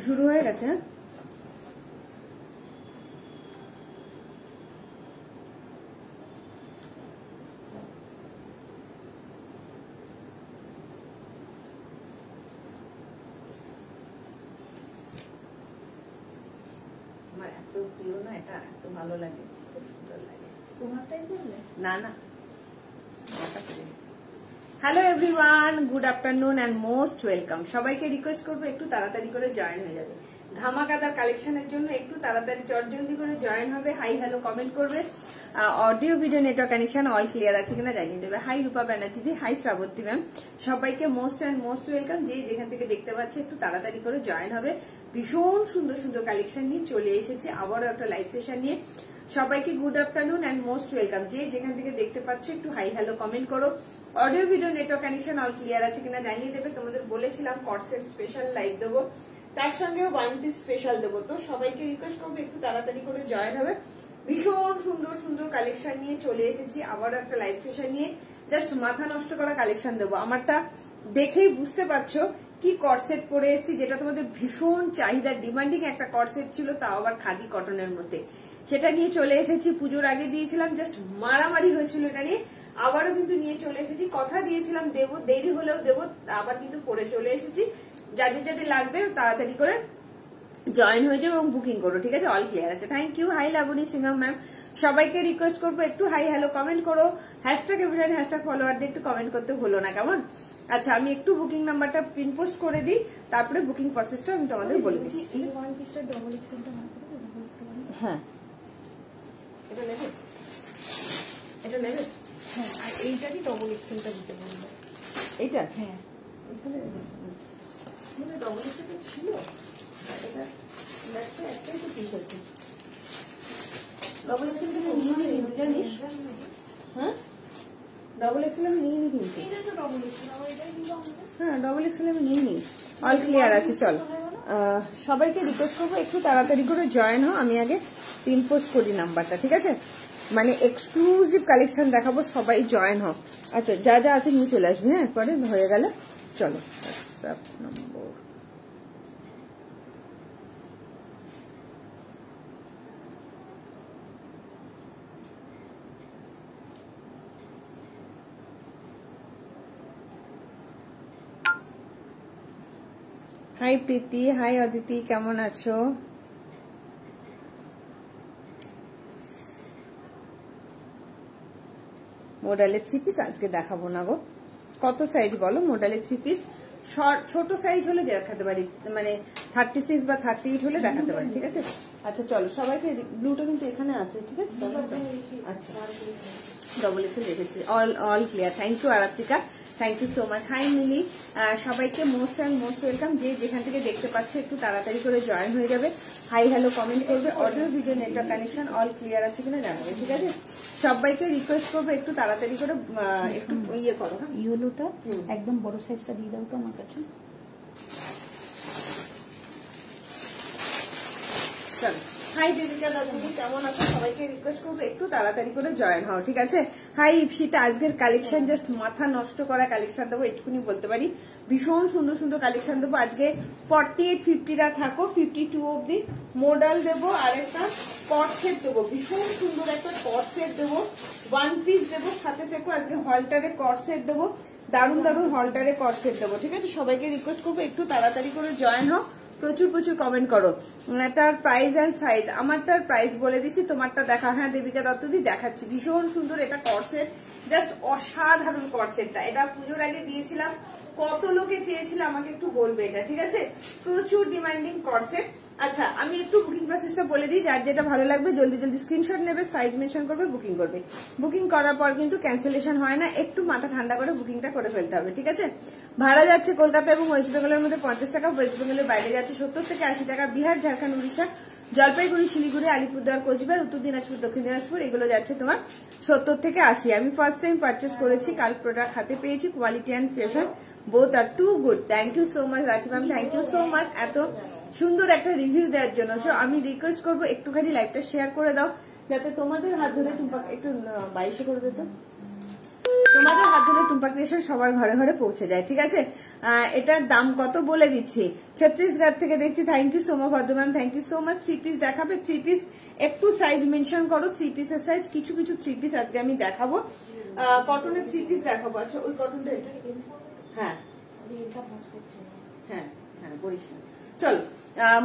শুরু হয়ে গেছে। আমার এত প্রিয় না, এটা এত ভালো লাগে, খুব সুন্দর লাগে। তোমারটাই করলে? না না, hello everyone, good afternoon and most welcome. সবাইকে রিকোয়েস্ট করবো একটু তাড়াতাড়ি করে জয়েন হয়ে যাবে ধামাকাদার কালেকশনের জন্য। একটু তাড়াতাড়ি চটজলদি করে জয়েন হবে, হাই হ্যালো কমেন্ট করবে। Audio video network connection all clear আছে কিনা জানিয়ে দেবে। হাই রূপা ব্যানার্জি দি, হাই শ্রাবন্তী ম্যাম, সবাইকে মোস্ট অ্যান্ড মোস্ট ওয়েলকাম। যে যেখান থেকে দেখতে পাচ্ছে একটু তাড়াতাড়ি করে জয়েন হবে। ভীষণ সুন্দর সুন্দর কালেকশন নিয়ে চলে এসেছে আবারও একটা লাইভ সেশন নিয়ে। সবাইকে good afternoon and most welcome. যে যেখান থেকে দেখতে পাচ্ছ একটু হাই হ্যালো কমেন্ট করো। Audio video network connection all clear আছে কিনা জানিয়ে দেবে। তোমাদের বলেছিলাম কর্সেট স্পেশাল লাইভ দেবো, তার সঙ্গে ওয়ান পিস স্পেশাল দেবো। তো সবাইকে রিকোয়েস্ট করবো একটু তাড়াতাড়ি করে জয়েন হবে। ভীষণ সুন্দর সুন্দর কালেকশন নিয়ে চলে এসেছি আবারও একটা লাইভ সেশন নিয়ে। জাস্ট মাথা নষ্ট করা কালেকশন দেবো। আমারটা দেখেই বুঝতে পারছো কি কর্সেট পরে এসেছি, যেটা তোমাদের ভীষণ চাহিদা, ডিমান্ডিং একটা কর্সেট ছিল, তাও আবার খাদি কটনের মধ্যে। সেটা নিয়ে চলে এসেছি, পুজোর আগে দিয়েছিলাম, জাস্ট মারামারি হয়েছিল এটা নিয়ে। আবারও কিন্তু নিয়ে চলে এসেছি, কথা দিয়েছিলাম দেবো, দেরি হলেও দেবো, আবার কিন্তু পরে চলে এসেছি। যাদের যাদের লাগবে তাড়াতাড়ি করে জয়েন হয়ে যাবে এবং বুকিং করো, ঠিক আছে? অল ক্লিয়ার আছে। Thank you. Hi Labani Singham ma'am, সবাইকে রিকোয়েস্ট করবো একটু হাই হ্যালো কমেন্ট করো। হ্যাশট্যাগ এভরিওয়ান, হ্যাশট্যাগ ফলোয়ারদের একটু কমেন্ট করতে ভুলো না, কেমন? আচ্ছা, আমি একটু বুকিং নাম্বারটা পিন পোস্ট করে দিই, তারপরে বুকিং প্রসেসটা আমি তোমাদের বলে দিচ্ছি। হ্যাঁ, এটা নেবে, এটা নেবে। হ্যাঁ, আর এইটারই ডবল এক্সেলটা দিতে বলবো। এইটা? হ্যাঁ, এখানে ডবল এক্সেল ছিল, এটা একটাই তো পিস আছে। ডবল এক্সেল থেকে নিয়ে নিই কিন্তু, জানিস? হ্যাঁ, ডবল এক্সেল আমি নিয়ে নিই কিন্তু। হ্যাঁ, ডবল এক্সেল আমি নিয়ে নিই। অল ক্লিয়ার আছে। চল, সবাইকে রিকোয়েস্ট করবো একটু তাড়াতাড়ি করে জয়েন হও। আমি আগে পিন পোস্ট করি নাম্বারটা, ঠিক আছে? মানে এক্সক্লুসিভ কালেকশন দেখাবো, সবাই জয়েন হও। আচ্ছা, যা যা আছে নিয়ে চলে আসবি। হ্যাঁ, পরে হয়ে গেলে চলো। হোয়াটসঅ্যাপ নম্বর, হাই প্রীতি, হাই অদিতি, কেমন আছো? মোডালের থ্রি পিস আজকে দেখাবো না গো। কত সাইজ বলো? মোডালের থ্রি পিস ছোট সাইজ হলে দেখাতে পারি, মানে 36 বা 38 হলে দেখাতে পারি, ঠিক আছে? আচ্ছা চলো, সবাইকে ব্লুটা কিন্তু এখানে আছে, ঠিক আছে? আচ্ছা, ডবল এক্সেল রেখেছি। All clear. Thank you Aratrika, thank you so much. Hi Mili, সবাইকে মোস্ট অ্যান্ড মোস্ট ওয়েলকাম। যে যেখান থেকে দেখতে পাচ্ছ একটু তাড়াতাড়ি করে জয়েন হয়ে যাবে, হাই হ্যালো কমেন্ট করবে। Audio video network connection all clear আছে কিনা জানাবে, ঠিক আছে? সবাইকে রিকোয়েস্ট করবো একটু তাড়াতাড়ি করে একটু ইয়ে করো। ইয়েলোটা একদম বড় সাইজটা দিয়ে দাও তো আমার কাছে। চলো, হাই দেবিকা দাদু, কেমন আছো? সবাইকে রিকোয়েস্ট করবো একটু তাড়াতাড়ি করে জয়েন হও, ঠিক আছে? হাই ইপসিতা, আজকের কালেকশন জাস্ট মাথা নষ্ট করা কালেকশন দেবো, এটুকুনি বলতে পারি। ভীষণ সুন্দর সুন্দর কালেকশন দেবো আজকে। 48-50টা থাকো, 52 অব্দি মডেল দেবো, আর একটা কট সেট দেবো, ভীষণ সুন্দর একটা কট সেট দেবো, ওয়ান পিস দেবো, সাথে থেকো। আজকে হলটারে কট সেট দেবো, দারুণ দারুণ হলটারে কট সেট দেবো, ঠিক আছে? সবাইকে রিকোয়েস্ট করবো একটু তাড়াতাড়ি করে জয়েন হও, প্রচুর প্রচুর কমেন্ট করো। এটার প্রাইস এন্ড সাইজ, আমারটার প্রাইস বলে দিচ্ছি, তোমারটা দেখা। হ্যাঁ দেবিকা দত্তদি দেখাচ্ছি, ভীষণ সুন্দর এটা কর্সেট, জাস্ট অসাধারণ কর্সেটটা। এটা পুজোর আগে দিয়েছিলাম, কত লোকে চেয়েছিল আমাকে একটু বলবে এটা, ঠিক আছে? প্রচুর ডিমান্ডিং কর্সেট। আচ্ছা, আমি একটু বুকিং প্রসেসটা বলে দিই, যার যেটা ভালো লাগবে জলদি জলদি স্ক্রিনশট নেবে, সাইজ মেনশন করবে, বুকিং করবে। বুকিং করার পর কিন্তু ক্যান্সেলেশন হয় না, একটু মাথা ঠান্ডা করে বুকিংটা করে ফেলতে হবে, ঠিক আছে? ভাড়া যাচ্ছে কলকাতা এবং ওয়েস্ট বেঙ্গলের মধ্যে 50 টাকা, ওয়েস্ট বেঙ্গলের বাইরে যাচ্ছে 70 থেকে 80 টাকা। বিহার, ঝাড়খণ্ড, উড়িষ্যা, জলপাইগুড়ি, শিলিগুড়ি, আলিপুরদুয়ার, কোচবিহার, উত্তর দিনাজপুর, দক্ষিণ দিনাজপুর, এগুলো যাচ্ছে তোমার 70 থেকে 80। আমি ফার্স্ট টাইম পারচেস করেছি, কাল প্রোডাক্ট হাতে পেয়েছি, quality and fashion both are too good. Thank you so much Rakhi ma'am, thank you so much এত সুন্দর একটা রিভিউ দেওয়ার জন্য। সো আমি রিকোয়েস্ট করবো একটুখানি লাইভটা শেয়ার করে দাও, যাতে তোমাদের হাত ধরে একটু 2200 করে দিত। তোমাদের হাত ধরে টুম্পা ক্রিয়েশন সবার ঘরে ঘরে পৌঁছে যায়, ঠিক আছে। এটার দাম কত বলে দিচ্ছি। ছত্তিশগড় থেকে দেখছি, thank you so much Bhadra ma'am, thank you so much. 3 piece দেখাবে, 3 পিস একটু সাইজ মেনশন করো, 3 পিসের সাইজ। কিছু কিছু 3 পিস আজকে আমি দেখাবো, কটনের 3 পিস দেখাবো। আচ্ছা ওই কটনটা এটা, হ্যাঁ হ্যাঁ হ্যাঁ বলিস না। চলো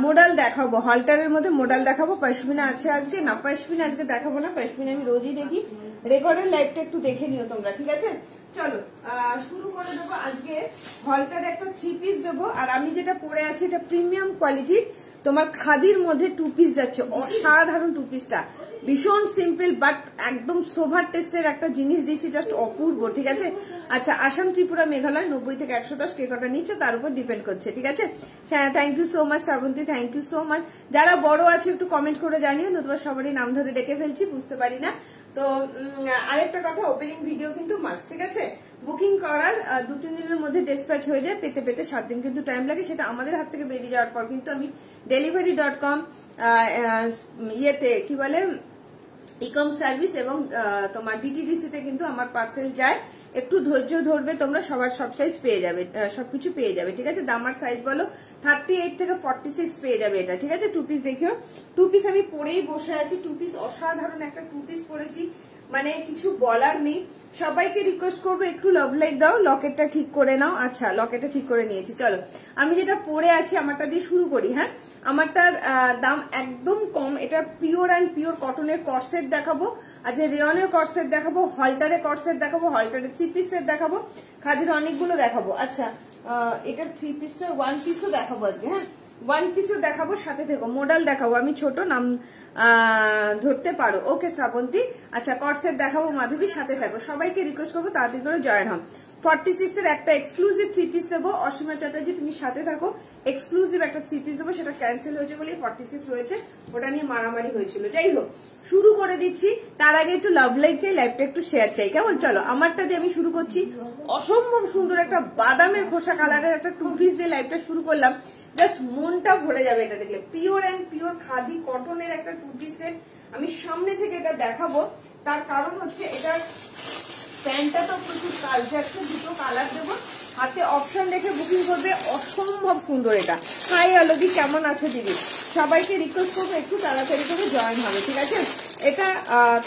মডেল দেখাবো, হলটারের মধ্যে মডেল দেখাবো। পশমিনা আছে আজকে না, পশমিনা আজকে দেখাবো না, পশমিনা আমি রোজই দেখি। রেকর্ডের লাইভটা একটু দেখে নিও তোমরা, ঠিক আছে। চলো শুরু করে দেবো। আজকে হলটারে একটা 3 পিস দেবো, আর আমি যেটা পরে আছি এটা প্রিমিয়াম কোয়ালিটির তোমার খাদির মধ্যে 2 পিস যাচ্ছে। অসাধারণ 2 পিসটা, ভীষণ সিম্পল বাট একদম সোভার টেস্টের একটা জিনিস দিচ্ছি, জাস্ট অপূর্ব, ঠিক আছে। আচ্ছা আসাম, ত্রিপুরা, মেঘালয় 90 থেকে 110 কে কটা নিচ্ছে তার উপর ডিপেন্ড করছে, ঠিক আছে। হ্যাঁ thank you so much Shrabanti, thank you so much. যারা বড় আছে একটু কমেন্ট করে জানিও, নতুবা সবারই নাম ধরে ডেকে ফেলছি, বুঝতে পারি না। তো আরেকটা কথা, ওপেনিং ভিডিও কিন্তু মাস্ট, ঠিক আছে। বুকিং করার 2-3 দিনের মধ্যে ডিসপ্যাচ হয়ে যায়, পেতে পেতে 7 দিন কিন্তু টাইম লাগে। সেটা আমাদের হাত থেকে বেরিয়ে যাওয়ার পর কিন্তু আমি delivery.com ইয়েতে কি বলে ইকম সার্ভিস এবং তোমার ডিটিডিসি তে কিন্তু আমার পার্সেল যায়। একটু ধৈর্য ধরবে তোমরা, সবার সব সাইজ পেয়ে যাবে, সবকিছু পেয়ে যাবে, ঠিক আছে। দামার সাইজ বলো 38 থেকে 46 পেয়ে যাবে এটা, ঠিক আছে। 2 পিস দেখিও, 2 পিস আমি পরেই বসে আছি। 2 পিস অসাধারণ একটা 2 পিস পরেছি, মানে কিছু বলার নেই। সবাইকে রিকোয়েস্ট করবো একটু লাভ লাইক দাও, লকেটটা ঠিক করে নাও। আচ্ছা লকেটটা ঠিক করে নিয়েছি। চলো আমি যেটা পরে আছি আমারটা দিয়ে শুরু করি। হ্যাঁ আমারটার দাম একদম কম, এটা পিওর অ্যান্ড পিওর কটনের কটসেট দেখাবো, আজকে রেয়নের কটসেট দেখাবো, হলটারে কটসেট দেখাবো, হলটারে 3 পিস সেট দেখাবো, খাদির অনেকগুলো দেখাবো। আচ্ছা এটার 3 পিসটার 1 পিসও দেখাবো আজকে। হ্যাঁ 1 পিসও দেখাবো, সাথে থেকো। মডেল দেখাবো, আমি ছোট নাম ধরতে পারো, ওকে শ্রাবন্তী। আচ্ছা কটসেট দেখাবো মাধবী, সাথে থাকো। সবাইকে রিকোয়েস্ট করবো তাড়াতাড়ি করে জয়েন হন। 46 এর একটা এক্সক্লুসিভ 3 পিস দেবো, অসীমা চ্যাটার্জি তুমি সাথে থাকো। এক্সক্লুসিভ একটা 3 পিস দেবো, সেটা ক্যান্সেল হয়েছে বলে 46 রয়েছে, ওটা নিয়ে মারামারি হয়েছিল। যাই হোক শুরু করে দিচ্ছি, তার আগে একটু লাভ লাইক চাই, লাইভটা একটু শেয়ার চাই, কেমন। চলো আমারটা দিয়ে আমি শুরু করছি। অসম্ভব সুন্দর একটা বাদামের খোসা কালারের একটা 2 পিস দিয়ে লাইভটা শুরু করলাম, জাস্ট মনটা ভরে যাবে এটা দেখলে। পিওর অ্যান্ড পিওর খাদি কটনের একটা 2 পিস সেট। আমি সামনে থেকে এটা দেখাবো, তার কারণ হচ্ছে এটার প্যান্টটা তো প্রচুর কাজ যাচ্ছে, 2টো কালার দেবো, হাতে অপশন রেখে বুকিং করবে। অসম্ভব সুন্দর এটা। হাই আলোদি, কেমন আছো দিদি? সবাইকে রিকোয়েস্ট করবো একটু তাড়াতাড়ি করে জয়েন হবে, ঠিক আছে। এটা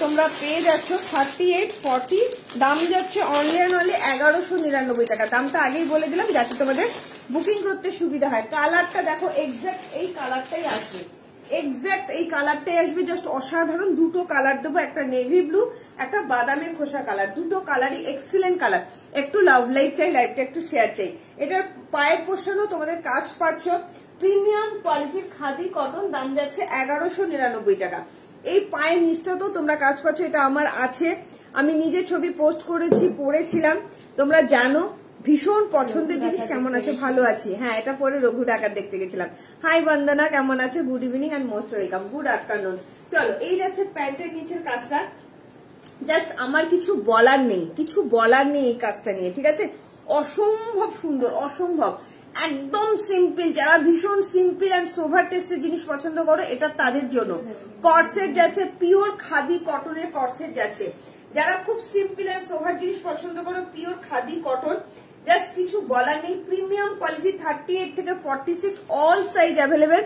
তোমরা পেয়ে যাচ্ছ 38-40, দাম যাচ্ছে অনলি অ্যান্ড অনলি 1199 টাকা। দামটা আগেই বলে দিলাম যাতে তোমাদের বুকিং করতে সুবিধা হয়। কালারটা দেখো, এক্সাক্ট এই কালারটাই আসবে, এক্সাক্ট এই কালারটাই আসবে, জাস্ট অসাধারণ। 2টো কালার দেবো, একটা নেভি ব্লু, একটা বাদামের খোসা কালার, 2টো কালারই এক্সিলেন্ট কালার। একটু লাভ লাইক চাই, লাইভটা একটু শেয়ার চাই। এটার পায়ের পোর্শনও তোমাদের কাজ পাচ্ছ, প্রিমিয়াম কোয়ালিটির খাদি কটন, দাম যাচ্ছে 1199 টাকা। এই পায়ের নিচটা তো তোমরা কাজ পাচ্ছ, এটা আমার আছে, আমি নিজের ছবি পোস্ট করেছি, পরেছিলাম, তোমরা জানো। ভীষণ পছন্দের জিনিস। কেমন আছে? ভালো আছি। হ্যাঁ এটা পরে রঘু ডাকাত দেখতে গেছিলাম। হাই বন্দনা, কেমন আছে? Good evening and most welcome, good afternoon. চলো এই যাচ্ছে প্যান্টের নিচের কাজটা, জাস্ট আমার কিছু বলার নেই, কিছু বলার নেই এই কাজটা নিয়ে, ঠিক আছে। অসম্ভব সুন্দর, অসম্ভব, একদম সিম্পল। যারা ভীষণ সিম্পল অ্যান্ড সোভার টেস্টের জিনিস পছন্দ করো, এটা তাদের জন্য। কটসেট যাচ্ছে, পিওর খাদি কটনের কটসেট যাচ্ছে। যারা খুব সিম্পল অ্যান্ড সোভার জিনিস পছন্দ করো, পিওর খাদি কটন, জাস্ট কিছু বলার নেই। প্রিমিয়াম কোয়ালিটি 38 থেকে 46, all size available,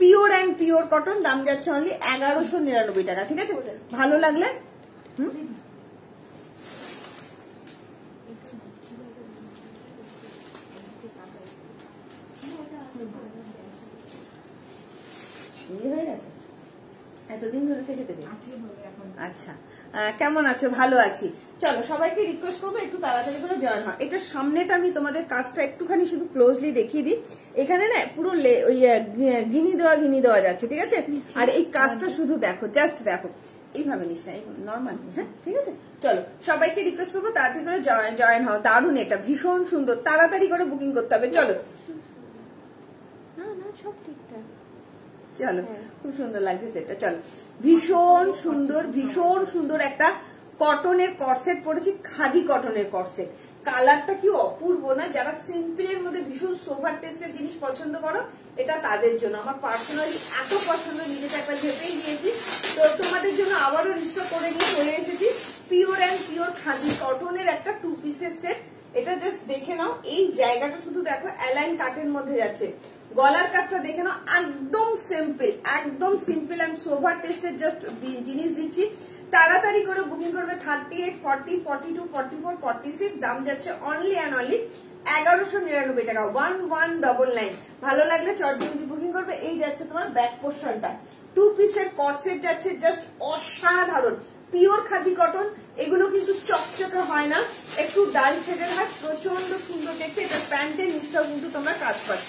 pure and pure cotton, দাম যাচ্ছে অনলি 1199 টাকা, ঠিক আছে। ভালো লাগলে হয়ে গেছে এতদিন ধরে থেকে থেকে। আচ্ছা কেমন আছো? ভালো আছি। চলো সবাইকে রিকোয়েস্ট করবো একটু তাড়াতাড়ি করে জয়েন হয়। এটা সামনেটা আমি তোমাদের কাজটা একটুখানি শুধু ক্লোজলি দেখিয়ে দিই। এখানে না পুরো ওই ঘিনি দেওয়া যাচ্ছে, ঠিক আছে। আর এই কাজটা শুধু দেখো, জাস্ট দেখো, এইভাবে নিস না, নর্মাল। হ্যাঁ ঠিক আছে। চলো সবাইকে রিকোয়েস্ট করবো তাড়াতাড়ি করে জয়েন হও। দারুণ, এটা ভীষণ সুন্দর, তাড়াতাড়ি করে বুকিং করতে হবে। চলো চলো, খুব সুন্দর লাগছে সেটা। চলো, ভীষণ সুন্দর, ভীষণ সুন্দর একটা কটনের কটসেট পরেছি, খাদি কটনের কটসেট। কালারটা কি অপূর্ব না? যারা সিম্পলের মধ্যে ভীষণ সোভার টেস্টের জিনিস পছন্দ করো, এটা তাদের জন্য। আমার পার্সোনালি এত পছন্দ, নিজেকে একটা ভেবেই দিয়েছি। তো তোমাদের জন্য আবারও রিস্টক করে নিয়ে চলে এসেছি। পিওর অ্যান্ড পিওর খাদি কটনের একটা 2 পিসের সেট। এটা জাস্ট দেখে নাও, এই জায়গাটা শুধু দেখো অ্যালাইন কাটের মধ্যে যাচ্ছে। গলার কাজটা দেখে নাও, একদম সিম্পল অ্যান্ড সোভার টেস্টের জাস্ট জিনিস দিচ্ছি। তাড়াতাড়ি করে বুকিং করবে। 38, 40, 42, 44, 46 দাম যাচ্ছে অনলি অ্যান্ড অনলি 1199 টাকা, 1199। ভালো লাগলে চটজলদি বুকিং করবে। এই যাচ্ছে তোমার ব্যাক পোর্শনটা, 2 পিসের কর্সেট যাচ্ছে, জাস্ট অসাধারণ পিওর খাদি কটন। এগুলো কিন্তু চকচকে হয় না, একটু ডাল শেডের হয়, প্রচন্ড সুন্দর দেখতে। এটা প্যান্টের নিচটাও কিন্তু তোমরা কাজ পাচ্ছ,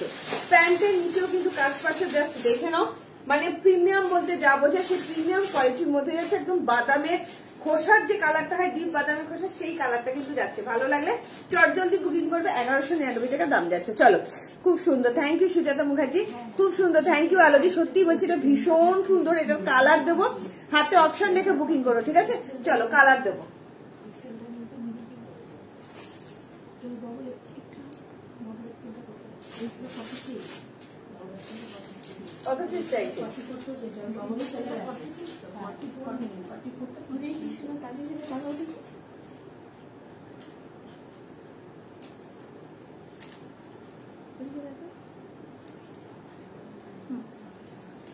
প্যান্টের নিচেও কিন্তু কাজ পাচ্ছ। জাস্ট দেখে নাও, মানে প্রিমিয়াম বলতে যা বোঝায় সেই প্রিমিয়াম কোয়ালিটির মধ্যে যাচ্ছে। একদম বাদামের খোসার যে কালারটা হয়, ডিপ বাদামের খোসা, সেই কালারটা কিন্তু যাচ্ছে। ভালো লাগলে চটজলদি বুকিং করবে। 1199 টাকা দাম যাচ্ছে। চলো, খুব সুন্দর। থ্যাংক ইউ সুজাতা মুখার্জি, খুব সুন্দর। থ্যাংক ইউ আলোদি, সত্যি বলছি এটা ভীষণ সুন্দর। এটার কালার দেবো, হাতে অপশন রেখে বুকিং করো, ঠিক আছে? চলো, কালার দেবো। কত সিজ চাইছে?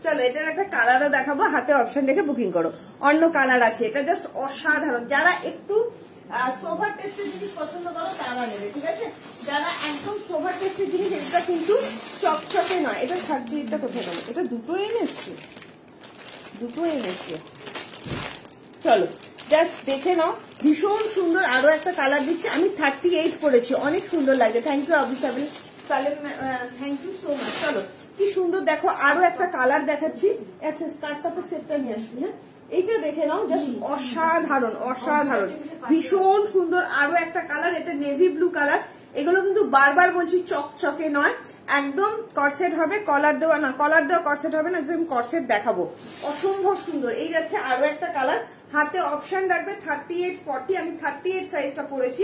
চলো, এটার একটা কালারও দেখাবো, হাতে অপশন রেখে বুকিং করো। অন্য কালার আছে, এটা জাস্ট অসাধারণ। যারা একটু সোভার টেস্টের জিনিস পছন্দ করো তারা নেবে, ঠিক আছে? যারা একদম সোভার টেস্টের জিনিস, এটা কিন্তু চকচকে নয়। এটা 38টা কোথায় গেল? এটা দুটো এনেছি। চলো, জাস্ট দেখে নাও, ভীষণ সুন্দর। আরো একটা কালার দিচ্ছি, আমি 38 পরেছি, অনেক সুন্দর লাগে। থ্যাংক ইউ অবিসাবিল সালেম, থ্যাংক ইউ সো মাচ। চলো, কি সুন্দর দেখো, আরো একটা কালার দেখাচ্ছি। আচ্ছা, স্কার্ট সাপের সেটটা নিয়ে আসবি। হ্যাঁ, এইটা দেখে নাও, জাস্ট অসাধারণ, ভীষণ সুন্দর। আরো একটা কালার, এটা নেভি ব্লু কালার। এগুলো কিন্তু বারবার বলছি চকচকে নয়, একদম কর্সেট হবে, কলার দেওয়া না, কলার দেওয়া কর্সেট হবে না, একদম কর্সেট দেখাবো। অসম্ভব সুন্দর। এই যাচ্ছে আরো একটা কালার, হাতে অপশন রাখবে। 38, 40, আমি 38 সাইজটা পরেছি।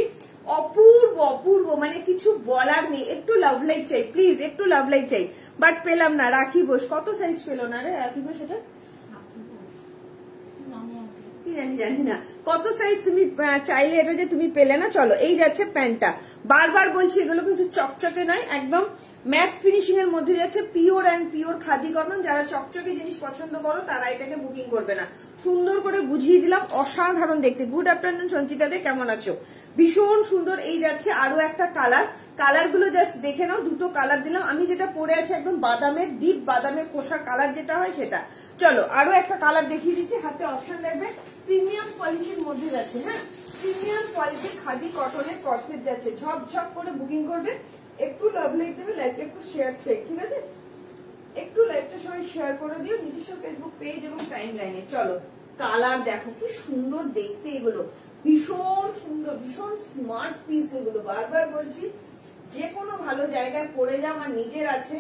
অপূর্ব, মানে কিছু বলার নেই। একটু লাভ লাইক চাই প্লিজ, একটু লাভ লাইক চাই, বাট পেলাম না। রাখি বোস কত সাইজ পেলো না রে? রাখি বোস এটা জানি না কত সাইজ তুমি চাইলে, এটা যে তুমি পেলে না। চলো, এই যাচ্ছে প্যান্টটা। বারবার বলছি, এগুলো কিন্তু চকচকে নয়, একদম ম্যাট ফিনিশিং এর মধ্যে যাচ্ছে, pure and pure khadi cotton. যারা চকচকে জিনিস পছন্দ করো তারা এটাকে বুকিং করবে না। সুন্দর করে বুঝিয়ে দিলাম, অসাধারণ দেখতে। গুড আফটারনুন সঞ্চিতা দে, কেমন আছো? ভীষণ সুন্দর। এই যাচ্ছে আরো একটা কালার, কালার গুলো জাস্ট দেখে নাও। দুটো কালার দিলাম, আমি যেটা পরে আছে একদম বাদামের, ডিপ বাদামের খোসা কালার যেটা হয় সেটা। চলো, আরো একটা কালার দেখিয়ে দিচ্ছি, হাতে অপশন রাখবে। প্রিমিয়াম কোয়ালিটির মধ্যে যাচ্ছে, হ্যাঁ, প্রিমিয়াম কোয়ালিটির খাদি কটনের কর্সেট যাচ্ছে। ঝপঝপ করে বুকিং করবে। একটু লাভ লাইক দেবে, লাইভটা একটু শেয়ার চাই, ঠিক আছে? একটু লাইভটা সবাই শেয়ার করে দিও নিজস্ব ফেসবুক পেজ এবং টাইম লাইনে। চলো, কালার দেখো কি সুন্দর দেখতে, এগুলো ভীষণ সুন্দর, ভীষণ স্মার্ট পিস। এগুলো বারবার বলছি, যে কোনো ভালো জায়গায় পরে যাও, আমার নিজের আছে,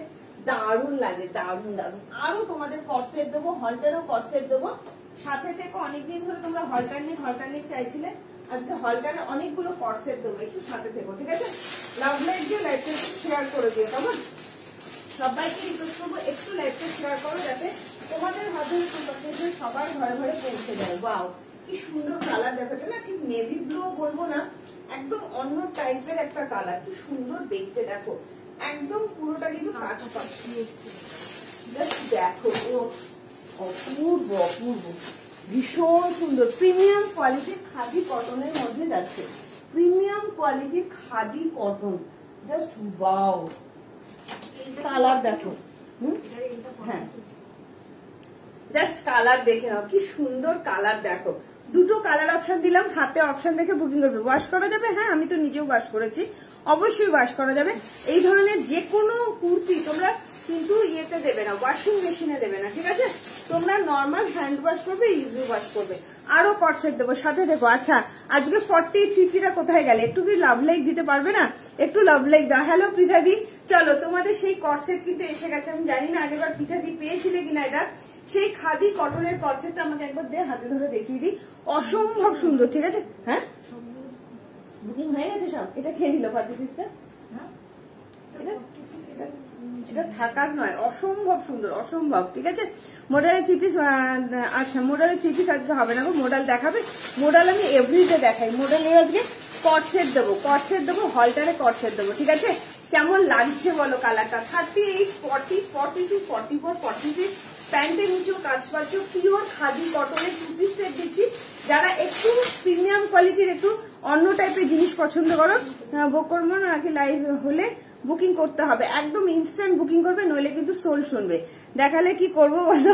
দারুণ লাগে, দারুণ। আরো তোমাদের কর্সেট দেবো, হলটারও কর্সেট দেবো। সাথে থেকে অনেকদিন ধরে তোমরা হলটার চাইছিলে, আজকে হলটারে অনেকগুলো কর্সেট দেবো, একটু সাথে থেকো, ঠিক আছে? লাভ লাইক দিয়ে লাইভটা শেয়ার করে দিও, কেমন? সবাইকে রিকোয়েস্ট করবো একটু লাইভটা শেয়ার করো, যাতে তোমাদের মাধ্যমে সবার ঘরে ঘরে পৌঁছে যায়। ওয়াও, কি সুন্দর কালার দেখাচ্ছে না, ঠিক নেভি ব্লু বলবো না, একদম অন্য টাইপের একটা কালার। কি সুন্দর দেখতে দেখো, একদম পুরোটা কিন্তু কাজ পাচ্ছি। জাস্ট দেখো, অপূর্ব, ভীষণ সুন্দর। প্রিমিয়াম কোয়ালিটির খাদি কটনের মধ্যে যাচ্ছে, প্রিমিয়াম কোয়ালিটির khadi cotton, just wow. Colour দেখো, হ্যাঁ, জাস্ট কালার দেখে নাও, কি সুন্দর কালার দেখো। দুটো কালার অপশন দিলাম, হাতে অপশন রেখে বুকিং করবে। ওয়াশ করা যাবে, হ্যাঁ, আমি তো নিজেও ওয়াশ করেছি, অবশ্যই ওয়াশ করা যাবে। এই ধরনের যে কোনো কুর্তি তোমরা কিন্তু ইয়েতে দেবে না, ওয়াশিং মেশিনে দেবে না, ঠিক আছে? তোমরা নর্মাল হ্যান্ড ওয়াশ করবে, ইজি ওয়াশ করবে। আরো কটসেট দেবো, সাথে দেখো। আচ্ছা, আজকে 40, 50টা কোথায় গেলে? একটু কি লাভ লাইক দিতে পারবে না? একটু লাভ লাইক দাও। হ্যালো পৃথাদি, চলো, তোমাদের সেই কটসেট কিন্তু এসে গেছে। আমি জানি না আগেবার পৃথাদি পেয়েছিলে কিনা এটা। সেই খাদি কটনের কটসেটটা আমাকে একবার দিয়ে হাতে ধরে দেখিয়ে দিই, অসম্ভব সুন্দর, ঠিক আছে? হ্যাঁ, বুকিং হয়ে গেছে সব। এটা খেয়ে নিল 46টা, এটা থাকার নয়, অসম্ভব সুন্দর, অসম্ভব। ঠিক আছে, মোডালের থ্রি পিস। আচ্ছা, মোডালের থ্রি পিস আজকে হবে না গো, মোডাল দেখাবে। মোডাল আমি এভরিডে দেখাই। মোডালের আজকে কটসেট দেবো, কটসেট দেবো, হলটারে কটসেট দেবো। ঠিক আছে, কেমন লাগছে বলো কালারটা? 38, 40, 42, 44, 46। প্যান্টের নিচেও কাজ পাচ্ছ, পিওর খাদি কটনের টু পিস সেট দিচ্ছি। যারা একটু প্রিমিয়াম কোয়ালিটির, একটু অন্য টাইপের জিনিস পছন্দ করো, বুক করবো নাকি লাইভ হলে বুকিং করতে হবে, একদম ইনস্ট্যান্ট বুকিং করবে, নইলে কিন্তু সোল শুনবে। দেখালে কি করবো বলো?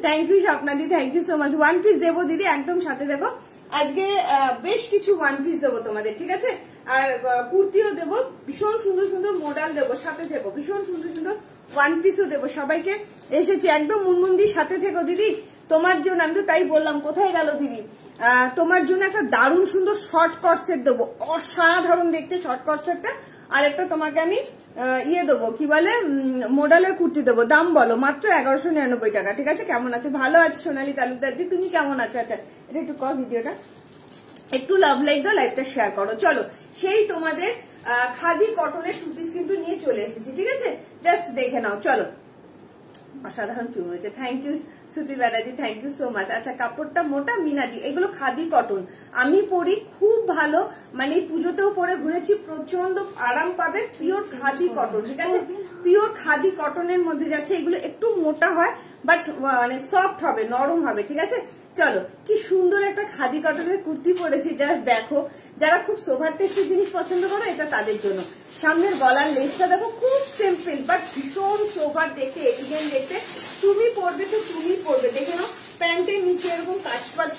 থ্যাংক ইউ স্বপ্নাদি, thank you so much. One piece দেবো দিদি, একদম সাথে দেখো। আজকে বেশ কিছু ওয়ান পিস দেবো তোমাদের। ঠিক আছে, আর কুর্তিও দেবো, ভীষণ সুন্দর সুন্দর মডেল দেবো, সাথে থেকো। ভীষণ সুন্দর সুন্দর ওয়ান পিসও দেবো সবাইকে। এসেছি একদম মুনমুন্দি, সাথে থেকো দিদি। তোমার জন্য আমি তো তাই বললাম, কোথায় গেল দিদি? তোমার জন্য একটা দারুণ সুন্দর শর্ট কট সেট দেবো, অসাধারণ দেখতে শর্ট কট সেটটা। আর একটা তোমাকে আমি ইয়ে দেবো, কি বলে, মডেলের কুর্তি দেবো। দাম বলো, মাত্র 1199 টাকা। ঠিক আছে, কেমন আছে? ভালো আছে সোনালী তালুকদার দি, তুমি কেমন আছো? আচ্ছা, এটা একটু কর ভিডিওটা, একটু লাভ লাইক দাও, লাইভটা শেয়ার করো। চলো, সেই তোমাদের খাদি কটনের টু পিস কিন্তু নিয়ে চলে এসেছি। ঠিক আছে, জাস্ট দেখে নাও। চলো, অসাধারণ কি হয়েছে। Thank you Shruti Banerjee, thank you so much. আচ্ছা, কাপড়টা মোটা মিনাদি, এগুলো খাদি কটন। আমি পরি, খুব ভালো, মানে পুজোতেও পরে ঘুরেছি, প্রচন্ড আরাম পাবে। Pure khadi cotton. ঠিক আছে, পিওর খাদি কটনের মধ্যে যাচ্ছে। এগুলো একটু মোটা হয়, বাট মানে সফট হবে, নরম হবে। ঠিক আছে, চলো, কি সুন্দর একটা খাদি কটনের কুর্তি পরেছি, জাস্ট দেখো। যারা খুব সোভার টেস্টের জিনিস পছন্দ করো, এটা তাদের জন্য। সামনের গলার লেসটা দেখো, খুব সিম্পল বাট ভীষণ সোভার দেখতে, এলিগেন্ট দেখতে। তুমি পরবে তো তুমি পরবে, দেখে নাও। প্যান্টের নিচে এরকম কাজ পাচ্ছ,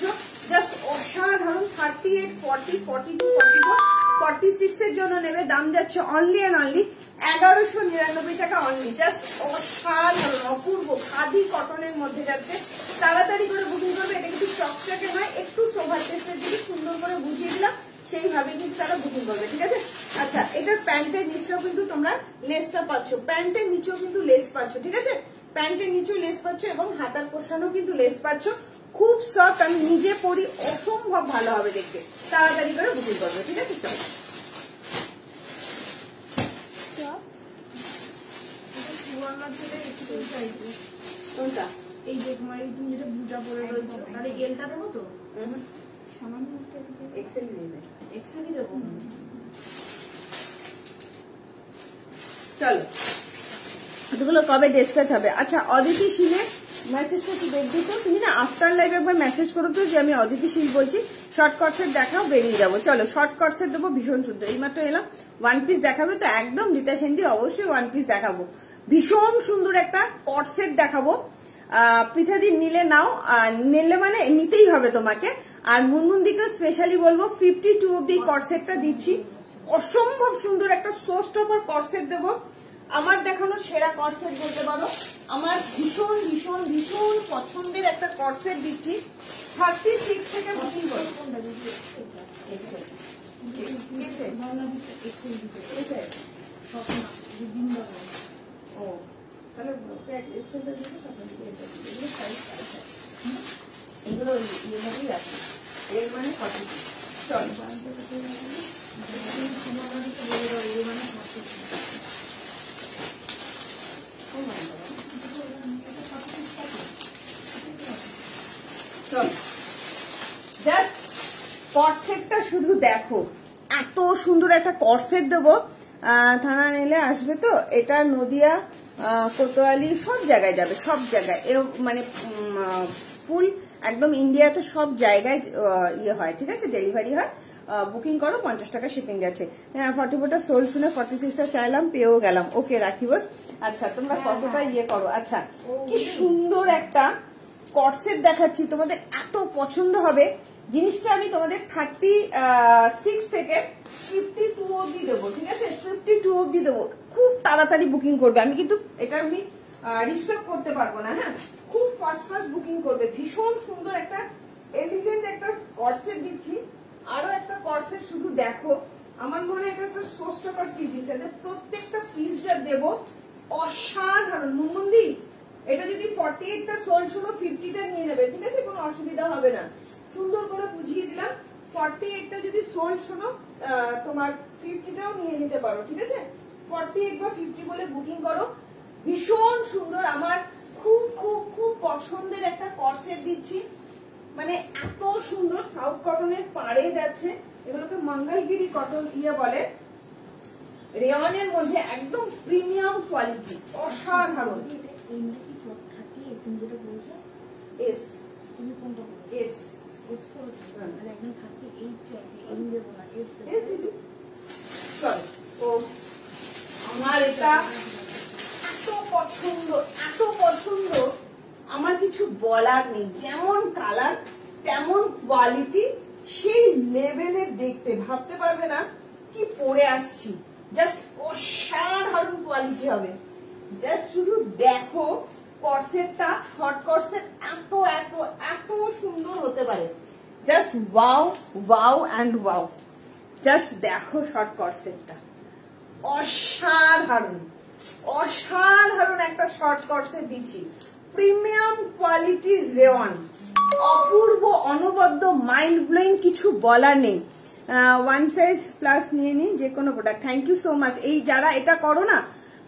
জাস্ট অসাধারণ। 38, 40, 42, 44, 46 এর জন্য নেবে। দাম যাচ্ছে অনলি অ্যান্ড অনলি 1199 টাকা অনলি। জাস্ট অসাধারণ, অপূর্ব খাদি কটনের মধ্যে যাচ্ছে। তাড়াতাড়ি করে বুকিং করবে। এটা কিন্তু চকচকে নয়, একটু সোভার টেস্টের দিকে সুন্দর করে বুঝিয়ে দিলাম, সেইভাবে কিন্তু তারা বুকিং করবে। ঠিক আছে, আচ্ছা, এটার প্যান্টের নিচেও কিন্তু তোমরা লেসটা পাচ্ছ, প্যান্টের নিচেও কিন্তু লেস পাচ্ছ। ঠিক আছে, প্যান্টের নিচেও লেস পাচ্ছ এবং হাতার পোষণও কিন্তু লেস পাচ্ছ। খুব সফট, আমি নিজে পরি, অসম্ভব ভালো হবে দেখতে। তাড়াতাড়ি করে বুকিং করবে। ঠিক আছে, চলো। কোনটা? এই যে তোমার তুমি যেটা বুটা পরে রয়েছে, তাহলে এলটা দেবো তো? সামান্য এক্সেল নেবে, এক্সেলই দেবো। চলো, এগুলো কবে ডিসপ্যাচ হবে? আচ্ছা, অদিতি শীলের মেসেজটা একটু দেখ দিত তুমি না, আফটার লাইভ একবার মেসেজ করো তো যে আমি অদিতি শীল বলছি, শর্ট কটসেট দেখাও, বেরিয়ে যাবো। চলো, শর্ট কটসেট দেবো, ভীষণ সুন্দর। এইমাত্র এলাম, ওয়ান পিস দেখাবে তো একদম রীতা সেনদি, অবশ্যই ওয়ান পিস দেখাবো। ভীষণ সুন্দর একটা কটসেট দেখাবো। পৃথাদিন নিলে নাও, নিলে মানে নিতেই হবে তোমাকে। আর মুনমুনদিকে স্পেশালি বলবো 52 অব্দি কটসেটটা দিচ্ছি। অসম্ভব সুন্দর একটা সোস টপার কটসেট দেবো। আমার দেখানো সেরা কটসেট বলতে পারো, আমার ভীষণ ভীষণ ভীষণ পছন্দের একটা কটসেট দিচ্ছি। 36 থেকে বুকিং করো। ও, তাহলে এগুলো ইয়েভাবেই আছে, এর মানে কত? চল, জাস্ট কটসেটটা শুধু দেখো, এত সুন্দর একটা কটসেট দেবো। থানা নিলে আসবে তো, এটা নদিয়া, কোতোয়ালি, সব জায়গায় যাবে, সব জায়গায়। মানে ফুল একদম ইন্ডিয়াতে সব জায়গায় ইয়ে হয়। ঠিক আছে, ডেলিভারি হয়। বুকিং করো, 50 টাকা শিপিং যাচ্ছে। 44টা সোল শুনে 46টা চাইলাম, পেয়েও গেলাম। ওকে, রাখিব। আচ্ছা, তোমরা কতটা ইয়ে করো। আচ্ছা, কি সুন্দর একটা কটসেট দেখাচ্ছি, তোমাদের এত পছন্দ হবে জিনিসটা। আমি তোমাদের 36 থেকে 52 অব্দি দেবো। ঠিক আছে, 52 অব্দি দেবো। খুব তাড়াতাড়ি বুকিং করবে। আমি কিন্তু এটা আমি রিস্টক করতে পারবো না। হ্যাঁ, খুব ফাস্ট ফাস্ট বুকিং করবে। ভীষণ সুন্দর একটা এলিগেন্ট একটা কটসেট দিচ্ছি। আরো একটা কটসেট শুধু দেখো, আমার মনে হয় এটা একটা সোস টাকার পিস দিচ্ছে। প্রত্যেকটা পিস যা দেবো অসাধারণ। মুনমুন্দি, এটা যদি 48টা সোল শুনো, 50টা নিয়ে নেবে। ঠিক আছে, কোনো অসুবিধা হবে না। সুন্দর করে বুঝিয়ে দিলাম। 48টা যদি সোল শুনো, তোমার 50টাও নিয়ে নিতে পারো। ঠিক আছে, 48 বা 50 বলে বুকিং করো। ভীষণ সুন্দর, আমার খুব খুব খুব পছন্দের একটা কর্সেট দিচ্ছি, মানে এত সুন্দর সাউথ কটনের পাড়ে যাচ্ছে, এগুলোকে মঙ্গলগিরি কটন বলে, রেওয়ানের মধ্যে একদম প্রিমিয়াম কোয়ালিটি, অসাধারণ। এস তুমি কোনটা এস এস করছো মানে একদম 38 চাইছে, এম দেব না, এস দিবি। চল, ও আমার এটা এত পছন্দ, এত পছন্দ, আমার কিছু বলার নেই। যেমন কালার তেমন কোয়ালিটি, সেই লেভেলের দেখতে, ভাবতে পারবে না কি পরে আসছি, জাস্ট অসাধারণ কোয়ালিটি হবে। জাস্ট শুধু দেখো কর্সেটটা, শর্ট কর্সেট এত এত এত সুন্দর হতে পারে, just wow wow and wow. Just দেখো শর্ট কর্সেটটা, অসাধারণ অসাধারণ একটা শর্ট কর্সেট দিচ্ছি, প্রিমিয়াম কোয়ালিটির রেওয়ান, অপূর্ব অনবদ্য, মাইন্ড ব্লোয়িং, কিছু বলার নেই। 1 সাইজ প্লাস নিয়ে নি যে কোনো product. Thank you so much. এই যারা এটা করো না,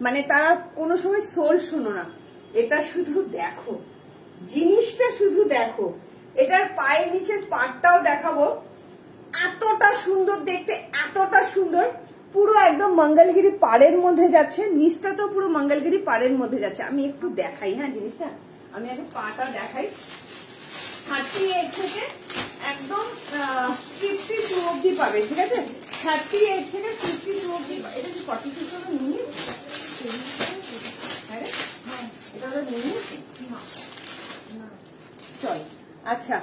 মানে তারা কোনো সময় সোল শোনো না, এটা শুধু দেখো, জিনিসটা শুধু দেখো। এটার পায়ের নিচের পাটটাও দেখাবো, এতটা সুন্দর দেখতে, এতটা সুন্দর, পুরো একদম মঙ্গলগিরি পাড়ের মধ্যে যাচ্ছে, নিচটা তো পুরো মঙ্গলগিরি পাড়ের মধ্যে যাচ্ছে। আমি একটু দেখাই, হ্যাঁ জিনিসটা আমি আগে পাটা দেখাই। 38 থেকে একদম 52 অব্দি পাবে, ঠিক আছে? 38 থেকে 52 অব্দি। এটা কি 46 হবে মিনি? হ্যাঁ এটা হলো মিনি। চল, আচ্ছা,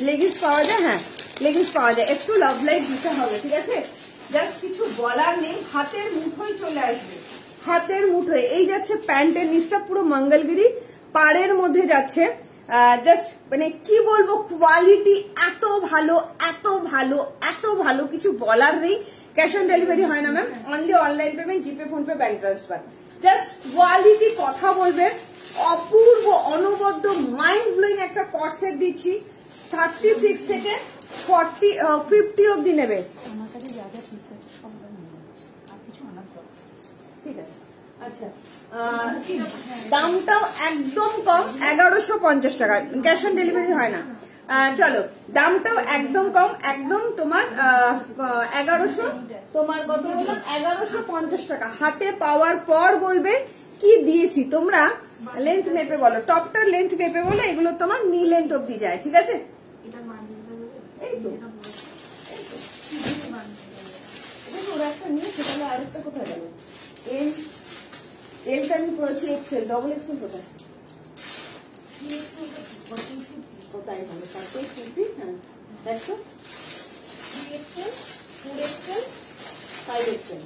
লেগিংস পাওয়া যায়? হ্যাঁ লেগিংস পাওয়া যায়, একটু লাভ লাইট দিতে হবে, ঠিক আছে? জাস্ট কিছু বলার নেই, হাতের মুঠোয় চলে আসবে, হাতের মুঠোয়। এই যাচ্ছে প্যান্টের নিচটা পুরো মঙ্গলগিরি পাড়ের মধ্যে যাচ্ছে, জাস্ট মানে কি বলবো, কোয়ালিটি এত ভালো এত ভালো এত ভালো, কিছু বলার নেই। ক্যাশ অন ডেলিভারি হয় না ma'am, only online payment, GPay, PhonePe, bank transfer. Just quality কথা বলবে, অপূর্ব অনবদ্য মাইন্ড ব্লোয়িং একটা কর্সেট দিচ্ছি। 36 থেকে 50 অব্দি নেবে। আমার কাছে যা যা পিস আছে সব নিয়ে যাচ্ছে, আর কিছু আনার দরকার, ঠিক আছে? আচ্ছা, দামটাও একদম কম, 1150 টাকা, ক্যাশ অন ডেলিভারি হয় না। চলো, দামটাও একদম কম, একদম তোমার 1100, তোমার কত বললাম, 1150 টাকা। হাতে পাওয়ার পর বলবে কি দিয়েছি। তোমরা লেন্থ মেপে বলো, টপটার লেন্থ মেপে বলো, এগুলো তোমার নি লেন্থ অব্দি যায়, ঠিক আছে? এটা মার্জিনটা বলে এই তো ওরা একটা নিয়ে, সেটা আরেকটা কোথায় গেল? এলটা আমি পড়েছি এক্সেল, ডবল এক্সেল কোথায়? কোথায় হবে? 50, হ্যাঁ দেখো, 3XL, 4XL, 5XL,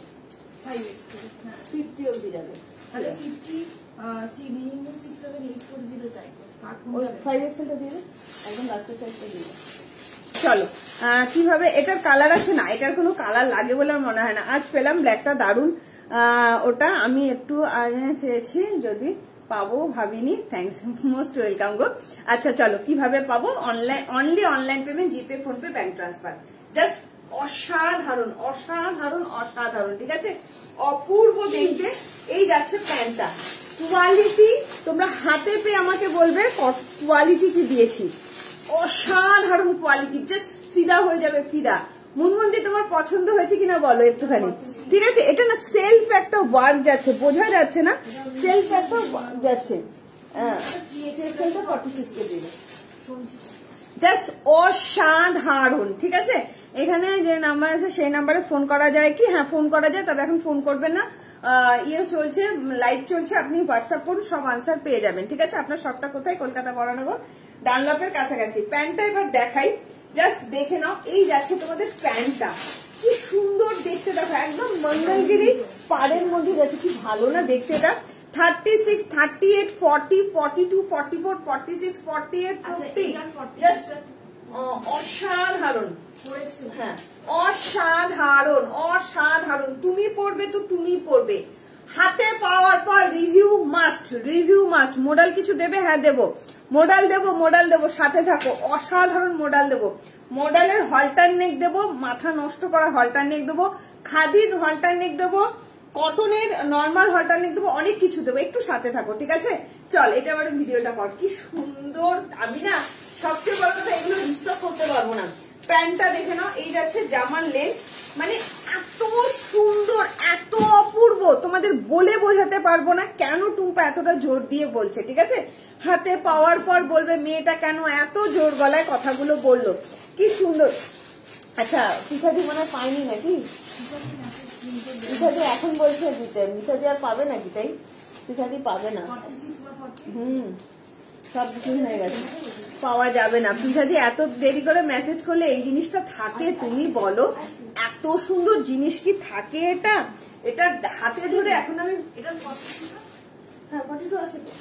5XL, হ্যাঁ 50 অব্দি যাবে। তাহলে 50 মিনিমাম 67840 চাইতো, ওই 5XLটা দিয়ে দে, একদম লাস্টের সাইজটা দিয়ে দে। চলো, কিভাবে, এটার কালার আছে না, এটার কোনো কালার লাগে বলে আমার মনে হয় না। আজ পেলাম ব্ল্যাকটা, দারুন, ওটা আমি একটু চেয়েছি, যদি পাবো ভাবিনি। থ্যাংকস, মোস্ট ওয়েলকাম গো। আচ্ছা চলো, কিভাবে পাবো? Online, only online payment, GPay, PhonePe, bank transfer. Just অসাধারণ অসাধারণ অসাধারণ, ঠিক আছে? অপূর্ব দেখতে। এই যাচ্ছে প্যান্টটা, কোয়ালিটি তোমরা হাতে পেয়ে আমাকে বলবে কোয়ালিটি কি দিয়েছি, অসাধারণ কোয়ালিটি, জাস্ট ফিদা হয়ে যাবে, ফিদা। মুনমন্দি তোমার পছন্দ হয়েছে কিনা বলো একটুখানি, ঠিক আছে? এটা না সেলফ একটা ওয়ার্ক যাচ্ছে, বোঝা যাচ্ছে না, সেলফ একটা ওয়ার্ক যাচ্ছে। জাস্ট অসাধারণ, ঠিক আছে? এখানে যে নাম্বার আছে সেই নাম্বারে ফোন করা যায় কি? হ্যাঁ ফোন করা যায়, তবে এখন ফোন করবেন না, ইয়ে চলছে, লাইভ চলছে, আপনি হোয়াটসঅ্যাপ করুন, সব আনসার পেয়ে যাবেন, ঠিক আছে? আপনার শপটা কোথায়? কলকাতা বরানগর, ডানলপের কাছাকাছি। প্যান্টটা এবার দেখাই, জাস্ট দেখে নাও। এই যাচ্ছে তোমাদের প্যান্টটা, কি সুন্দর দেখতে, দেখো একদম মঙ্গলগিরি পাড়ের মধ্যে যাচ্ছে, কি ভালো না দেখতে এটা। 36, 38, 40, 42, 44, 46, 48, 50, জাস্ট অসাধারণ। হ্যাঁ অসাধারণ অসাধারণ, তুমি পড়বে তো তুমি পড়বে, হাতে পাওয়ার পর review must, review must. Modal কিছু দেবে? হ্যাঁ দেবো, মোডাল দেবো, মোডাল দেবো, সাথে থাকো, অসাধারণ মোডাল দেবো। মোডালের হলটার নেক দেবো, মাথা নষ্ট করা হলটার নেক দেবো, খাদির হলটার নেক দেবো, কটনের নর্মাল হলটার নেক দেবো, অনেক কিছু দেবো, একটু সাথে থাকো ঠিক আছে। চল এটা আবার ভিডিওটা কর, কি সুন্দর। আমি না সবচেয়ে বড় কথা এগুলো রিস্টক করতে পারবো না। প্যান্টটা দেখে নাও, এই যাচ্ছে জামার লেন্থ, মানে এত সুন্দর এত অপূর্ব, তোমাদের বলে বোঝাতে পারবো না কেন টুম্পা এতটা জোর দিয়ে বলছে ঠিক আছে। হাতে পাওয়ার পর বলবে মেয়েটা কেন এত জোর গলায় কথাগুলো বললো, কি সুন্দর। আচ্ছা পিঠাদি মনে হয় পাইনি নাকি, পিঠাদি এখন বলছে দিতে, পিঠাদি আর পাবে নাকি? তাই পিঠাদি পাবে না, সব কিছু হয়ে গেছে, পাওয়া যাবে না। পিঠাদি এত দেরি করে মেসেজ করলে এই জিনিসটা থাকে? তুমি বলো, এত সুন্দর জিনিস কি থাকে এটা? এটা হাতে ধরে এখন আমি এটা হ্যাঁ 42 আছে তো,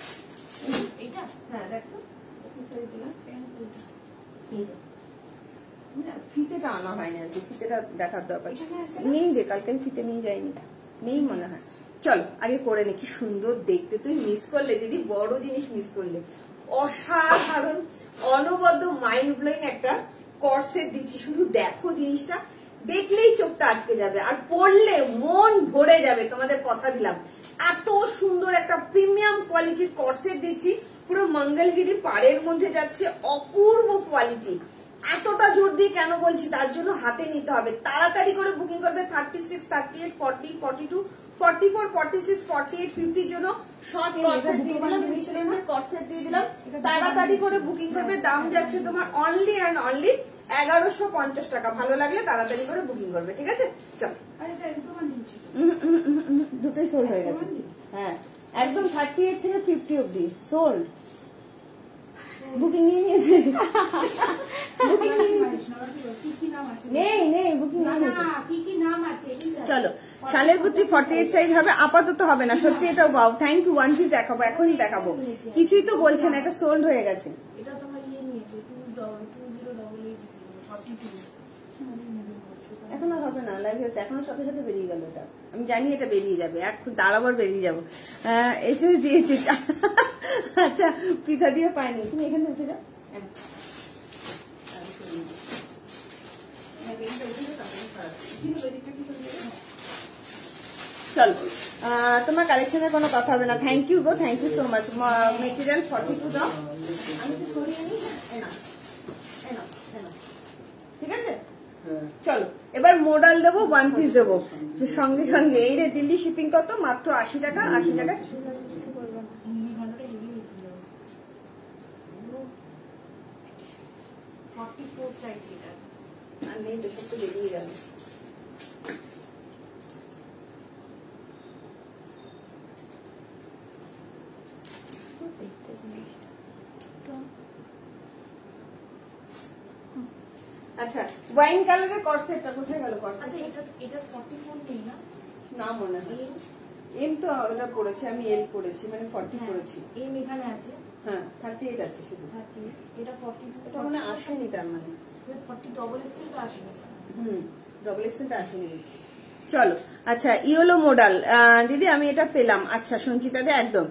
এটা হ্যাঁ দেখো ফিতেটা আনা হয়নি আজকে, ফিতেটা দেখার দরকার নেই রে, কালকে ফিতে নিয়ে যাইনি, নেই মনে হয়। চলো আগে করে নি, কি সুন্দর দেখতে। তুই মিস করলে দিদি, বড় জিনিস মিস করলে। অসাধারণ অনবদ্য মাইন্ড ব্লোয়িং একটা কর্সেট দিচ্ছি, শুধু দেখো জিনিসটা, দেখলেই চোখটা আটকে যাবে আর পড়লে মন ভরে যাবে, তোমাদের কথা দিলাম। এত সুন্দর একটা প্রিমিয়াম কোয়ালিটির কর্সেট দিচ্ছি, পুরো মঙ্গলগিরি পাড়ের মধ্যে যাচ্ছে, অপূর্ব কোয়ালিটি। এতটা জোর দিয়ে কেন বলছি, তার জন্য হাতে নিতে হবে, তাড়াতাড়ি করে বুকিং করবে। 36, 38, 40, 42, 44, 46, 48, 50 জন্য শর্ট কর্সেট দিয়ে দিলাম, মিশলেনের কর্সেট দিয়ে দিলাম, তাড়াতাড়ি করে বুকিং করবে। দাম যাচ্ছে তোমার অনলি অ্যান্ড অনলি 1150 টাকা। ভালো লাগলে তাড়াতাড়ি করে বুকিং করবে ঠিক আছে। চল, দুটোই সোল্ড হয়ে গেছে, হ্যাঁ একদম 38 থেকে 50 অব্দি সোল্ড। বুকিং নিয়ে নিয়েছে, বুকিং নিয়ে নিয়েছে, নেই নেই বুকিং নিয়ে নিয়েছে। চলো শালের কুর্তি 48 সাইজ হবে, আপাতত হবে না সত্যি, এটা বাউ। থ্যাংক ইউ, ওয়ান পিস দেখাবো, এখনই দেখাবো, কিছুই তো বলছেন, এটা সোল্ড হয়ে গেছে। এটা তোমার ইয়ে নিয়েছে 2088 এখন আর হবে না, লাইভ হচ্ছে এখনো, সাথে সাথে বেরিয়ে গেল এটা, আমি জানি এটা বেরিয়ে যাবে, এখন দাঁড়াবার বেরিয়ে যাবো। এসে দিয়েছি। আচ্ছা পিঠা দিয়ে পাইনি, তুমি এখানে উঠে যাও। চলো তোমার কালেকশনের কোনো কথা হবে না। থ্যাংক ইউ গো, thank you so much. Material 42 দাও, আমি তো সরিয়ে নিই, ঠিক আছে। চলো এবার মোডাল দেবো, ওয়ান পিস দেবো সঙ্গে সঙ্গে। এই রে দিল্লি শিপিং কত? মাত্র 80 টাকা, 80 টাকা। আর নেই তো, সব তো বেরিয়ে গেল। আচ্ছা ওয়াইন কালারের কর্সেটটা কোথায় গেল? কর্সেট আচ্ছা এটা 44 নেই না? না মনে হয় এম তো ওটা পড়েছি আমি, এল পড়েছি, মানে 40 পড়েছি। এম এখানে আছে, হ্যাঁ 38 আছে শুধু। 30 এটা 42, এটা মানে আসেনি, তার মানে 40 ডবল এক্সেল টা আসেনি। ডবল এক্সেলটা আসেনি দিচ্ছি। চলো আচ্ছা ইয়েলো মডেল দিদি আমি এটা পেলাম। আচ্ছা সঞ্চিতা দি একদম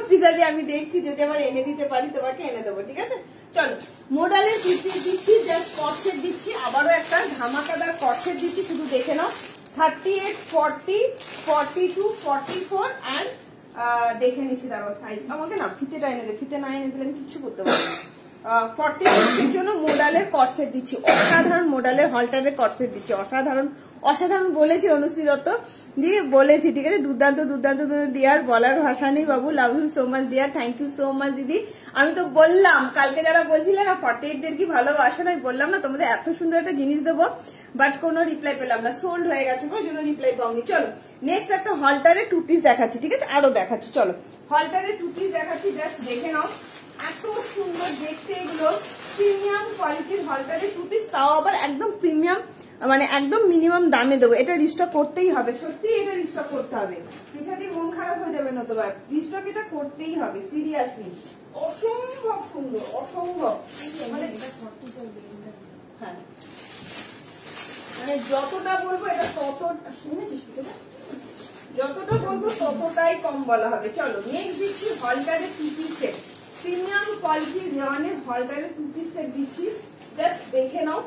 পিতাদি আমি দেখছি, যদি আবার এনে দিতে পারি তোমাকে এনে দেবো ঠিক আছে। চলো মডেলের পিছিয়ে দিচ্ছি, জাস্ট কর্সেট দিচ্ছি, আবারও একটা ধামাকাদার কর্সেট দিচ্ছি, শুধু দেখে নাও। 38, 40, 42, 44 অ্যান্ড দেখে নিচ্ছি তারপর সাইজ। আমাকে না ফিতেটা এনে দে, ফিতে না এনে দিলে আমি কিছু করতে পারবো না। 40 জন্য মোডালের কর্সেট দিচ্ছি, অসাধারণ মোডালের হলটারের কর্সেট দিচ্ছি, অসাধারণ অসাধারণ বলেছি অনুশ্রী দত্ত দিয়ে বলেছি ঠিক আছে। দুর্দান্ত দুর্দান্ত ডিয়ার, বলার ভাষা নেই বাবু। Love you so much dear, thank you so much দিদি। আমি তো বললাম কালকে যারা বলছিলে না 48 দের কি ভালোবাসা, আমি বললাম না তোমাদের এত সুন্দর একটা জিনিস দেবো, বাট কোনো রিপ্লাই পেলাম না, সোল্ড হয়ে গেছে, ওই জন্য রিপ্লাই পাওনি। চলো নেক্সট একটা হলটারের 2 পিস দেখাচ্ছি ঠিক আছে, আরো দেখাচ্ছি। চলো হলটারের 2 পিস দেখাচ্ছি, জাস্ট দেখে নাও, এত সুন্দর দেখতে এগুলো। প্রিমিয়াম কোয়ালিটির হলটারের 2 পিস, তাও আবার একদম প্রিমিয়াম, মানে একদম মিনিমাম দামে দেবো। এটা রিস্টক করতেই হবে, সত্যি এটা রিস্টক করতে হবে, পিঠাটি মন খারাপ হয়ে যাবে নতুবা। রিস্টক এটা করতেই হবে সিরিয়াসলি, অসম্ভব সুন্দর, অসম্ভব। মানে হ্যাঁ মানে যতটা বলবো এটা ততটা, যতটা বলবো ততটাই কম বলা হবে। চলো নেক্সট দিচ্ছি হলটারের 2 পিস সেট, প্রিমিয়াম কোয়ালিটির রেওয়ানের হলটারের 2 পিস সেট দিচ্ছি, জাস্ট দেখে নাও।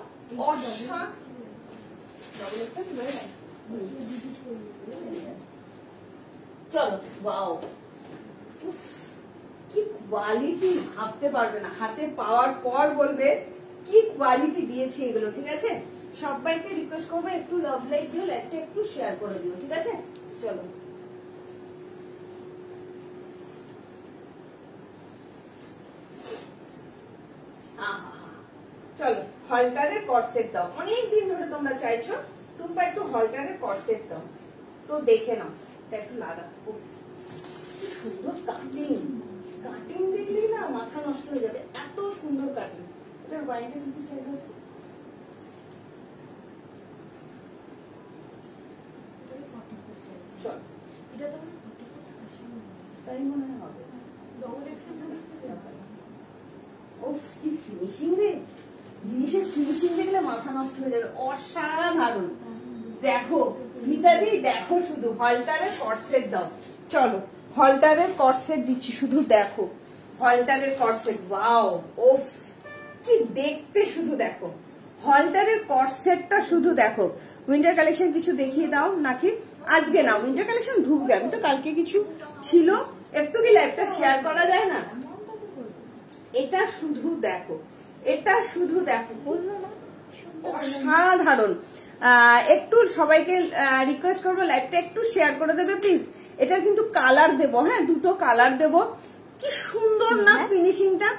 চলো ওয়াও, কি কোয়ালিটি ভাবতে পারবে না, হাতে পাওয়ার পর বলবে কি কোয়ালিটি দিয়েছে এগুলো। ঠিক আছে, সবাইকে রিকোয়েস্ট করবো একটু লাভ লাইক দিও, লাইকটা একটু শেয়ার করে দিও। ঠিক আছে, চলো চলো হলটারের কর্সেট দাও। অনেকদিন ধরে তোমরা চাইছো টুম্পা একটু হলটারের কর্সেট দাও, তো দেখে নাও এটা একটু লাগা। কি সুন্দর কাটিং, কাটিং দেখলেই না মাথা নষ্ট হয়ে যাবে, এত সুন্দর কাটিং। এটার ওয়াইনটা কি সাইজ আছে? চল এটা তো তাই মনে হবে। ডবল এক্সেল ওফ কি ফিনিশিং রে, জিনিসের ফিনিশিং দেখলে মাথা নষ্ট হয়ে যাবে, অসাধারণ। দেখো মিতাদি, দেখো শুধু হলটারের কর্সেট দাও। চলো হলটারের কর্সেট দিচ্ছি, শুধু দেখো হলটারের কর্সেট। ওয়াও, ওফ কি দেখতে, শুধু দেখো হলটারের কর্সেটটা, শুধু দেখো। উইন্টার কালেকশন কিছু দেখিয়ে দাও নাকি? আজকে না, উইন্টার কালেকশন ঢুকবে, আমি তো কালকে কিছু ছিল, একটু কি লাইভটা শেয়ার করা যায় না? এটা শুধু দেখো, এটা শুধু দেখো, অসাধারণ। একটু সবাইকে রিকোয়েস্ট করবো লাইভটা একটু শেয়ার করে দেবে প্লিজ। এটার কিন্তু কালার দেবো, হ্যাঁ দুটো কালার দেবো। কি সুন্দর না ফিনিশিংটা,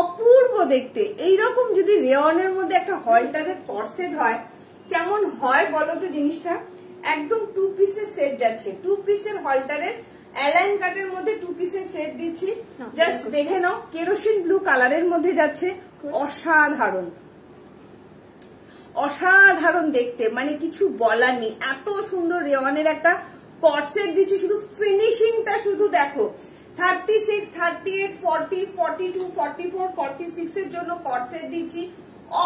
অপূর্ব দেখতে। এইরকম যদি রেওয়ানের মধ্যে একটা হলটারের কর্সেট হয় কেমন হয় বলো তো জিনিসটা? একদম 2 পিসের সেট যাচ্ছে, 2 পিসের হলটারের অ্যালাইন কাটের মধ্যে 2 পিসের সেট দিচ্ছি। জাস্ট দেখে নাও, কেরোসিন ব্লু কালারের মধ্যে যাচ্ছে, অসাধারণ অসাধারণ দেখতে, মানে কিছু বলার নেই। এত সুন্দর রেওয়ানের একটা কর্সেট দিচ্ছি, শুধু ফিনিশিংটা শুধু দেখো। 36, 38, 40, 42, 44, 46 এর জন্য কর্সেট দিচ্ছি।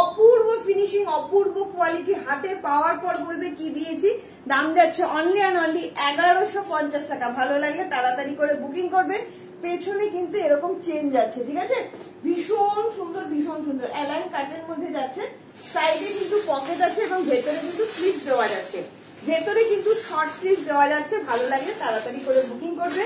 অপূর্ব ফিনিশিং, অপূর্ব কোয়ালিটি, হাতে পাওয়ার পর বলবে কি দিয়েছি। দাম যাচ্ছে অনলি অ্যান্ড অনলি 1150 টাকা। ভালো লাগলে তাড়াতাড়ি করে বুকিং করবে। পেছনে কিন্তু এরকম চেন যাচ্ছে, ঠিক আছে, ভীষণ সুন্দর, ভীষণ সুন্দর অ্যালাইন কাটের মধ্যে যাচ্ছে। সাইডে কিন্তু পকেট আছে এবং ভেতরে কিন্তু স্লিপ দেওয়া যাচ্ছে, ভেতরে কিন্তু শর্ট স্লিভ দেওয়া যাচ্ছে। ভালো লাগলে তাড়াতাড়ি করে বুকিং করবে।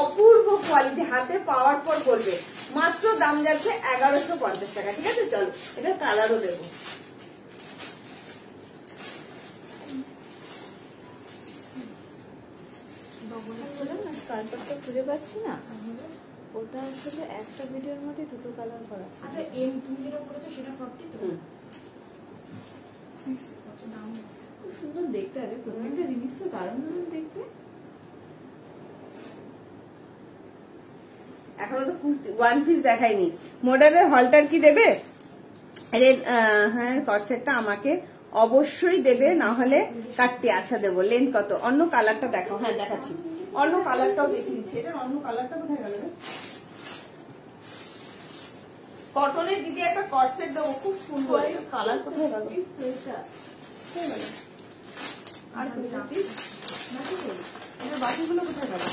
অপূর্ব কোয়ালিটি, হাতে পাওয়ার পর করবে। মাত্র দাম যাচ্ছে 1150 টাকা। ঠিক আছে, চলো এটা কালারও দেবো। কালারটা খুঁজে পাচ্ছি না, ওটা আসলে একটা ভিডিওর মধ্যে দুটো কালার করা আছে। আচ্ছা এম তুমি যেটা করেছো সেটা 40 তো? কত দাম? খুব সুন্দর দেখতে আছে, প্রত্যেকটা জিনিস তো দারুণ দারুণ দেখতে। এখনো তো ওয়ান পিস দেখাইনি। মডার্নের হলটার কি দেবে? হ্যাঁ কর্সেটটা আমাকে অবশ্যই দেবে, না হলে কাটতে। আচ্ছা দেবো। লেন্থ কত? অন্য কালারটা দেখাও। হ্যাঁ দেখাচ্ছি, অন্য কালারটাও দেখিয়ে দিচ্ছি। এটার অন্য কালারটা কোথায় গেল? কটনের দিদি একটা কর্সেট দেবো, খুব সুন্দর। কালার কোথায় গেল? আর এটার বাকিগুলো কোথায় গেল?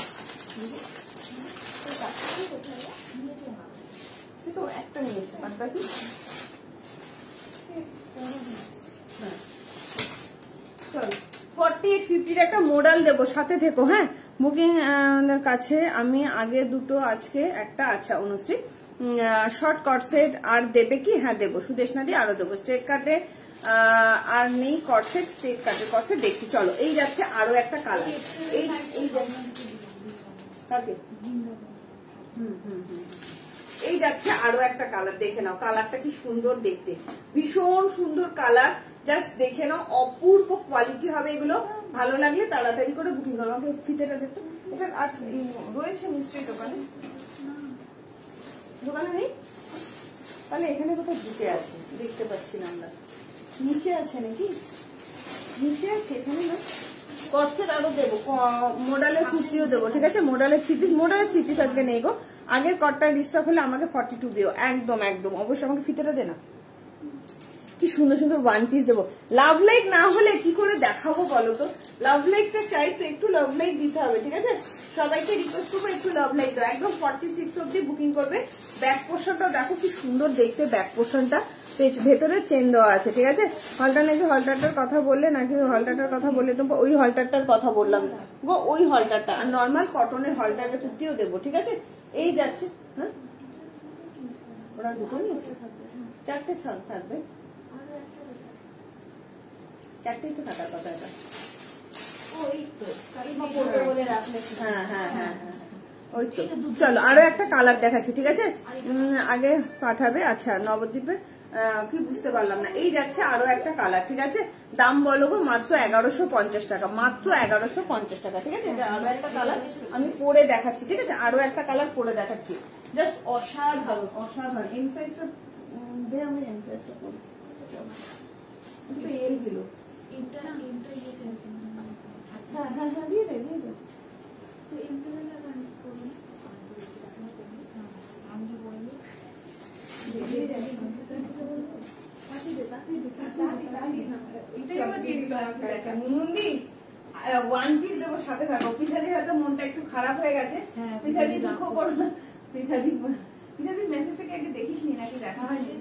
সে তো একটা নিয়েছে, বাদ বাকি 48-50 একটা মডেল দেবো, সাথে থেকো। হ্যাঁ বুকিং কাছে আমি আগে দুটো, আজকে একটা। আচ্ছা অনুশ্রী, শর্ট কটসেট আর দেবে কি? হ্যাঁ দেবো, সুদেশনা দিয়ে আরো দেবো। স্ট্রেট কাটে আর নেই কটসেট, স্ট্রেট কাটে কটসেট দেখছি। চলো এই যাচ্ছে আরো একটা কালার। এই এই যাচ্ছে আরো একটা কালার, দেখে নাও কালারটা কি সুন্দর দেখতে, ভীষণ সুন্দর কালার। জাস্ট দেখে নাও, অপূর্ব কোয়ালিটি হবে এগুলো। ভালো লাগলে তাড়াতাড়ি করে বুকিং করো। আমাকে ফিতেটা দেখতে, এটা আর রয়েছে নিশ্চয়ই দোকানে, দোকানে নেই তাহলে এখানে কোথাও ঢুকে আছে, দেখতে পাচ্ছি না আমরা। নিচে আছে নাকি? নিচে আছে এখানে না। কটসেট আরো দেবো, মডেলের কুর্তিও দেবো। ঠিক আছে, মডেলের থ্রি পিস আজকে নেই গো। আগের কটটা রিস্টক হলে আমাকে 42 দিও, একদম একদম অবশ্যই। আমাকে ফিতেটা দে না। কি সুন্দর সুন্দর ওয়ান পিস দেবো। লাভ লাইক না হলে কি করে দেখাবো বলো তো? লাভ লাইকটা চাই তো, একটু লাভ লাইক দিতে হবে। ঠিক আছে, সবাইকে রিকোয়েস্ট করবো একটু লাভ লাইক দাও। একদম 46 অব্দি বুকিং করবে। ব্যাক পোর্শনটা দেখো কি সুন্দর দেখতে, ব্যাক পোর্শনটা ভেতরে চেন দেওয়া আছে, ঠিক আছে। হলটার নাকি হলটারটার কথা বললে নাকি হলটারটার কথা বললে, তো ওই হলটারটার কথা বললাম গো, ওই হলটারটা। আর নর্মাল কটনের হলটারটা কুর্তিও দেবো, ঠিক আছে। এই যাচ্ছে, হ্যাঁ ওরা দুটো নিয়েছে, 4টে থাকবে, 4টেই তো থাকার কথা। এটা হ্যাঁ হ্যাঁ হ্যাঁ হ্যাঁ ওই তো। চলো আরো একটা কালার দেখাচ্ছি, ঠিক আছে। আগে পাঠাবে, আচ্ছা নবদ্বীপে কি বুঝতে পারলাম না। এই যাচ্ছে আরো একটা কালার, ঠিক আছে। দাম বলো গো মাত্র 1150 টাকা, মাত্র 1150 টাকা, ঠিক আছে। এটা আরো একটা কালার আমি পরে দেখাচ্ছি, ঠিক আছে। আরো একটা কালার পরে দেখাচ্ছি, জাস্ট অসাধারণ অসাধারণ। এম সাইজটা দে, আমি এম সাইজটা পরি, এল গেল। হ্যাঁ হ্যাঁ হ্যাঁ দিয়ে দে, দিয়ে দে। ওয়ান পিস দেবো, সাথে থাকো। পিঠাদি হয়তো মনটা একটু খারাপ হয়ে গেছে, পিঠাদি দুঃখ করো না। পিঠাদির মেসেজটাকে আগে দেখিস নি নাকি? দেখা হয়নি,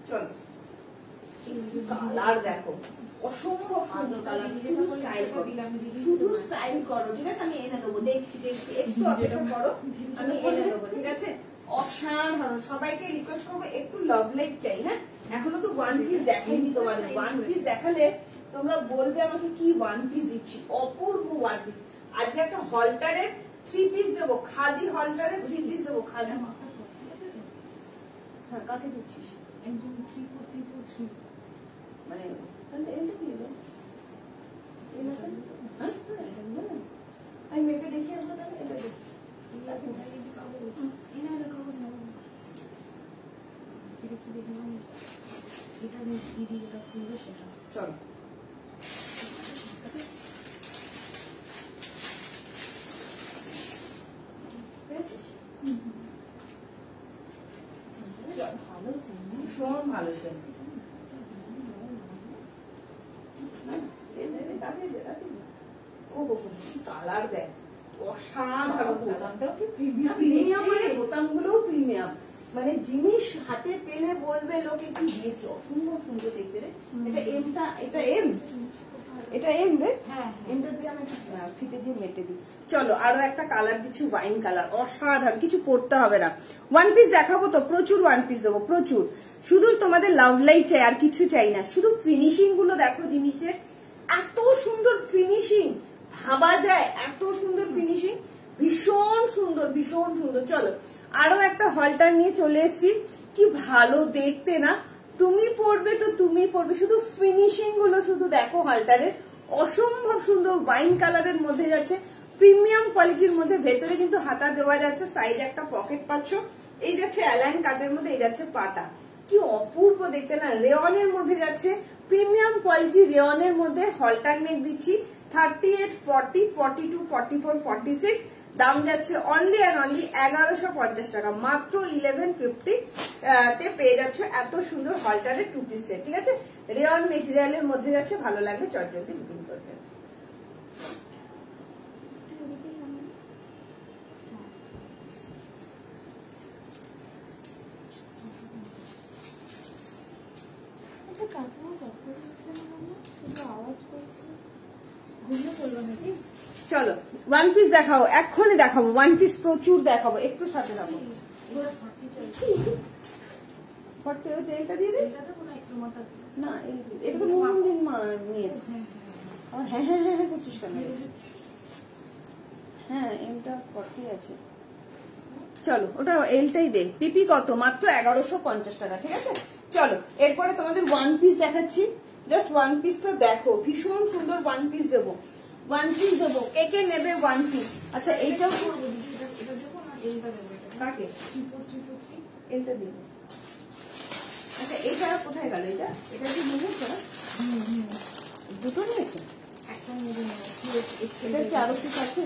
চলো কালার দেখো, অসম্ভব সুন্দর কালার। শুধু স্টাইল করো, ঠিক আছে। আমি এনে দেবো, দেখছি একটু অপেক্ষা করো, আমি এনে দেবো, ঠিক আছে। অসাধারণ। সবাইকে রিকোয়েস্ট করবো একটু লাভ লাইক চাই, হ্যাঁ। এখনো তো ওয়ান পিস দেখাইনি তোমাদের। ওয়ান পিস দেখালে তোমরা বলবে আমাকে কি ওয়ান পিস দিচ্ছি। অপূর্ব ওয়ান পিস। আজকে একটা হলটারের 3 পিস দেবো, খাদি হলটারের 3 পিস দেবো, খাদি। হ্যাঁ কাকে দিচ্ছিস? মানে এটা দিয়ে দাও, আমি মেপে দেখি আসবো, তাহলে এটা দেখি। চলো ভীষণ ভালো চেন, কালার দেখ অসাধারণ। প্রিমিয়াম, মানে বোতামগুলোও প্রিমিয়াম, মানে জিনিস হাতে পেলে বলবে লোকে কি দিয়েছে। অসম্ভব সুন্দর দেখতে রে। এটা এমটা, এটা এম, এটা এম রে। হ্যাঁ এমটা দিয়ে আমি ফিতে দিয়ে মেটে দিই। চলো আরো একটা কালার দিচ্ছি, ওয়াইন কালার। অসাধারণ, কিছু পড়তে হবে না। ওয়ান পিস দেখাবো তো, প্রচুর ওয়ান পিস দেবো, প্রচুর। শুধু তোমাদের লাভ লাইক চাই, আর কিছু চাই না। শুধু ফিনিশিং গুলো দেখো জিনিসের, এত সুন্দর ফিনিশিং, ভাবা যায় এত সুন্দর ফিনিশিং, ভীষণ সুন্দর, ভীষণ সুন্দর। চলো আরো একটা হলটার নিয়ে চলে এসেছি। কি ভালো দেখতে না, তুমি পরবে তো তুমি পরবে। শুধু ফিনিশিং গুলো শুধু দেখো হলটারের, অসম্ভব সুন্দর। ওয়াইন কালারের মধ্যে যাচ্ছে, প্রিমিয়াম কোয়ালিটির মধ্যে। ভেতরে কিন্তু হাতা দেওয়া যাচ্ছে, সাইডে একটা পকেট পাচ্ছ। এই যাচ্ছে অ্যালাইন কাটের মধ্যে, এই যাচ্ছে পাটা। কি অপূর্ব দেখতে না। রেয়নের মধ্যে যাচ্ছে, প্রিমিয়াম কোয়ালিটি রেয়নের মধ্যে। হলটার নেক দিচ্ছি 38, 40, 42, 44, 46। দাম যাচ্ছে অনলি অ্যান্ড অনলি 1150 টাকা, মাত্র 1150 তে পেয়ে যাচ্ছ এত সুন্দর হলটারের 2 পিস সেট, ঠিক আছে। রেয়ন মেটেরিয়ালের মধ্যে যাচ্ছে, ভালো লাগলে চটজলদি বুকিং করবেন। চলো ওয়ান পিস দেখাও, এক্ষুনি দেখাবো। ওয়ান পিস প্রচুর দেখাবো, একটু সাথে রাখবো। তেলটা দিয়ে দিই না, এটা তো নিয়েছে। হ্যাঁ হ্যাঁ হ্যাঁ হ্যাঁ করছিস কেন? হ্যাঁ এমটা 40 আছে। চলো ওটা এলটাই দে। পিপি কত? মাত্র 1150 টাকা, ঠিক আছে। চলো এরপরে তোমাদের ওয়ান পিস দেখাচ্ছি। জাস্ট ওয়ান পিসটা দেখো, ভীষণ সুন্দর ওয়ান পিস দেবো, ওয়ান পিস দেবো। কে কে নেবে ওয়ান পিস? আচ্ছা এইটাও কাকে? এলটা দেবো। আচ্ছা এটা কোথায় গেল? এটা এটা কি নিয়েছো? দুটো নিয়েছে, একটা নিয়ে। এটা কি আরো পিস আছে?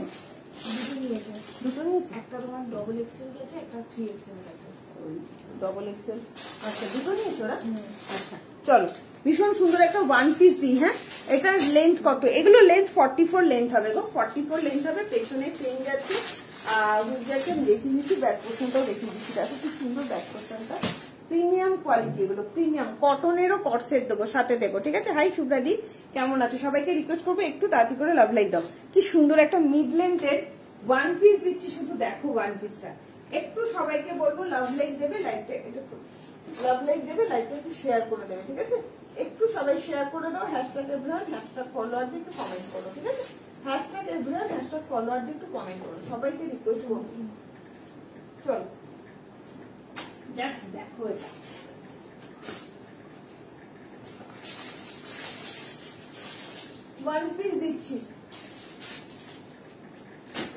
দুটো নিয়েছে, একটা তোমার ডবল এক্সেল গেছে, একটা 3 এক্সেল গেছে। ডবল এক্সেল, আচ্ছা দুটো নিয়েছো ওরা। আচ্ছা চলো ভীষণ সুন্দর একটা ওয়ান পিস দিই। হ্যাঁ এটার লেন্থ কত? এগুলো লেন্থ 44 লেন্থ হবে গো, 44 লেন্থ হবে। পেছনে চেন যাচ্ছে, হুক যাচ্ছে, আমি দেখিয়ে দিচ্ছি, ব্যাক পোর্শনটাও দেখিয়ে দিচ্ছি। দেখো কি সুন্দর ব্যাক পোর্শনটা, প্রিমিয়াম কোয়ালিটি, এগুলো প্রিমিয়াম কটনেরও কটসেট দেবো সাথে দেবো, ঠিক আছে। হাই শুভ্রাদি, কেমন আছে? সবাইকে রিকোয়েস্ট করবো একটু তাড়াতাড়ি করে লাভ লাইক দাও। কি সুন্দর একটা মিড লেন্থের ওয়ান পিস দিচ্ছি, শুধু দেখো ওয়ান পিসটা। একটু সবাইকে বলবো লাভ লাইক দেবে, লাইকটা লাভ লাইক দেবে, লাইকটা একটু শেয়ার করে দেবে, ঠিক আছে। একটু সবাই শেয়ার করে দাও, হ্যাশট্যাগ এভরিওয়ান, হ্যাশট্যাগ ফলোয়ার দিয়ে একটু কমেন্ট করো, ঠিক আছে। হ্যাশট্যাগ এভরিওয়ান, হ্যাশট্যাগ ফলোয়ার দিয়ে একটু কমেন্ট করো, সবাইকে রিকোয়েস্ট করবো। চলো জাস্ট দেখো এটা, ওয়ান পিস দিচ্ছি।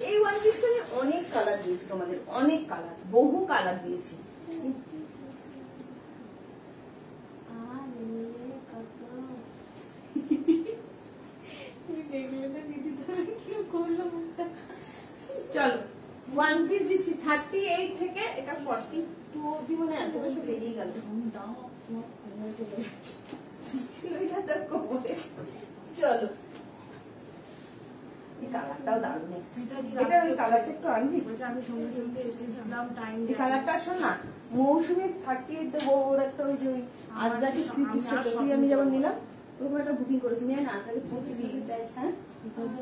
এই ওয়ান পিসটা আমি অনেক কালার দিয়েছি তোমাদের, অনেক কালার, বহু কালার দিয়েছি। চলো ওয়ান পিস দিচ্ছি 38 থেকে এটা 42 অবধি মনে আছে, বেশি বেরিয়ে গেল। চলো এই কালারটাও দারুণ এসেছে, এটা ওই কালারটা একটু আনবি, আমি সঙ্গে সঙ্গে এসেছিলাম টাইম এই কালারটা শোন না, মৌসুমী 38 দেবো, ওর একটা ওই যে ওই আজরাটি 3 পিস তুই আমি যেমন নিলাম ওরকম একটা বুকিং করেছি, নিয়ে না তাহলে 3 চাইছে। হ্যাঁ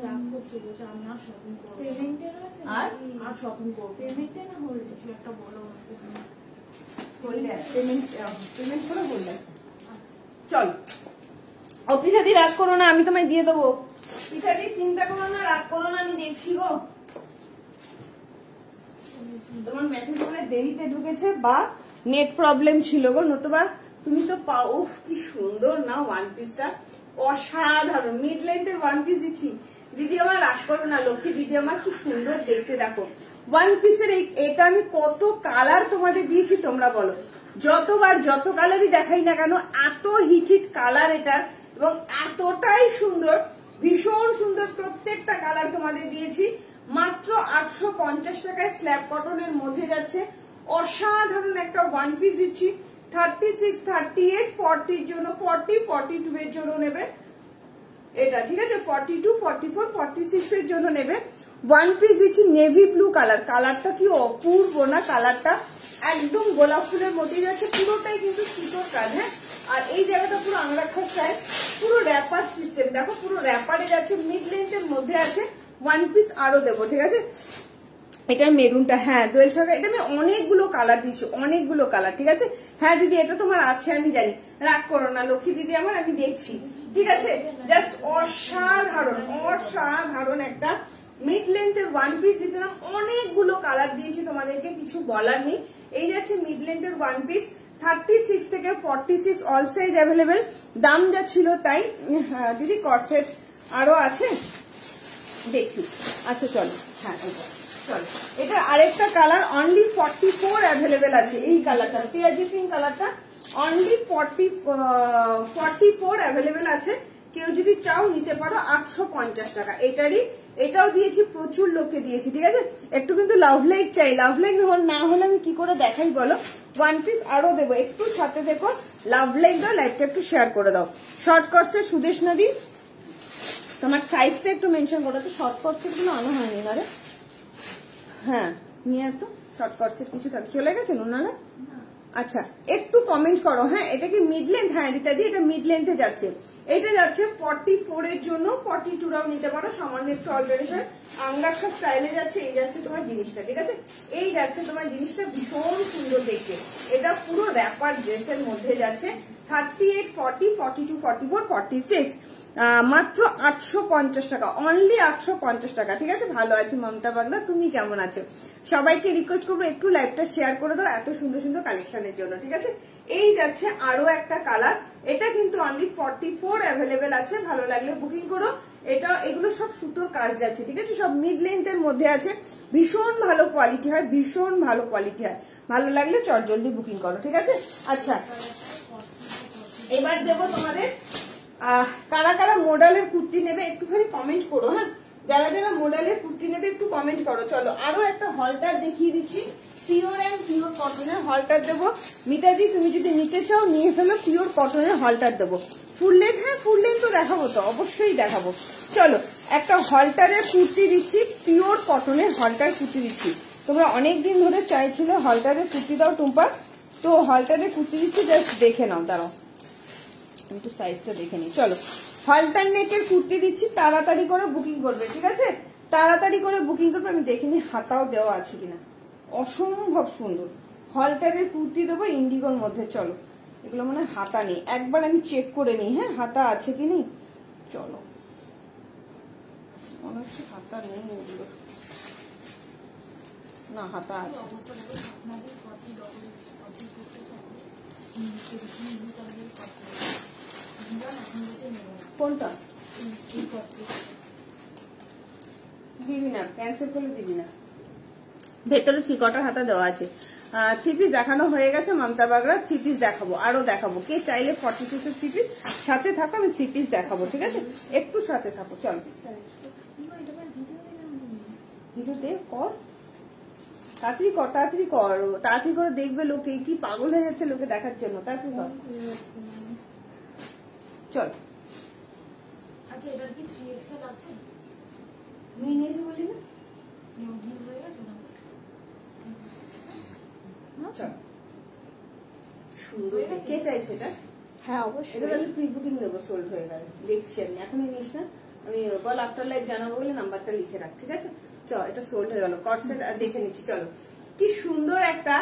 রাগ করছি, বলছে আমি আর শপিং করবো, আর শপিং করবো, পেমেন্টে না হোল্ডে? কিছু একটা বলো পেমেন্ট করে বললে। চল ও পিঠাদি রাগ করো না, আমি তোমায় দিয়ে দেবো। পিঠাদি চিন্তা করো না, রাগ করো না, আমি দেখছি গো। তোমার মেসেজ করে দেরিতে ঢুকেছে বা নেট প্রবলেম ছিল গো, নতুবা তুমি তো পাও। কি সুন্দর না ওয়ান পিসটা, অসাধারণ মিড লেন্থের ওয়ান পিস দিচ্ছি। দিদি আমার রাগ করো না, লক্ষ্মী দিদি আমার, কি সুন্দর দেখতে। দেখো ওয়ান পিসের এটা আমি কত কালার তোমাদের দিয়েছি তোমরা বলো, যতবার যত কালারই দেখাই না কেন, এত হিট হিট কালার এটার, এবং এতটাই সুন্দর, ভীষণ সুন্দর প্রত্যেকটা কালার তোমাদের দিয়েছি। মাত্র 850 টাকায় স্ল্যাব কটনের মধ্যে যাচ্ছে, অসাধারণ একটা ওয়ান পিস দিচ্ছি। 36, 38, 40 জন্য, 40, 42 এর জন্য নেবে এটা, ঠিক আছে। 42, 44, 46 এর জন্য নেবে। ওয়ান পিস দিচ্ছি নেভি ব্লু কালার, কালারটা কি অপূর্ব না, কালারটা একদম গোলাপ ফুলের মধ্যে যাচ্ছে, পুরোটাই কিন্তু সুতোর কাজ। হ্যাঁ, আর এই জায়গাটা পুরো আংরাক্ষা স্টাইল, পুরো র্যাপার সিস্টেম, দেখো পুরো র্যাপারে যাচ্ছে, মিড লেন্থের মধ্যে আছে। ওয়ান পিস আরো দেবো, ঠিক আছে। এটার মেরুনটা, হ্যাঁ দোয়েল সরকার, এটা আমি অনেকগুলো কালার দিচ্ছি, অনেকগুলো কালার, ঠিক আছে। হ্যাঁ দিদি এটা তোমার আছে আমি জানি, রাগ করো না লক্ষ্মী দিদি আমার, আমি দেখছি, ঠিক আছে। জাস্ট অসাধারণ, অসাধারণ একটা মিড লেন্থের ওয়ান পিস দিলাম, অনেকগুলো কালার দিয়েছি তোমাদেরকে, কিছু বলার নেই। এই যাচ্ছে মিড লেন্থের ওয়ান পিস, 36 থেকে 46 অল সাইজ অ্যাভেলেবেল, দাম যা ছিল তাই। দিদি কর্সেট আরো আছে দেখছি, আচ্ছা চলো। হ্যাঁ চলো, এটা আরেকটা কালার অনলি 44 অ্যাভেলেবেল আছে, এই কালারটা পেঁয়াজি পিঙ্ক কালারটা অনলি 44 অ্যাভেলেবেল আছে। কেউ যদি চাও নিতে পারো 850 টাকা। এটাও দিয়েছি, প্রচুর লোককে দিয়েছি, ঠিক আছে। একটু কিন্তু লাভ লাইক চাই, লাভ লাইক না হলে আমি কি করে দেখাই বলো। ওয়ান পিস আরো দেবো, একটু সাথে দেখো, লাভ লাইক দাও, লাইকটা একটু শেয়ার করে দাও। শর্ট কটসের সুদেশ নদী, তোমার সাইজটা একটু মেনশন করো তো, শর্ট কটসের গুলো আনা হয়নি না রে। হ্যাঁ নিয়ে তো শর্ট কটসের কিছু থাকে, চলে গেছেন ওনারা। আচ্ছা একটু কমেন্ট করো। হ্যাঁ এটা কি মিড লেন্থ? হ্যাঁ রীতাদি এটা মিড লেন্থে যাচ্ছে, এটা যাচ্ছে 44 এর জন্য, 42 রাও নিতে পারো, সামান্য একটু অল্টারেশন। আংরাক্ষা স্টাইলে যাচ্ছে, এই যাচ্ছে তোমার জিনিসটা, ঠিক আছে। এই যাচ্ছে তোমার জিনিসটা, ভীষণ সুন্দর দেখতে, এটা পুরো র্যাপার ড্রেসের মধ্যে যাচ্ছে। 38, 40, 42, 44, 46 মাত্র 850 টাকা, অনলি 850 টাকা, ঠিক আছে। ভালো আছে মমতা বাগদা, তুমি কেমন আছো? সবাইকে রিকোয়েস্ট করবো একটু লাইভটা শেয়ার করে দাও এত সুন্দর সুন্দর কালেকশনের জন্য, ঠিক আছে। এই যাচ্ছে আরো একটা কালার, এটা কিন্তু অনলি 44 অ্যাভেলেবেল আছে, ভালো লাগলে বুকিং করো। এটা এগুলো সব সুতোর কাজ যাচ্ছে, ঠিক আছে, সব মিড লেন্থের মধ্যে আছে, ভীষণ ভালো কোয়ালিটি হয়, ভীষণ ভালো কোয়ালিটি হয়, ভালো লাগলে চট জলদি বুকিং করো, ঠিক আছে। আচ্ছা এবার দেবো তোমাদের কারা কারা মডেলের কুর্তি নেবে একটুখানি কমেন্ট করো। হ্যাঁ যারা যারা মডেলের কুর্তি নেবে একটু কমেন্ট করো। চলো আরো একটা হলটার দেখিয়ে দিচ্ছি, পিওর অ্যান্ড পিওর কটনের হলটার দেবো। মিতাদি তুমি যদি নিতে চাও নিয়ে ফেলো, পিওর কটনের হলটার দেবো। ফুল লেন্থ, হ্যাঁ ফুল লেন্থ তো দেখাবো, তো অবশ্যই দেখাবো। চলো একটা হলটারের কুর্তি দিচ্ছি, পিওর কটনের হলটার কুর্তি দিচ্ছি। তোমরা অনেকদিন ধরে চাইছিলে হলটারের কুর্তি দাও টুম্পা, তো হলটারের কুর্তি দিচ্ছি, জাস্ট দেখে নাও। দাঁড়াও একটু সাইজটা দেখে নিই। চলো, হলটার নেকের কুর্তি দিচ্ছি, তাড়াতাড়ি করে বুকিং করবে, ঠিক আছে? তাড়াতাড়ি করে বুকিং করবে। আমি দেখে নিই হাতাও দেওয়া আছে কিনা। অসম্ভব সুন্দর হলটারের কুর্তি দেবো ইন্ডিগোর মধ্যে। চলো, এগুলো মানে হাতা নেই, একবার আমি চেক করে নিই। হ্যাঁ, হাতা আছে কি নেই। চলো, মনে হচ্ছে হাতা নেই এগুলো। না, হাতা আছে। কোনটা দিবি না, ক্যান্সেল করে দিবি না। ভেতরে 3 কোয়ার্টার হাতা দেওয়া আছে। 3 পিস দেখানো হয়ে গেছে মমতা বাগড়া। 3 পিস দেখাবো, আরো দেখাবো। কে চাইলে 40 পিসের 3 পিস সাথে থাকো, আমি 3 পিস দেখাবো, ঠিক আছে? একটু সাথে থাকো। চল, ভিডিওতে কর, তাড়াতাড়ি কর, তাড়াতাড়ি কর, তাড়াতাড়ি করে দেখবে লোকে। কি পাগল হয়ে যাচ্ছে লোকে দেখার জন্য, তাড়াতাড়ি কর। চল, আচ্ছা এটার কি 3XL আছে? নিয়ে নিয়েছি বলি না। হয়ে গেছে না? চল, সুন্দর। কে চাইছে এটা? হ্যাঁ অবশ্যই। এটা তাহলে প্রি বুকিং দেবো, সোল্ড হয়ে গেল। দেখছি আমি, এখনই নিস না। আমি বল আফটার লাইভ জানাবো বলে নাম্বারটা লিখে রাখ, ঠিক আছে? চল, এটা সোল্ড হয়ে গেল। কটসেট দেখে নিচ্ছি। চলো, কি সুন্দর একটা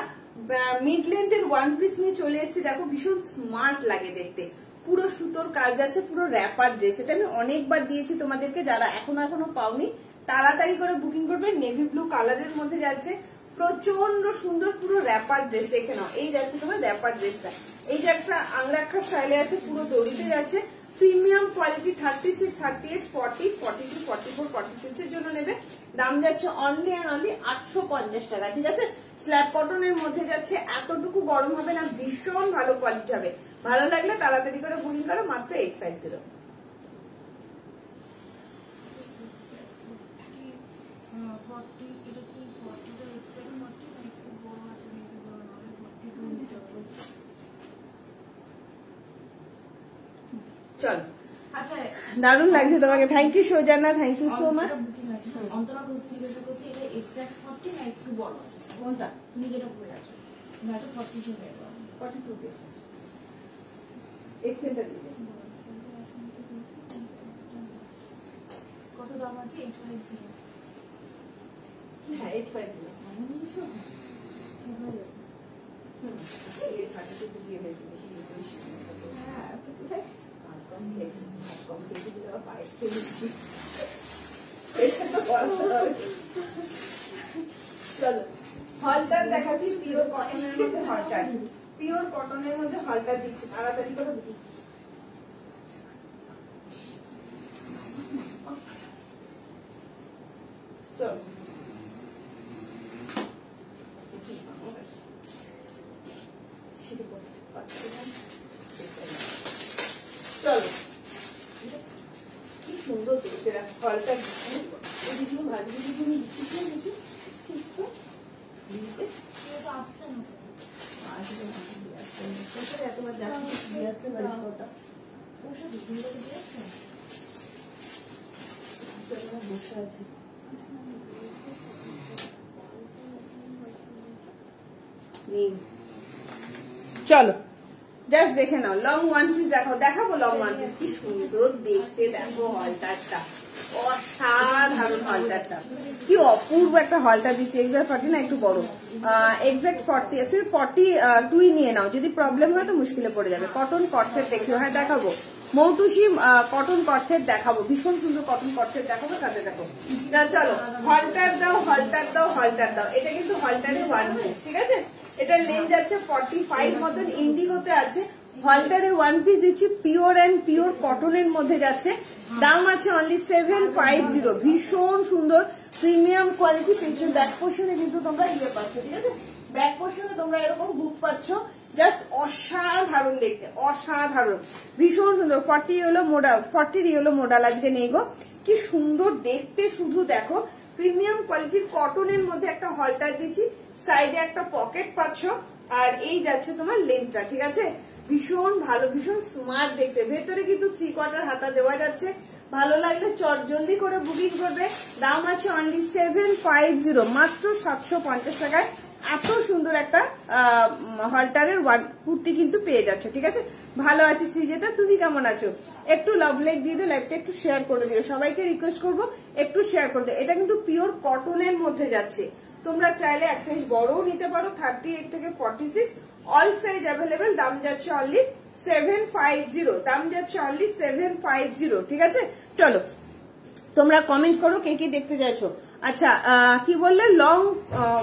মিড লেন্থের ওয়ান পিস নিয়ে চলে এসেছি। দেখো, ভীষণ স্মার্ট লাগে দেখতে। পুরো সুতোর কাজ আছে, পুরো র্যাপার ড্রেস। এটা আমি অনেকবার দিয়েছি তোমাদেরকে, যারা এখনো পাওনি তাড়াতাড়ি করে বুকিং করবে। নেভি ব্লু কালারের মধ্যে যাচ্ছে, প্রচন্ড সুন্দর পুরো র্যাপার ড্রেস। দেখে নাও, এই যাচ্ছে তোমার র্যাপার ড্রেসটা। এই যে একটা আংরাক্ষা স্টাইলে আছে, পুরো দড়িতে যাচ্ছে। প্রিমিয়াম কোয়ালিটি 36, 38, 40, 42, 44, 46 এর জন্য নেবে। দাম যাচ্ছে অনলি অ্যান্ড অনলি 850 টাকা, ঠিক আছে? স্ল্যাব কটনের মধ্যে যাচ্ছে, এতটুকু গরম হবে না, ভীষণ ভালো কোয়ালিটি হবে। ভালো লাগলে তাড়াতাড়ি করে বুকিং করো, মাত্র 850। চল, আচ্ছা দারুণ লাগছে তোমাকে। Thank you Saujana, thank you so much. Antara জিজ্ঞাসা করছি এটা এক্সাক্ট 40 না একটু বড় আছে? কোনটা? তুমি যেটা বলে আছো না, এটা 40 ছিল। 42 তে এক্সেলটা দিবে। কত দাম আছে? 850। হ্যাঁ, 850। হলটার দেখাচ্ছি, পিওর কটনের মধ্যে হলটার, পিওর কটনের মধ্যে হলটার দিচ্ছি। তাড়াতাড়ি করে দিচ্ছি। চল, চলো, কি সুন্দর দেখতে ফলটা। আসছে না বসে আছে। চলো, জাস্ট দেখে নাও। লং ওয়ান পিস দেখাবো লং ওয়ান পিস। কি সুন্দর দেখতে, দেখো হলটারটা, অসাধারণ হলটারটা। কি অপূর্ব একটা হলটার দিচ্ছে। এক্সাক্ট 40 না, একটু বড়। এক্সাক্ট 40, 42 নিয়ে নাও। যদি প্রবলেম হয় তো মুশকিলে পড়ে যাবে। কটন কটসেট দেখিও। হ্যাঁ দেখাবো, মৌটুসি কটন কটসেট দেখাবো, ভীষণ সুন্দর কটন কটসেট দেখাবো। সাথে দেখো, চলো, হলটার দাও, হলটার দাও, হলটার দাও। এটা কিন্তু হলটারের ওয়ান পিস, ঠিক আছে? এটার লেন্থ যাচ্ছে 45 মতন, ইন্ডিগোতে আছে। হলটারে ওয়ান পিস দিচ্ছি, পিওর অ্যান্ড পিওর কটনের মধ্যে যাচ্ছে। দাম আছে অনলি 750। ভীষণ সুন্দর প্রিমিয়াম কোয়ালিটি। পেছন ব্যাক পোর্শনে কিন্তু তোমরা ইয়ে পাচ্ছ, ঠিক আছে? ব্যাক পোর্শনে তোমরা এরকম বুক পাচ্ছ, জাস্ট অসাধারণ দেখতে, অসাধারণ, ভীষণ সুন্দর। 40 হলো মোডাল, 40 হলো মোডাল, আজকে নেই গো। কি সুন্দর দেখতে, শুধু দেখো। প্রিমিয়াম কোয়ালিটির কটনের মধ্যে একটা হলটার দিচ্ছি, সাইডে একটা পকেট পাচ্ছ, আর এই যাচ্ছে তোমার লেন্থটা, ঠিক আছে? ভীষণ ভালো, ভীষণ স্মার্ট দেখতে। ভেতরে কিন্তু 3 কোয়ার্টার হাতা দেওয়া যাচ্ছে। ভালো লাগলে চট জলদি করে বুকিং করবে। দাম আছে অনলি 750, মাত্র 750 টাকায় এত সুন্দর একটা হলটারের কুর্তি কিন্তু পেয়ে যাচ্ছ। ঠিক আছে, ভালো আছি শ্রীজেতা, তুমি কেমন আছো? একটু লাভ লাইক দিয়ে দিও, লাইভটা একটু শেয়ার করে দিও, সবাইকে রিকোয়েস্ট করবো একটু শেয়ার করে দিও। এটা কিন্তু পিওর কটনের মধ্যে যাচ্ছে, তোমরা চাইলে এক সাইজ বড়ও নিতে পারো, 38 থেকে 46 অল সাইজ অ্যাভেলেবেল। দাম যাচ্ছে অনলি 750, দাম যাচ্ছে অনলি 750। ঠিক আছে, চলো তোমরা কমেন্ট করো কে কি দেখতে চাইছো। আচ্ছা, কি বললে লং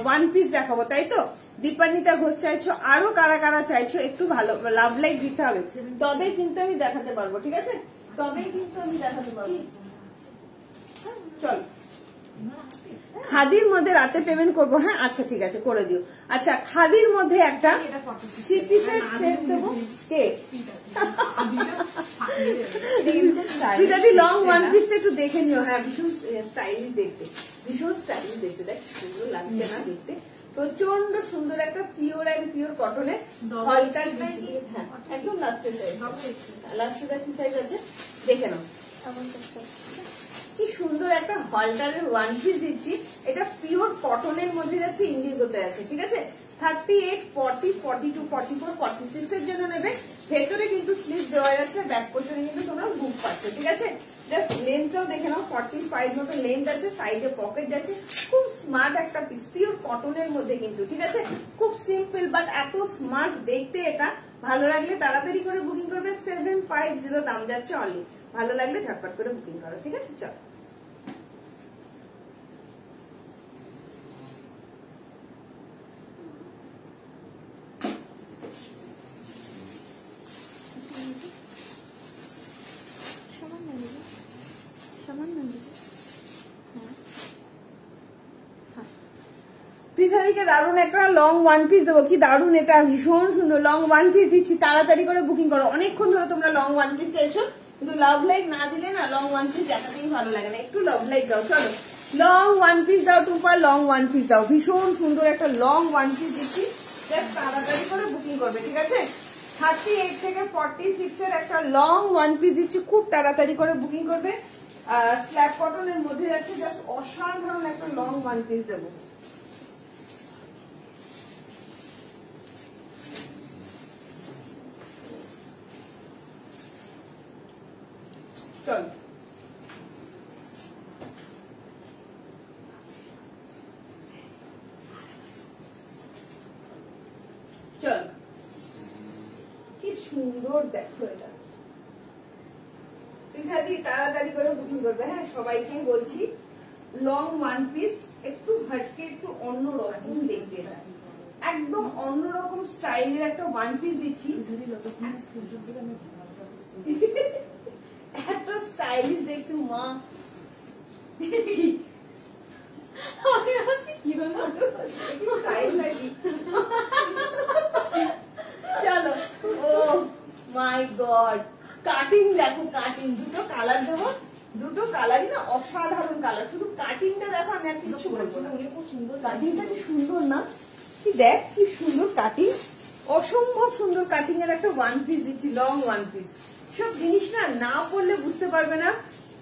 ওয়ান পিস দেখাবো তাই তো? দীপান্বিতা ঘোষ চাইছো, আরো কারা কারা চাইছো একটু ভালো লাভ লাইক দিতে হবে, তবেই কিন্তু আমি দেখাতে পারবো। ঠিক আছে, তবেই কিন্তু আমি দেখাতে পারবো। চলো, খাদির মধ্যে রাতে পেমেন্ট করবো। হ্যাঁ আচ্ছা ঠিক আছে করে দিও। আচ্ছা, খাদির মধ্যে একটা 3 পিসের সেট দেবো। কে দিদি লং ওয়ান পিসটা একটু দেখে নিও। হ্যাঁ ভীষণ স্টাইলিশ দেখতে, ভীষণ স্টাইলিশ দেখতে, দেখ সুন্দর লাগছে না দেখতে, প্রচন্ড সুন্দর একটা পিওর অ্যান্ড পিওর কটনের হলটার। হ্যাঁ একদম লাস্টের সাইজ, লাস্টের কি সাইজ আছে দেখে নাও। কি সুন্দর একটা হলটারের ওয়ান পিস দিচ্ছি, এটা পিওর কটনের মধ্যে যাচ্ছে, ইন্ডিগোতে আছে। ঠিক আছে, 38, 40, 42, 44, 46 এর জন্য নেবে। ভেতরে কিন্তু স্লিপ দেওয়া যাচ্ছে, ব্যাক পোর্শনে কিন্তু তোমরা বুক পাচ্ছ। ঠিক আছে, জাস্ট লেন্থটাও দেখে নাও, 45 মতো লেন্থ আছে, সাইডে পকেট যাচ্ছে, খুব স্মার্ট একটা পিস, পিওর কটনের মধ্যে কিন্তু। ঠিক আছে, খুব সিম্পল বাট এত স্মার্ট দেখতে। এটা ভালো লাগলে তাড়াতাড়ি করে বুকিং করবে, 750 দাম যাচ্ছে অনলি। ভালো লাগলে ঝটপট করে বুকিং করো। ঠিক আছে, চল পৃথালীকে দারুণ একটা লং ওয়ান পিস দেবো। কি দারুণ, এটা ভীষণ সুন্দর লং ওয়ান পিস দিচ্ছি, তাড়াতাড়ি করে বুকিং করো। অনেকক্ষণ ধরে তোমরা লং ওয়ান পিস চাইছো, কিন্তু লাভ লাইক না দিলে না লং ওয়ান পিস দেখাতেই ভালো লাগে না, একটু লাভ লাইক দাও। চলো লং ওয়ান পিস দাও, টুপা লং ওয়ান পিস দাও, ভীষণ সুন্দর একটা লং ওয়ান পিস দিচ্ছি, তাড়াতাড়ি করে বুকিং করবে। ঠিক আছে, 38 থেকে 46 এর একটা লং ওয়ান পিস দিচ্ছি, খুব তাড়াতাড়ি করে বুকিং করবে। স্ল্যাব কটনের মধ্যে যাচ্ছে, জাস্ট অসাধারণ একটা লং ওয়ান পিস দেবো। চল চল, কি সুন্দর দেখো এটা। পৃথাদি তাড়াতাড়ি করে বুকিং করবে। হ্যাঁ সবাইকে বলছি, লং ওয়ান পিস, একটু হাটকে, একটু অন্যরকম দেখতে, একদম অন্যরকম স্টাইলের একটা ওয়ান পিস দিচ্ছি। এত স্টাইলিশ দেখতে মা, চলো। ও মাই গড, কাটিং দেখো, কাটিং দুটো কালার দেবো, দুটো কালারই না অসাধারণ কালার, শুধু কাটিংটা দেখো, আমি আর কিছু বলবো না। কাটিংটা কি সুন্দর না, কি দেখ কি সুন্দর কাটিং, অসম্ভব সুন্দর কাটিং এর একটা ওয়ান পিস দিচ্ছি, লং ওয়ান পিস। সব জিনিস না পড়লে বুঝতে পারবে না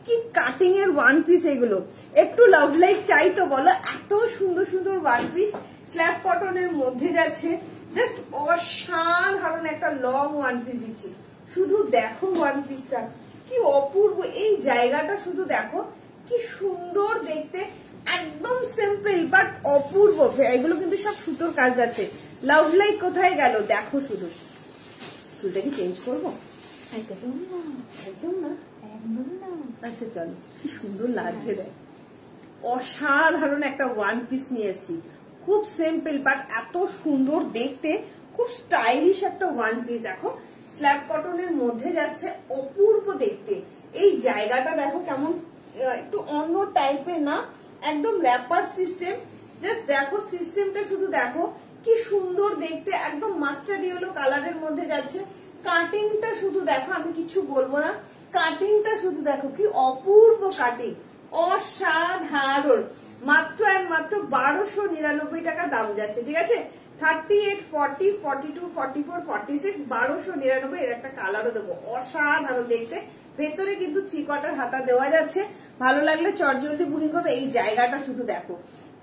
কি কাটিং এর ওয়ান পিস এগুলো। একটু লাভ লাইক চাই তো বলো, এত সুন্দর সুন্দর ওয়ান পিস স্ল্যাব কটনের মধ্যে যাচ্ছে, জাস্ট অসাধারণ একটা লং ওয়ান পিস দিচ্ছি। শুধু দেখো ওয়ান পিসটা কি অপূর্ব, এই জায়গাটা শুধু দেখো কি সুন্দর দেখতে, একদম সিম্পল বাট অপূর্ব। এগুলো কিন্তু সব সুতোর কাজ আছে। লাভ লাইক কোথায় গেল দেখো, শুধু চুলটা কি চেঞ্জ করবো? একদম না, একদম না, একদম না। আচ্ছা চলো, কি সুন্দর লাগছে দেখ, অসাধারণ একটা ওয়ান পিস নিয়ে এসেছি, খুব সিম্পল বাট এত সুন্দর দেখতে, খুব স্টাইলিশ একটা ওয়ান পিস। দেখো স্ল্যাব কটনের মধ্যে যাচ্ছে, অপূর্ব দেখতে। এই জায়গাটা দেখো কেমন, একটু অন্য টাইপের না, একদম র্যাপার সিস্টেম। জাস্ট দেখো সিস্টেমটা, শুধু দেখো কি সুন্দর দেখতে, একদম মাস্টার্ড ইয়েলো কালারের মধ্যে যাচ্ছে। কাটিংটা শুধু দেখো, আমি কিছু বলবো না, কাটিংটা শুধু দেখো কি অপূর্ব কাটিং, অসাধারণ। মাত্র আর মাত্র 1299 টাকা দাম যাচ্ছে। ঠিক আছে, 38, 40, 42, 44, 46, 1299 এর একটা কালারও দেবো, অসাধারণ দেখতে। ভেতরে কিন্তু 3 কোয়ার্টার হাতা দেওয়া যাচ্ছে। ভালো লাগলে চটজলদি বুকিং করবে। এই জায়গাটা শুধু দেখো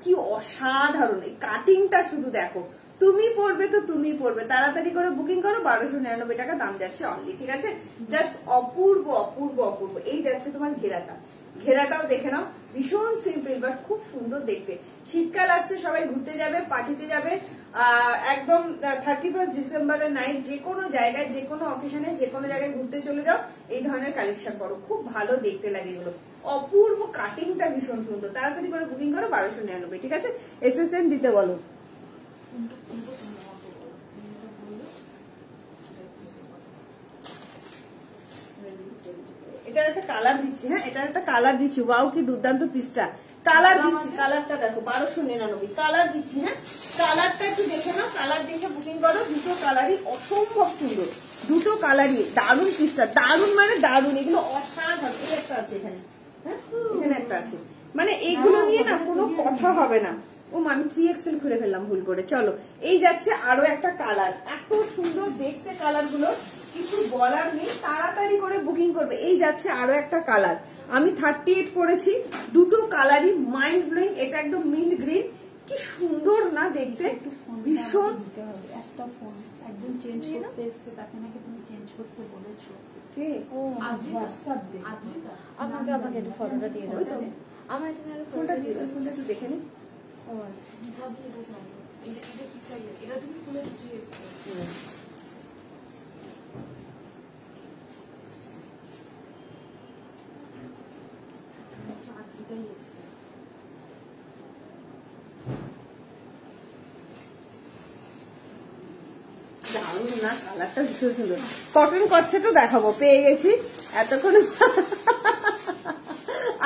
কি অসাধারণ, এই কাটিংটা শুধু দেখো। তুমি পড়বে তো তুমি পড়বে, তাড়াতাড়ি করে বুকিং করো। 1299 টাকা দাম যাচ্ছে অনলি, ঠিক আছে? জাস্ট অপূর্ব অপূর্ব অপূর্ব। এই যাচ্ছে তোমার ঘেরাটা, ঘেরাটাও দেখে নাও, ভীষণ সিম্পল বাট খুব সুন্দর দেখতে। শীতকাল আসছে, সবাই ঘুরতে যাবে, পার্টিতে যাবে, একদম 31 ডিসেম্বরের নাইট যে কোনো জায়গায়, যে কোনো অকেশনে, যে কোনো জায়গায় ঘুরতে চলে যাও, এই ধরনের কালেকশন করো, খুব ভালো দেখতে লাগে এগুলো। অপূর্ব কাটিংটা ভীষণ সুন্দর। তাড়াতাড়ি করে বুকিং করো 1299, ঠিক আছে? SSN দিতে বলো। এটার একটা কালার দিচ্ছি, হ্যাঁ এটার একটা কালার দিচ্ছি। ওয়াও কি দুর্দান্ত পিসটা, কালার দিচ্ছি, কালারটা দেখো 1299 কালার দিচ্ছি। হ্যাঁ কালারটা একটু দেখে নাও, কালার দেখে বুকিং করো। দুটো কালারই অসম্ভব সুন্দর, দুটো কালারই দারুণ পিসটা, দারুণ মানে দারুণ, এগুলো অসাধারণ। এই একটা আছে এখানে, হ্যাঁ এখানে একটা আছে, মানে এইগুলো নিয়ে না কোনো কথা হবে না। ও আমি 3XL খুলে ফেললাম ভুল করে। চলো এই যাচ্ছে আরো একটা কালার, এত সুন্দর দেখতে কালার গুলো, কিছু বলার নেই, তাড়াতাড়ি করে বুকিং করবে। এই যাচ্ছে আরো একটা কালার, আমি 38 করেছি, দুটো কালারই মাইন্ড ব্লোয়িং। এটা একদম মিন্ট গ্রিন, কি সুন্দর না দেখতে, ভীষণ। একটা ফোন একদম চেঞ্জ করতে এসছে, তাকে নাকি তুমি চেঞ্জ করতে বলেছো। কে? ও হোয়াটসঅ্যাপ দে, আমাকে একটু ফটোটা দিয়ে দাও। আমায় তুমি আগে ফোনটা দিয়ে দাও, ফোনটা একটু দেখে নি। ও আচ্ছা, এটা কি সাইজ? এটা তুমি খুলে দিয়েছো। দারুণ না কালারটা, ভীষণ সুন্দর। কটন কটসেটও দেখাবো, পেয়ে গেছি এতক্ষণ।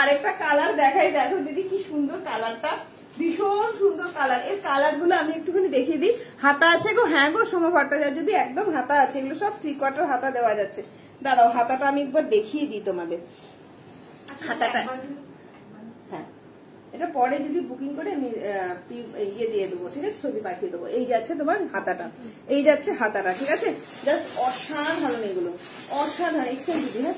আরেকটা কালার দেখাই, দেখো দিদি কি সুন্দর কালারটা, ভীষণ সুন্দর কালার। এর কালার গুলো আমি একটুখানি দেখিয়ে দিই। হাতা আছে গো, হ্যাঁ গো সোমা ভট্টাচার্য যদি একদম হাতা আছে, এগুলো সব 3 কোয়ার্টার হাতা দেওয়া যাচ্ছে। দাঁড়াও হাতাটা আমি একবার দেখিয়ে দিই তোমাদের। হাতাটা হ্যাঁ এটা পরে যদি বুকিং করে আমি ইয়ে দিয়ে দেবো, ঠিক আছে, ছবি পাঠিয়ে দেবো। এই যাচ্ছে তোমার হাতাটা, এই যাচ্ছে হাতাটা, ঠিক আছে? জাস্ট অসাধারণ, এগুলো অসাধারণ। এক্সেল দিদি, হ্যাঁ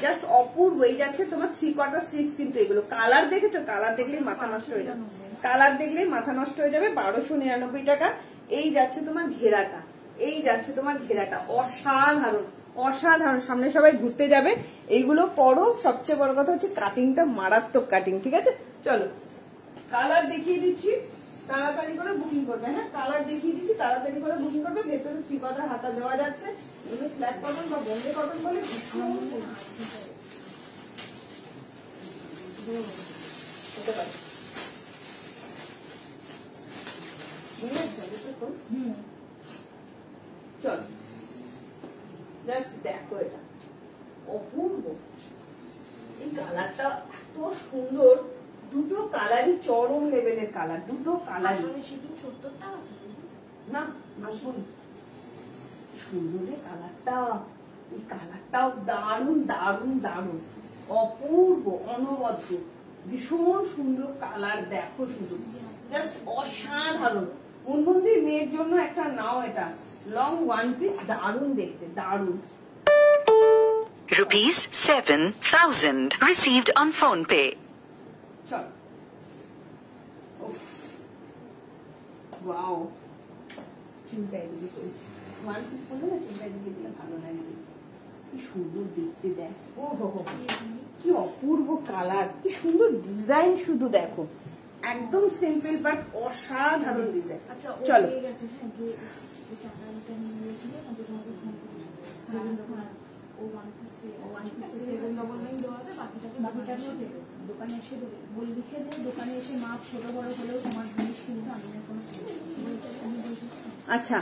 জাস্ট অপূর্ব। এই যাচ্ছে তোমার 3 কোয়ার্টার স্লিভস, কিন্তু এগুলো কালার দেখেছো, কালার দেখলেই মাথা নষ্ট হয়ে যাবে, কালার দেখলেই মাথা নষ্ট হয়ে যাবে। 1299 টাকা। এই যাচ্ছে তোমার ঘেরাটা, এই যাচ্ছে তোমার ঘেরাটা, অসাধারণ অসাধারণ। সামনে সবাই ঘুরতে যাবে, এইগুলো পরো। সবচেয়ে বড় কথা হচ্ছে কাটিংটা মারাত্মক কাটিং, ঠিক আছে? চলো কালার দেখিয়ে দিচ্ছি, তাড়াতাড়ি করে বুকিং করবে। হ্যাঁ কালার দেখিয়ে দিচ্ছি, তাড়াতাড়ি করে বুকিং করবে। ভেতরে 3 কোয়ার্টার হাতা দেওয়া যাচ্ছে, এগুলো স্ল্যাক কটন বা বোম্বে কটন বলে ভীষণ হতে পারে। চলো জাস্ট দেখো, এটা অপূর্ব। এই কালারটা এত সুন্দর, দুটো কালারই চরম লেভেলের কালার, দুটো কালার। শুধু 70 টাকা না আসুন, সুন্দর কালারটা, এই কালারটাও দারুণ দারুণ দারুণ, অপূর্ব অনবদ্য, ভীষণ সুন্দর কালার। দেখো শুধু জাস্ট অসাধারণ। মুনমুন্দি মেয়ের জন্য একটা নাও, এটা লং ওয়ান পিস, দারুণ দেখতে, দারুণ। ₹7,000 received on PhonePe. চল ওয়াও, চুলটা এদিকে করি, ওয়ান পিস করলে না চুলটা এদিকে দিলে ভালো লাগবে। কি সুন্দর দেখতে, দেখ ও হো, কি অপূর্ব কালার, কি সুন্দর ডিজাইন, শুধু দেখো, একদম সিম্পল বাট অসাধারণ ডিজাইন। আচ্ছা চলো দোকানে এসে বল লিখে দিয়ে, দোকানে এসে মাপ ছোট বড় হলেও তোমার জিনিস কিন্তু আমি কোনো। আচ্ছা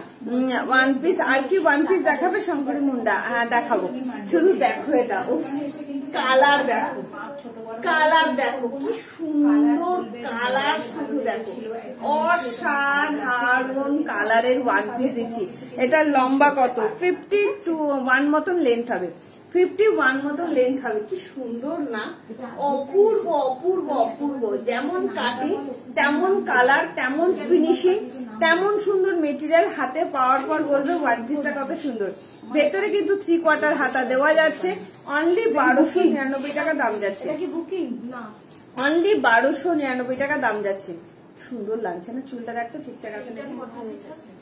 ওয়ান পিস, আর কি ওয়ান পিস দেখাবে শঙ্করী মুন্ডা? হ্যাঁ দেখাবো, শুধু দেখো এটা, ও কালার দেখো, কালার দেখো, কি সুন্দর কালার, শুধু দেখো, অসাধারণ কালারের ওয়ান পিস দিচ্ছি। এটা লম্বা কত? 50 to 1 মতন লেন্থ হবে, 51 মতো লেন্থ হবে। কি সুন্দর না, অপূর্ব অপূর্ব অপূর্ব। যেমন কাটিং তেমন কালার তেমন ফিনিশিং তেমন সুন্দর মেটেরিয়াল। হাতে পাওয়ার পর বলবে ওয়ান পিসটা কত সুন্দর। ভেতরে কিন্তু 3/4 হাতা দেওয়া যাচ্ছে। অনলি 1299 টাকা দাম যাচ্ছে। কি বুকিং না, অনলি 1299 টাকা দাম যাচ্ছে। সুন্দর লাগছে না? চুলটা রাখতে ঠিকঠাক আছে নাকি?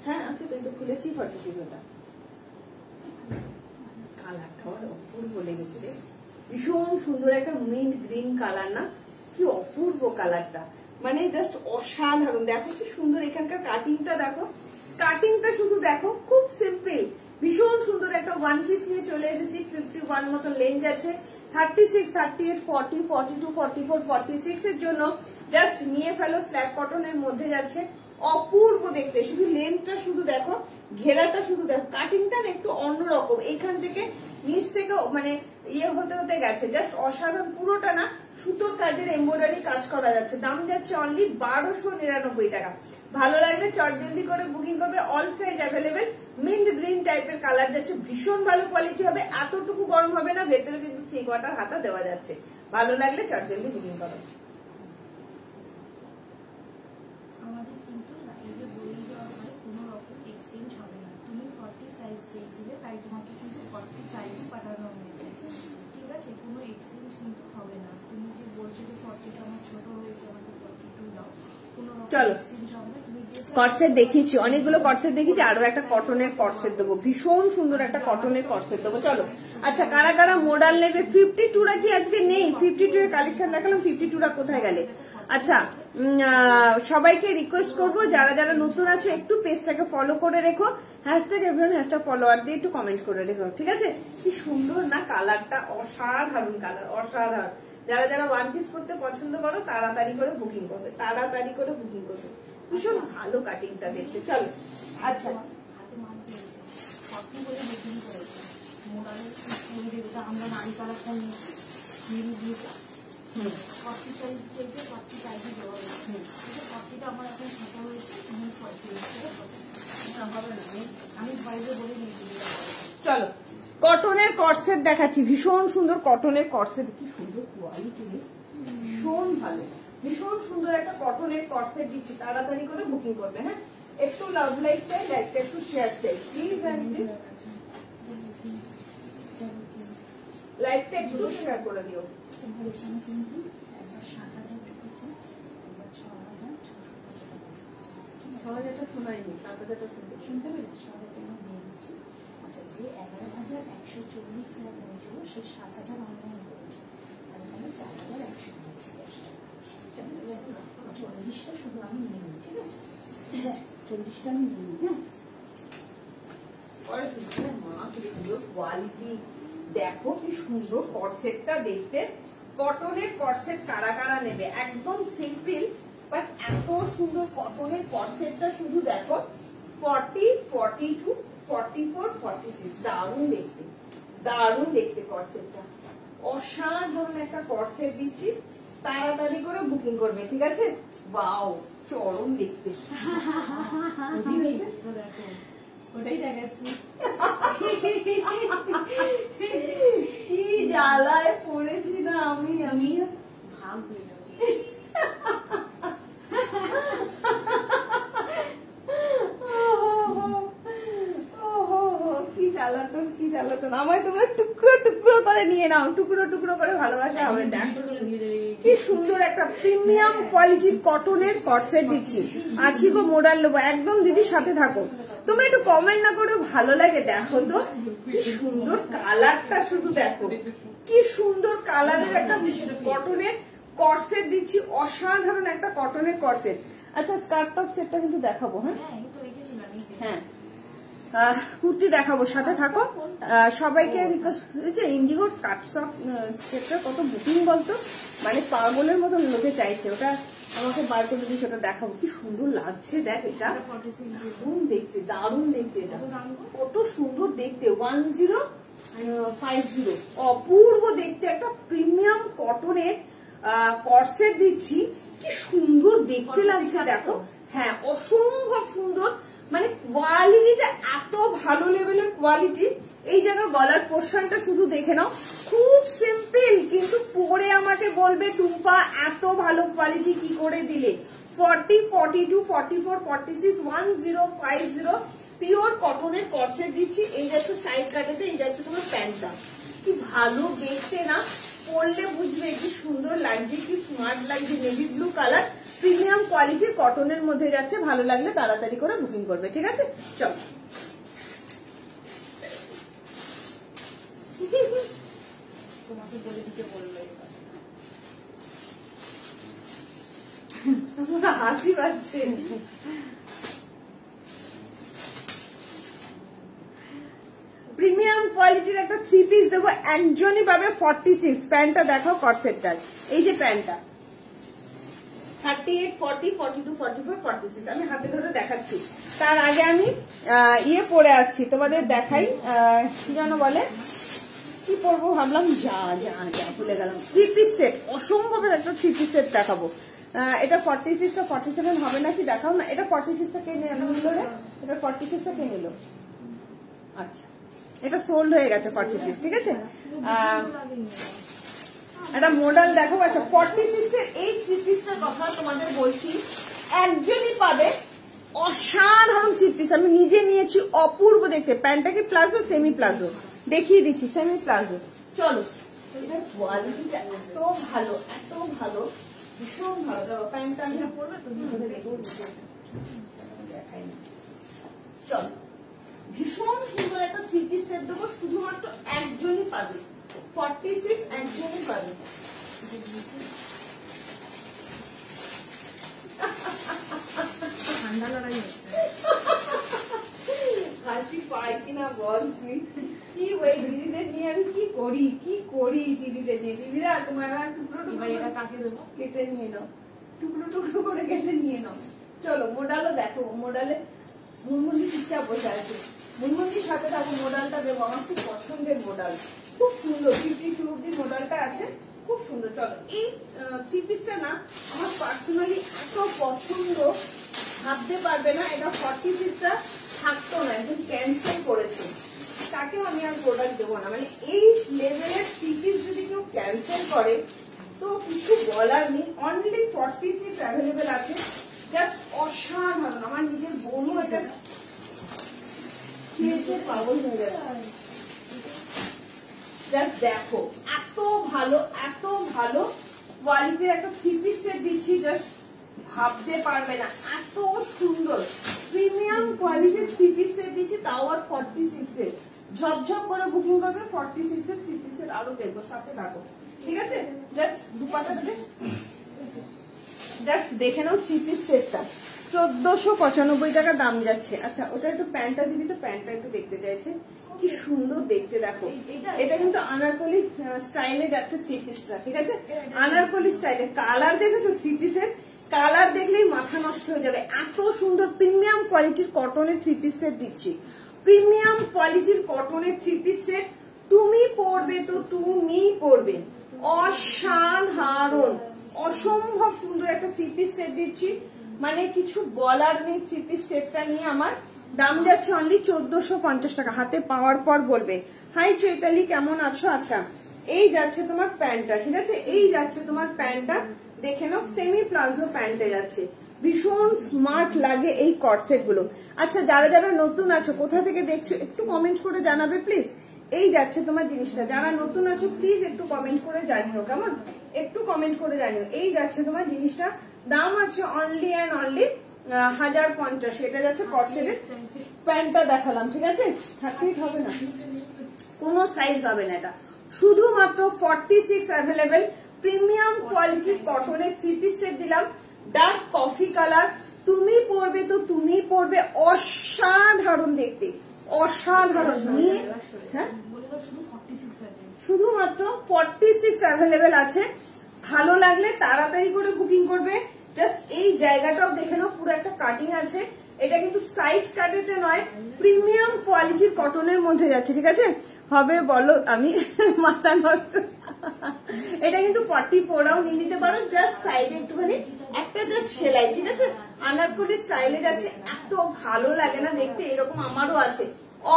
হ্যাঁ আছে, কিন্তু খুলেছি 46 ওটা। কালারটা অপূর্ব লেগেছে রে, ভীষণ সুন্দর একটা মিন্ট গ্রিন কালার না? কি অপূর্ব কালারটা, মানে জাস্ট অসাধারণ। দেখো কি সুন্দর এখানকার কাটিংটা, দেখো কাটিংটা শুধু দেখো, খুব সিম্পল, ভীষণ সুন্দর একটা ওয়ান পিস নিয়ে চলে এসেছি। 51 মতো লেন্থ আছে। 36, 38, 40, 42, 44, 46 এর জন্য জাস্ট নিয়ে ফেলো। স্ল্যাব কটনের মধ্যে যাচ্ছে, অপূর্ব দেখতে। শুধু লেন্থটা শুধু দেখো, ঘেরাটা শুধু দেখো, কাটিংটা একটু অন্যরকম। এইখান থেকে নিচ থেকে মানে ইয়ে হতে হতে গেছে, জাস্ট অসাধারণ। পুরোটা না সুতোর কাজের এমব্রয়ডারি কাজ করা যাচ্ছে। দাম যাচ্ছে অনলি 1299 টাকা। ভালো লাগলে চটজলদি করে বুকিং করবে। All size available. Mint green টাইপের কালার যাচ্ছে, ভীষণ ভালো কোয়ালিটি হবে। এতটুকু গরম হবে না, ভেতরে কিন্তু 3/4 হাতা দেওয়া যাচ্ছে। ভালো লাগলে চটজলদি বুকিং করো। আমাদের কিন্তু লাইভে বলে দেওয়া হয় কোনো রকম এক্সচেঞ্জ হবে না। তুমি 40 সাইজ চেয়েছিলে, তাই তোমাকে কিন্তু 40 সাইজই পাঠানো হয়েছে, ঠিক আছে? কোনো এক্সচেঞ্জ কিন্তু হবে না। তুমি যে বলছো যে 40টা আমার ছোট হয়েছে, আমাকে 42 দাও, কোনো রকম এক্সচেঞ্জ হবে না। তুমি যে কটসেট দেখিয়েছি, অনেকগুলো কটসেট দেখিয়েছি, আরো একটা কটনের কটসেট দেবো, ভীষণ সুন্দর একটা কটনের কটসেট দেবো। চলো, আচ্ছা কারা কারা মোডাল নেবে? 52রা কি আজকে নেই? 52 এর কালেকশন দেখালাম, 52রা কোথায় গেলে? আচ্ছা, সবাইকে রিকোয়েস্ট করবো যারা যারা নতুন আছো একটু পেজটাকে ফলো করে রেখো। হ্যাশট্যাগ এভরিওয়ান, হ্যাশট্যাগ ফলোয়ার দিয়ে একটু কমেন্ট করে রেখো, ঠিক আছে? কি সুন্দর না কালারটা, অসাধারণ কালার, অসাধারণ। যারা যারা ওয়ান পিস করতে পছন্দ করো তাড়াতাড়ি করে বুকিং করবে, তাড়াতাড়ি করে বুকিং করবে। ভীষণ ভালো কাটিংটা দেখতে। চলো, আচ্ছা হাতে মানতে কপি বলে বুকিং করেছে মোডালের স্কুল, যেটা আমরা নারী কালেকশন নিয়ে দিয়েছি। 40 সাইজ চেয়েছে, 40 সাইজই দেওয়া হয়েছে। 40টা আমার এখন ছোট হয়েছে, আমি 40 হবে না, আমি বাইরে বলে নিয়ে দিই। চলো, কটনের কটসেট দেখাচ্ছি, ভীষণ সুন্দর কটনের কটসেট। কি সুন্দর কোয়ালিটি, ভীষণ ভালো, ভীষণ সুন্দর একটা কটনের কটসেট দিচ্ছি। তাড়াতাড়ি করে বুকিং করবে। হ্যাঁ, একটু লাভ লাইক চাই, লাইকটা একটু শেয়ার চাই প্লিজ। লাইকটা একটু শেয়ার করে দিও। এখানে কিন্তু একবার 7,000 ঢুকেছে, এবার 6,600 সবাই এটা শোনায়নি, 7,000টা শুনতে পেরেছি। 7,000 দিয়ে দিচ্ছি। আচ্ছা, যে 11,140 টাকা হয়েছিল, সেই 7,000 অনলাইন করেছে, আর এখানে 4,140 টাকা। 40টা শুধু আমি নিয়ে নিই, ঠিক আছে? 40টা আমি নিয়ে নিই। হ্যাঁ, মা কি সুন্দর কোয়ালিটি, দেখো কি সুন্দর কটসেটটা দেখতে। কটনের কটসেট কারা কারা নেবে? একদম সিম্পল বাট এত সুন্দর কটনের কটসেটটা শুধু দেখো। 40, 42, 44, 46, দারুণ দেখতে, দারুণ দেখতে কটসেটটা। অসাধারণ একটা কটসেট দিচ্ছি, তাড়াতাড়ি করে বুকিং করবে, ঠিক আছে? ওয়াও, চরম দেখতে। ওটাই দেখাচ্ছি। কি জ্বালায় পড়েছি না আমি, আমি ভাগ হয়ে যাবে। কি জ্বালাতন, কি জ্বালাতন। আমায় তোমার টুকরো টুকরো করে নিয়ে নাও, টুকরো টুকরো করে ভালোবাসা হবে। দেখো কি সুন্দর একটা প্রিমিয়াম কোয়ালিটির কটনের কটসেট দিচ্ছি। আছি গো মোডাল নেবো, একদম দিদির সাথে থাকো। তোমরা একটু কমেন্ট না করে ভালো লাগে, দেখো তো কি সুন্দর কালারটা, শুধু দেখো কি সুন্দর কালারের একটা কটনের কটসেট দিচ্ছি, অসাধারণ একটা কটনের কটসেট। আচ্ছা, স্কার্ট টপ সেটটা কিন্তু দেখাবো। হ্যাঁ হ্যাঁ, কুর্তি দেখাবো, সাথে থাকো। সবাইকে রিকোয়েস্ট, ইন্ডিগোর স্কার্ট সেটটা কত বুকিং বলতো, মানে পাগলের মতো লোকে চাইছে। ওটা আমাকে বার করে দিয়েছে, ওটা দেখাবো। কি সুন্দর লাগছে, দেখ এটা দারুণ দেখতে, দারুণ দেখতে, এটা কত সুন্দর দেখতে। 1050, অপূর্ব দেখতে একটা প্রিমিয়াম কটনের কটসেট দিচ্ছি। কি সুন্দর দেখতে লাগছে দেখো। হ্যাঁ, অসম্ভব সুন্দর, মানে কোয়ালিটিটা এত ভালো লেভেলের কোয়ালিটি। এই জায়গার গলার পোর্শনটা শুধু দেখে নাও, খুব সিম্পল, কিন্তু পরে আমাকে বলবে টুম্পা এত ভালো কোয়ালিটি কি করে দিলে। 40, 42, 44, 46, 1050 পিওর কটনের কর্সেট দিচ্ছি। এই যাচ্ছে সাইড কাটাতে, এই যাচ্ছে তোমার প্যান্টটা, কি ভালো দেখতে না, পরলে বুঝবে কি সুন্দর লাগছে, কি স্মার্ট লাগছে। নেভি ব্লু কালার, প্রিমিয়াম কোয়ালিটির কটনের মধ্যে যাচ্ছে। ভালো লাগলে তাড়াতাড়ি করে বুকিং করবে, ঠিক আছে? চল তোমাকে বলে দিতে বললো, তোমরা হাসি পাচ্ছে। প্রিমিয়াম কোয়ালিটির একটা 3 পিস দেবো, একজনই পাবে 46। প্যান্টটা দেখাও কর্সেটটার, এই যে প্যান্টটা 38, 40, 42, 44, 46 আমি হাতে ধরে দেখাচ্ছি। তার আগে আমি ইয়ে পরে আসছি, তোমাদের দেখাই, কি যেন বলে, কি পরবো ভাবলাম, যা যা যা ভুলে গেলাম। 3 পিস সেট, অসম্ভবের একটা 3 পিস সেট দেখাবো। এটা 46টা 47 হবে নাকি দেখাও না। এটা 46টা কে নিল রে? এটা 46টা কে নিল? আচ্ছা, এটা সোল্ড হয়ে গেছে 46, ঠিক আছে। একটা মডেল দেখো। আচ্ছা, 46 এর এই 3 পিসটার কথা তোমাদের বলছি, একজনই পাবে। অসাধারণ 3 পিস, আমি নিজে নিয়েছি, অপূর্ব দেখতে। প্যান্টটা কি প্লাজো? সেমি প্লাজো, দেখিয়ে দিচ্ছি, সেমি প্লাজো। চলো, এটার কোয়ালিটিটা এত ভালো, এত ভালো, ভীষণ ভালো। চলো প্যান্টটা আমি পরবে, তুমি দেখাই না। চলো, ভীষণ সুন্দর একটা 3 পিস সেট দেবো, শুধুমাত্র একজনই পাবে। 46 একজনই পাবে। ঠান্ডা লড়াই হচ্ছে, হাসি পায় কিনা বল তুই? কি ওই দিদিদের নিয়ে আমি কি করি, কি করি দিদিদের নিয়ে। দিদিরা তোমার টুকরো টুকরো এটা কাকে দেবো? কেটে নিয়ে নাও, টুকরো টুকরো করে কেটে নিয়ে নাও। চলো মোডালও দেখো, মোডালে মুনমুন্দি চুপচাপ বসে আছে। মুনমুন্দির সাথে থাকো, মোডালটা দেবো, আমার খুব পছন্দের মোডাল, খুব সুন্দর। 52 অব্দি মোডালটা আছে, খুব সুন্দর। চলো, এই 3 পিসটা না আমার পার্সোনালি এত পছন্দ, ভাবতে পারবে না। এটা 46টা থাকতো না, একদম ক্যান্সেল করেছে, তাকেও আমি আর প্রোডাক্ট দেবো না। মানে এই লেভেলের 3 পিস যদি কেউ ক্যান্সেল করে তো কিছু বলার নেই। অনলি 46 অ্যাভেলেবেল আছে, জাস্ট অসাধারণ। আমার নিজের বোনও এটা খেয়েছে, পাগল হয়ে যাচ্ছে। জাস্ট দেখো, এত ভালো, এত ভালো কোয়ালিটির একটা 3 পিস সেট দিচ্ছি, জাস্ট ভাবতে পারবে না, এত সুন্দর প্রিমিয়াম কোয়ালিটির 3 পিস সেট দিচ্ছি, তাও আর 46 এর। ঝপঝপ করে বুকিং করবে। 46 এর 3 পিস সেট আরো দেখবো, সাথে থাকো, ঠিক আছে? জাস্ট দুপাটা দেবে, জাস্ট দেখে নাও 3 পিস সেটটা 1495 টাকা দাম যাচ্ছে। আচ্ছা, ওটা একটু প্যান্টটা দিবি তো, প্যান্টটা একটু দেখতে চাইছে, কি সুন্দর দেখতে দেখো। এটা কিন্তু আনারকলি স্টাইলে যাচ্ছে 3 পিসটা, ঠিক আছে? আনারকলি স্টাইলে। কালার দেখেছো 3 পিসের? কালার দেখলেই মাথা নষ্ট হয়ে যাবে, এত সুন্দর প্রিমিয়াম কোয়ালিটির কটনের 3 পিস সেট দিচ্ছি। প্রিমিয়াম কোয়ালিটির কটনের 3 পিস সেট, তুমি পরবে তো তুমি পরবে, অসাধারণ, অসম্ভব সুন্দর একটা 3 পিস সেট দিচ্ছি। মানে কিছু বলার নেই। 3 পিস সেটটা নিয়ে আমার দাম যাচ্ছে অনলি 1450 টাকা। হাতে পাওয়ার পর বলবে হাই চৈতালি কেমন আছো। আচ্ছা, এই যাচ্ছে তোমার প্যান্টটা, ঠিক আছে? এই যাচ্ছে তোমার প্যান্টটা, দেখে নাও, সেমি প্লাজো প্যান্টে যাচ্ছে, ভীষণ স্মার্ট লাগে এই কর্সেট গুলো। আচ্ছা, যারা যারা নতুন আছো, কোথা থেকে দেখছো একটু কমেন্ট করে জানাবে প্লিজ। এই যাচ্ছে তোমার জিনিসটা, যারা নতুন আছো প্লিজ একটু কমেন্ট করে জানিও, কেমন? একটু কমেন্ট করে জানিও। এই যাচ্ছে তোমার জিনিসটা, দাম আছে অনলি অ্যান্ড অনলি 1050। এটা যাচ্ছে কর্সেটের প্যান্টটা দেখালাম, ঠিক আছে? 38 হবে না, কোনো সাইজ হবে না। এটা শুধুমাত্র 46 অ্যাভেলেবেল। প্রিমিয়াম কোয়ালিটির কটনের 3 পিস সেট দিলাম, ডার্ক কফি কালার। তুমি পরবে তো তুমি পরবে, অসাধারণ দেখতে, অসাধারণ। নিয়ে হ্যাঁ, শুধুমাত্র 46 অ্যাভেলেবেল আছে। ভালো লাগলে তাড়াতাড়ি করে বুকিং করবে। জাস্ট এই জায়গাটাও দেখে নাও, পুরো একটা কাটিং আছে। এটা কিন্তু সাইজ কাটেতে নয়, প্রিমিয়াম কোয়ালিটির কটনের মধ্যে যাচ্ছে, ঠিক আছে? হবে বলো, আমি মাথা নষ্ট। এটা কিন্তু 44 নিয়ে নিতে পারো, জাস্ট সাইডে একটুখানি একটা জাস্ট সেলাই, ঠিক আছে? আনারকলি স্টাইলে যাচ্ছে, এত ভালো লাগে না দেখতে? এরকম আমারও আছে,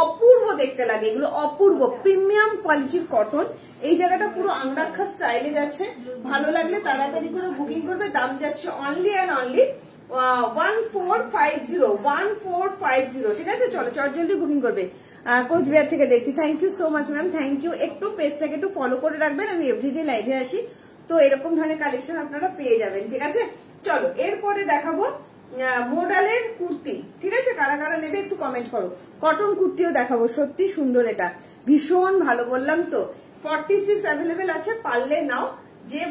অপূর্ব দেখতে লাগে এগুলো, অপূর্ব প্রিমিয়াম কোয়ালিটির কটন। এই জায়গাটা পুরো আংরাক্ষা স্টাইলে যাচ্ছে, ভালো লাগলে তাড়াতাড়ি করে বুকিং করবে। দাম যাচ্ছে অনলি অ্যান্ড অনলি 1450, ঠিক আছে? চলো জলদি বুকিং করবে। কোচবিহার থেকে দেখছি, thank you so much ma'am, thank you. একটু পেজটাকে একটু ফলো করে রাখবেন, আমি এভরিডে লাইভে আসি, তো এরকম ধরনের কালেকশন আপনারা পেয়ে যাবেন, ঠিক আছে? চলো এরপরে দেখাবো মডালের কুর্তি, ঠিক আছে? কারা কারা নেবে একটু কমেন্ট করো। কটন কুর্তিও দেখাবো, সত্যি সুন্দর, এটা ভীষণ ভালো, বললাম তো। 46 অ্যাভেলেবেল আছে, পারলে নাও, যে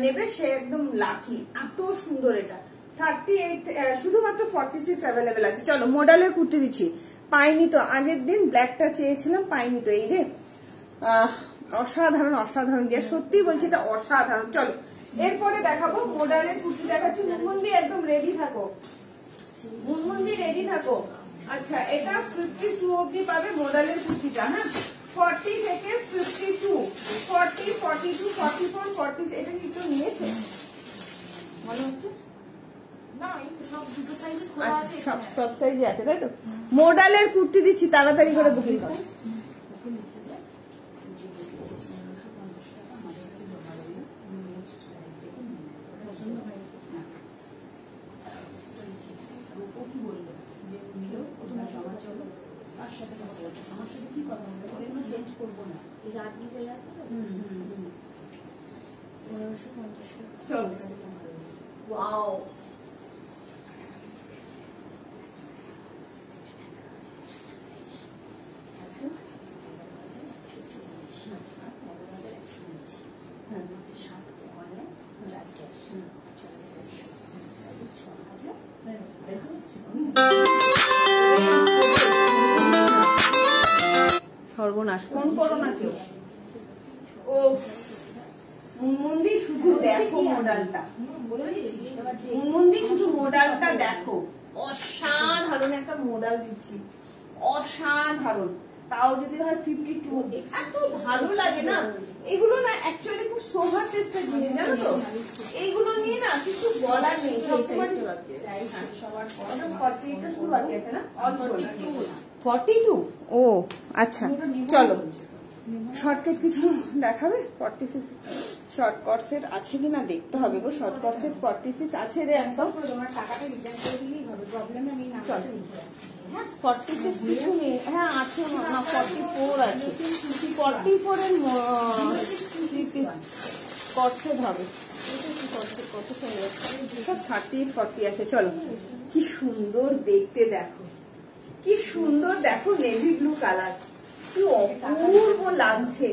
নেবে সে একদম লাকি, এত সুন্দর এটা। 38 শুধুমাত্র 46 অ্যাভেলেবেল আছে। চলো মডেলের কুর্তি দিচ্ছি, পাইনি তো, আগের দিন ব্ল্যাকটা চেয়েছিলাম, পাইনি তো, এই রে অসাধারণ অসাধারণ দিয়ে, সত্যি বলছি এটা অসাধারণ। চলো এরপরে দেখাবো মডেলের কুর্তি দেখাচ্ছি। মুনমুন্দি একদম রেডি থাকো, মুনমুন্দি রেডি থাকো। আচ্ছা এটা 52 অবধি পাবে মডেলের কুর্তিটা, হ্যাঁ? 40 থেকে 52, 40, 42, 44, 40, এটা কি কেউ নিয়েছে মনে হচ্ছে? সব সাইজে আছে, তাই তো? মডেলের কুর্তি দিচ্ছি, তাড়াতাড়ি করে বুকিং করো। ওয়াও, সর্বনাশ, ফোন করো না কেউ। ও মুনমুন্দি শুধু দেখো মডেলটা, মুনমুন্দি শুধু মডেলটা দেখো, অসাধারণ একটা মডেল দিচ্ছি, অসাধারণ। তাও যদি হয় 52, এত ভালো লাগে না এগুলো, না অ্যাকচুয়ালি খুব সোভার টেস্টের জিনিস, জানো তো? এইগুলো নিয়ে না কিছু বলার নেই। সবার 48টা শুধু বাকি আছে না? 42, ও আচ্ছা। চলো শর্টকাট কিছু দেখাবে? 46 শর্টকাট সেট আছে কিনা দেখতে হবে গো। শর্টকাট সেট 46 আছে রে একদম। তোমার টাকাটা রিটার্ন করে দিলেই হবে, প্রবলেম আমি না। 46 কিছু নেই, হ্যাঁ আছে না, 44 আছে, 44 এর কটসেট হবে, সব 38, 40 আছে। চলো কি সুন্দর দেখতে দেখো, কি সুন্দর দেখো, নেভি ব্লু কালার, কি অপূর্ব লাগছে।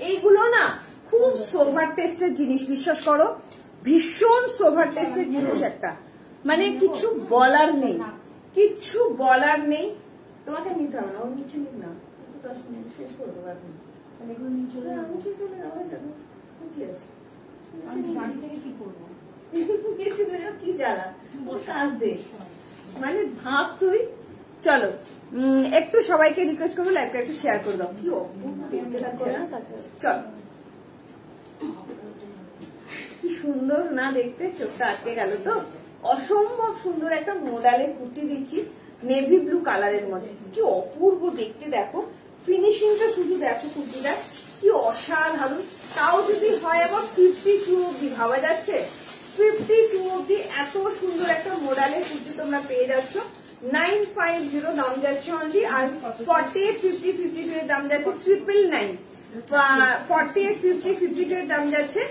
এইগুলো না খুব সোভার টেস্টের জিনিস, বিশ্বাস করো, ভীষণ সোভার টেস্টের জিনিস একটা, মানে কিছু বলার নেই, কিচ্ছু বলার নেই। তোমাকে নিতে হবে না, ওর নিচে নিক না, 10 মিনিট শেষ করে দেবো এখন। এগুলো নিচে চলে যাবো, কি আছে বাড়ি থেকে কি করবো? কি জ্বালা, কাজ দে, মানে ভাব তুই। চলো একটু সবাইকে রিকোয়েস্ট করবো লাইভটা একটু শেয়ার করে দাও। কি চল, কি সুন্দর না দেখতে, চোখটা আটকে গেল তো। অসম্ভব সুন্দর একটা মডেলের কুর্তি দিচ্ছি নেভি ব্লু কালারের মধ্যে, কি অপূর্ব দেখতে দেখো, ফিনিশিংটা শুধু দেখো কুর্তিটা, কি অসাধারণ। তাও যদি হয় আবার 52 অব্দি, ভাবা যাচ্ছে 52 অব্দি এত সুন্দর একটা মডেলের কুর্তি তোমরা পেয়ে যাচ্ছ। 950 দাম যাচ্ছে অনলি, আর 48, 50, 52 এর দাম যাচ্ছে 999, 48, 50, 52 এর দাম যাচ্ছে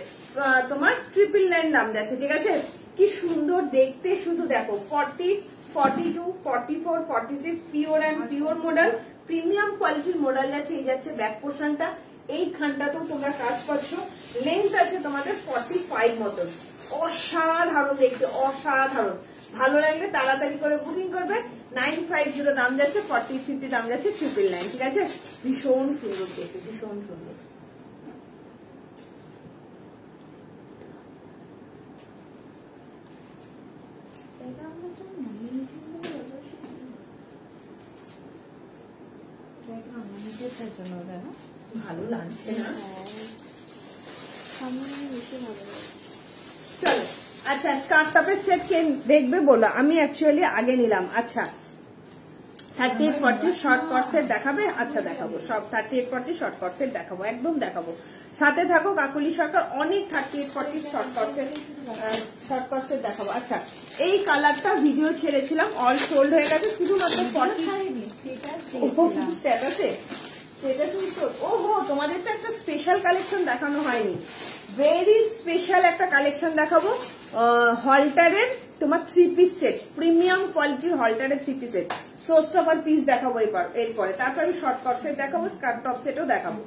তোমার 999 দাম যাচ্ছে, ঠিক আছে? কি সুন্দর দেখতে শুধু দেখো, 40, 42, 44, 46 pure and pure model, premium কোয়ালিটির মডেল যাচ্ছে। এই যাচ্ছে ব্যাক পোর্শনটা, এই খানটাতেও তোমরা কাজ করছো, লেন্থ আছে তোমাদের 45 মতন, অসাধারণ দেখতে, অসাধারণ। ভালো লাগলে তাড়াতাড়ি করে বুকিং করবে। 950 দাম যাচ্ছে, 40, 50 দাম যাচ্ছে 999, ঠিক আছে? ভীষণ সুন্দর দেখতে, ভীষণ সুন্দর। ভালো লাগছে না? সামনে বেশি ভালো লাগে। চলো আচ্ছা স্কার্ট টপের সেট কে দেখবে বলো, আমি অ্যাকচুয়ালি আগে নিলাম। আচ্ছা 38-40 শর্ট কট সেট দেখাবে? আচ্ছা দেখাবো, সব 38-40 শর্ট কট সেট দেখাবো, একদম দেখাবো। সাথে থাকো কাকুলি সরকার, অনেক 38-40 শর্ট কট সেট দেখাবো। আচ্ছা এই কালারটা ভিডিও ছেড়েছিলাম, অল সোল্ড হয়ে গেছে, শুধুমাত্র 40 স্ট্যাটাসে। ওহো তোমাদের তো একটা স্পেশাল কালেকশন দেখানো হয়নি, ভেরি স্পেশাল একটা কালেকশন দেখাবো। হলটারের তোমার 3 পিস সেট, প্রিমিয়াম কোয়ালিটির হলটারের 3 পিস সেট, সোস্টপার পিস দেখাবো এরপরে, তারপর আমি শর্ট কট সেট দেখাবো, স্কার্ট টপ সেটও দেখাবো।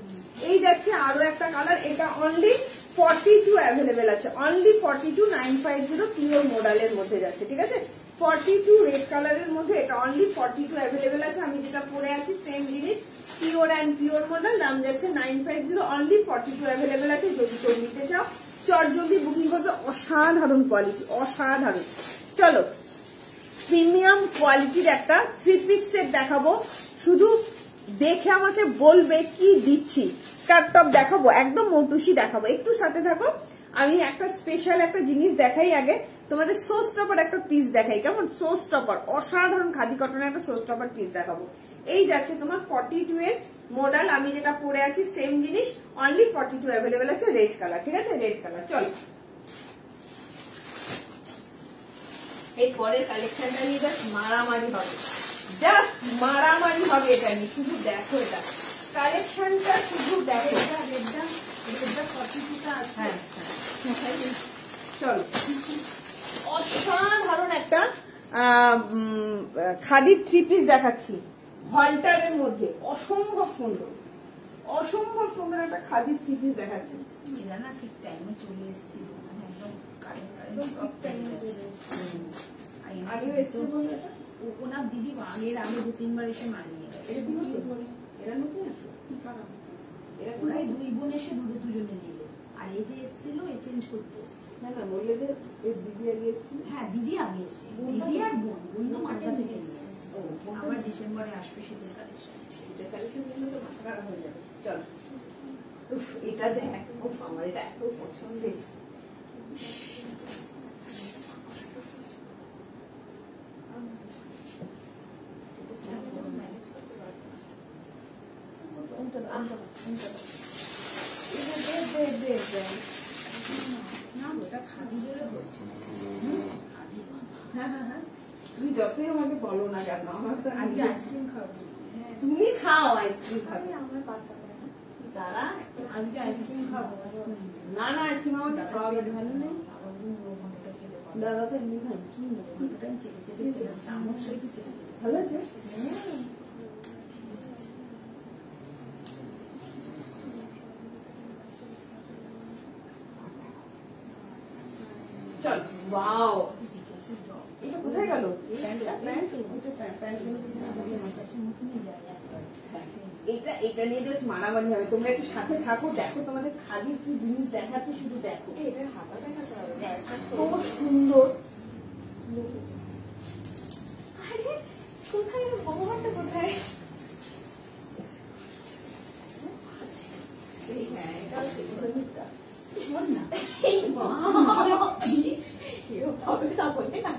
এই যাচ্ছে আরো একটা কালার, এটা অনলি 42 অ্যাভেলেবেল আছে, অনলি 42,950 পিওর মডেলের মধ্যে যাচ্ছে, ঠিক আছে। 42 রেড কালারের মধ্যে এটা অনলি 42 অ্যাভেলেবেল আছে। আমি যেটা পরে আছি সেম জিনিস, পিওর অ্যান্ড পিওর মডেল, দাম যাচ্ছে 950, অনলি 42 অ্যাভেলেবেল আছে। যদি কেউ নিতে চাও চট জলদি বুকিং করবে, অসাধারণ কোয়ালিটি, অসাধারণ। চলো প্রিমিয়াম কোয়ালিটির একটা 3 পিস সেট দেখাবো, শুধু দেখে আমাকে বলবে কি দিচ্ছি। স্কার্ট টপ দেখাবো, একদম মৌটুসি দেখাবো, একটু সাথে থাকো। আমি একটা স্পেশাল একটা জিনিস দেখাই আগে তোমাদের, সোস টপার একটা পিস দেখাই, কেমন? সোস টপার, অসাধারণ খাদি কটনের একটা সোস টপার পিস দেখাবো। এই যাচ্ছে তোমার 42 এর মডেল, আমি যেটা পরে আছি সেম জিনিস, অনলি 42 অ্যাভেলেবেল আছে, রেড কালার, ঠিক আছে, রেড কালার। চলো এই পরের কালেকশনটা নিয়ে জাস্ট মারামারি হবে, জাস্ট মারামারি হবে এটা নিয়ে, শুধু দেখো এটা কালেকশনটা, শুধু দেখো। চলো অসাধারণ একটা খাদির 3 পিস দেখাচ্ছি হলটারের মধ্যে, অসম্ভব সুন্দর, অসম্ভব সুন্দর একটা খাদির 3 পিস দেখাচ্ছি। এরা না ঠিক টাইমে চলে এসেছিল, মানে একদম আগে এসেছে বলে ওনার দিদি আগের আগে 2-3 বার এসে মানিয়ে গেছে। এরা নতুন আসো, ওরাই 2 বোন এসে দুজনে নিল, আর এই যে এসেছিল এ চেঞ্জ করতে এসেছিল। না না বললে যে দিদি আগে এসেছিল। হ্যাঁ দিদি আগে এসে, দিদি আর বোন তো মাথা থেকে নিয়ে এসেছে, আবার ডিসেম্বরে আসবে শীতের কালেকশন। শীতের কালেকশন গুলো তো মাথা খারাপ হয়ে যাবে। চল এটা দেখ, আমার এটা এত পছন্দের। তুমি যতই আমাকে বলো না কেন, আমার তো আজকে আইসক্রিম খাওয়াবো। তুমি খাও আইসক্রিম খাবে, দাঁড়া আজকে আইসক্রিম খাবো। না না আইসক্রিম আমাকে খাওয়াবে ভালো নেই। দাদা তো এমনি খাই, কি চামচ সহিত ভালো আছে। চল ওয়াও, এটা কোথায় গেল? এটা নিয়ে জাস্ট মারামারি হবে, তোমরা একটু সাথে থাকো, দেখো তোমাদের খাদির কি জিনিস দেখাচ্ছে, শুধু দেখো। এটার হাতা দেখাতে হবে, খুব সুন্দর। আরে কোথায় ভগবানটা কোথায়? হ্যাঁ এটা শোন না, এই মা হবে না বলে না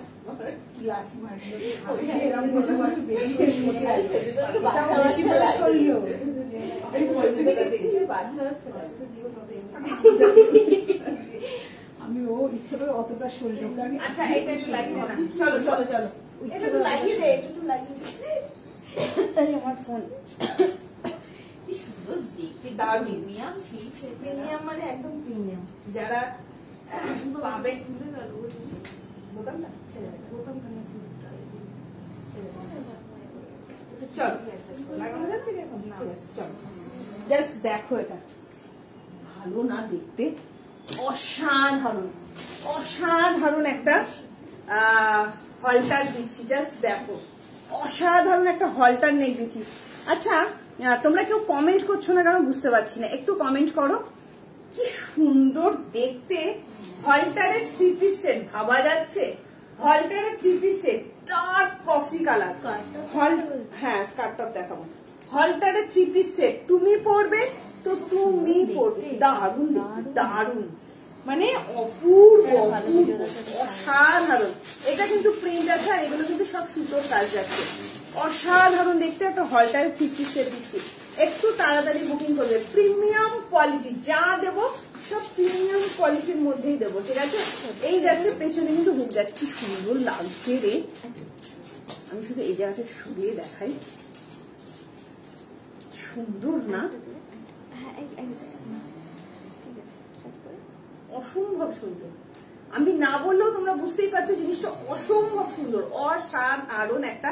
আমি ও ইচ্ছে করে অতটা শরীর। আচ্ছা এটা একটু লাগিয়ে দে, চলো চলো চলো এটা একটু লাগিয়ে দে, একটু লাগিয়ে দে। আমার ফোন কি সুন্দর দেখতে, দারুণ প্রিমিয়াম পিস, প্রিমিয়াম মানে একদম প্রিমিয়াম। যারা পাবে বোতামটা ছেড়ে দে, বোতামটা না চলো লাগানো যাচ্ছে কি এখন? না চলো জাস্ট দেখো, এটা ভালো না দেখতে, অসাধারণ অসাধারণ একটা হলটার দিচ্ছি, জাস্ট দেখো অসাধারণ একটা হলটার নেক দিচ্ছি। আচ্ছা তোমরা কেউ কমেন্ট করছো না কারণ বুঝতে পারছি না, একটু কমেন্ট করো। কি সুন্দর দেখতে হলটারের 3 পিস সেট, ভাবা যাচ্ছে হলটারের 3 piece set, dark coffee colour. হ্যাঁ স্কার্ট টপ দেখাবো, হলটারের 3 পিস সেট, তুমি পরবে তো তুমি পরবে, দারুণ দারুণ মানে অপূর্ব অসাধারণ। এটা কিন্তু প্রিন্ট আছে আর এগুলো কিন্তু সব সুতোর কাজ যাচ্ছে, অসাধারণ দেখতে। একটা হলটার 3 পিস সেট দিচ্ছি, একটু তাড়াতাড়ি বুকিং করবে। প্রিমিয়াম কোয়ালিটি যা দেবো সব প্রিমিয়াম কোয়ালিটির মধ্যেই দেবো, ঠিক আছে। এই যাচ্ছে, পেছনে কিন্তু হুক যাচ্ছে, কি সুন্দর লাগছে রে। আমি শুধু এই জায়গাটা সরিয়ে দেখাই, সুন্দর না? অসম্ভব সুন্দর, আমি না বললেও তোমরা বুঝতেই পারছো জিনিসটা অসম্ভব সুন্দর, অসাধারণ একটা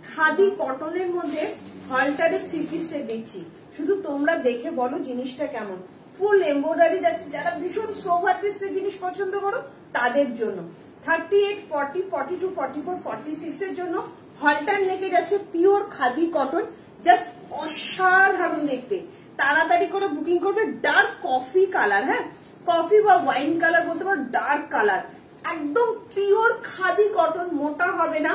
খাদি কটনের মধ্যে হলটারে 3 পিস সেট দিচ্ছি। শুধু তোমরা দেখে বলো জিনিসটা কেমন। ফুল এমব্রয়ডারি যাচ্ছে, যারা ভীষণ সোভ আর্টিস্টের জিনিস পছন্দ করো তাদের জন্য। 38, 40, 42, 44, 46 এর জন্য হলটার নেকে যাচ্ছে পিওর খাদি কটন, জাস্ট অসাধারণ দেখতে। তাড়াতাড়ি করে বুকিং করবে। ডার্ক কফি কালার, হ্যাঁ কফি বা ওয়াইন কালার বলতে পারো, ডার্ক কালার, একদম পিওর খাদি কটন, মোটা হবে না।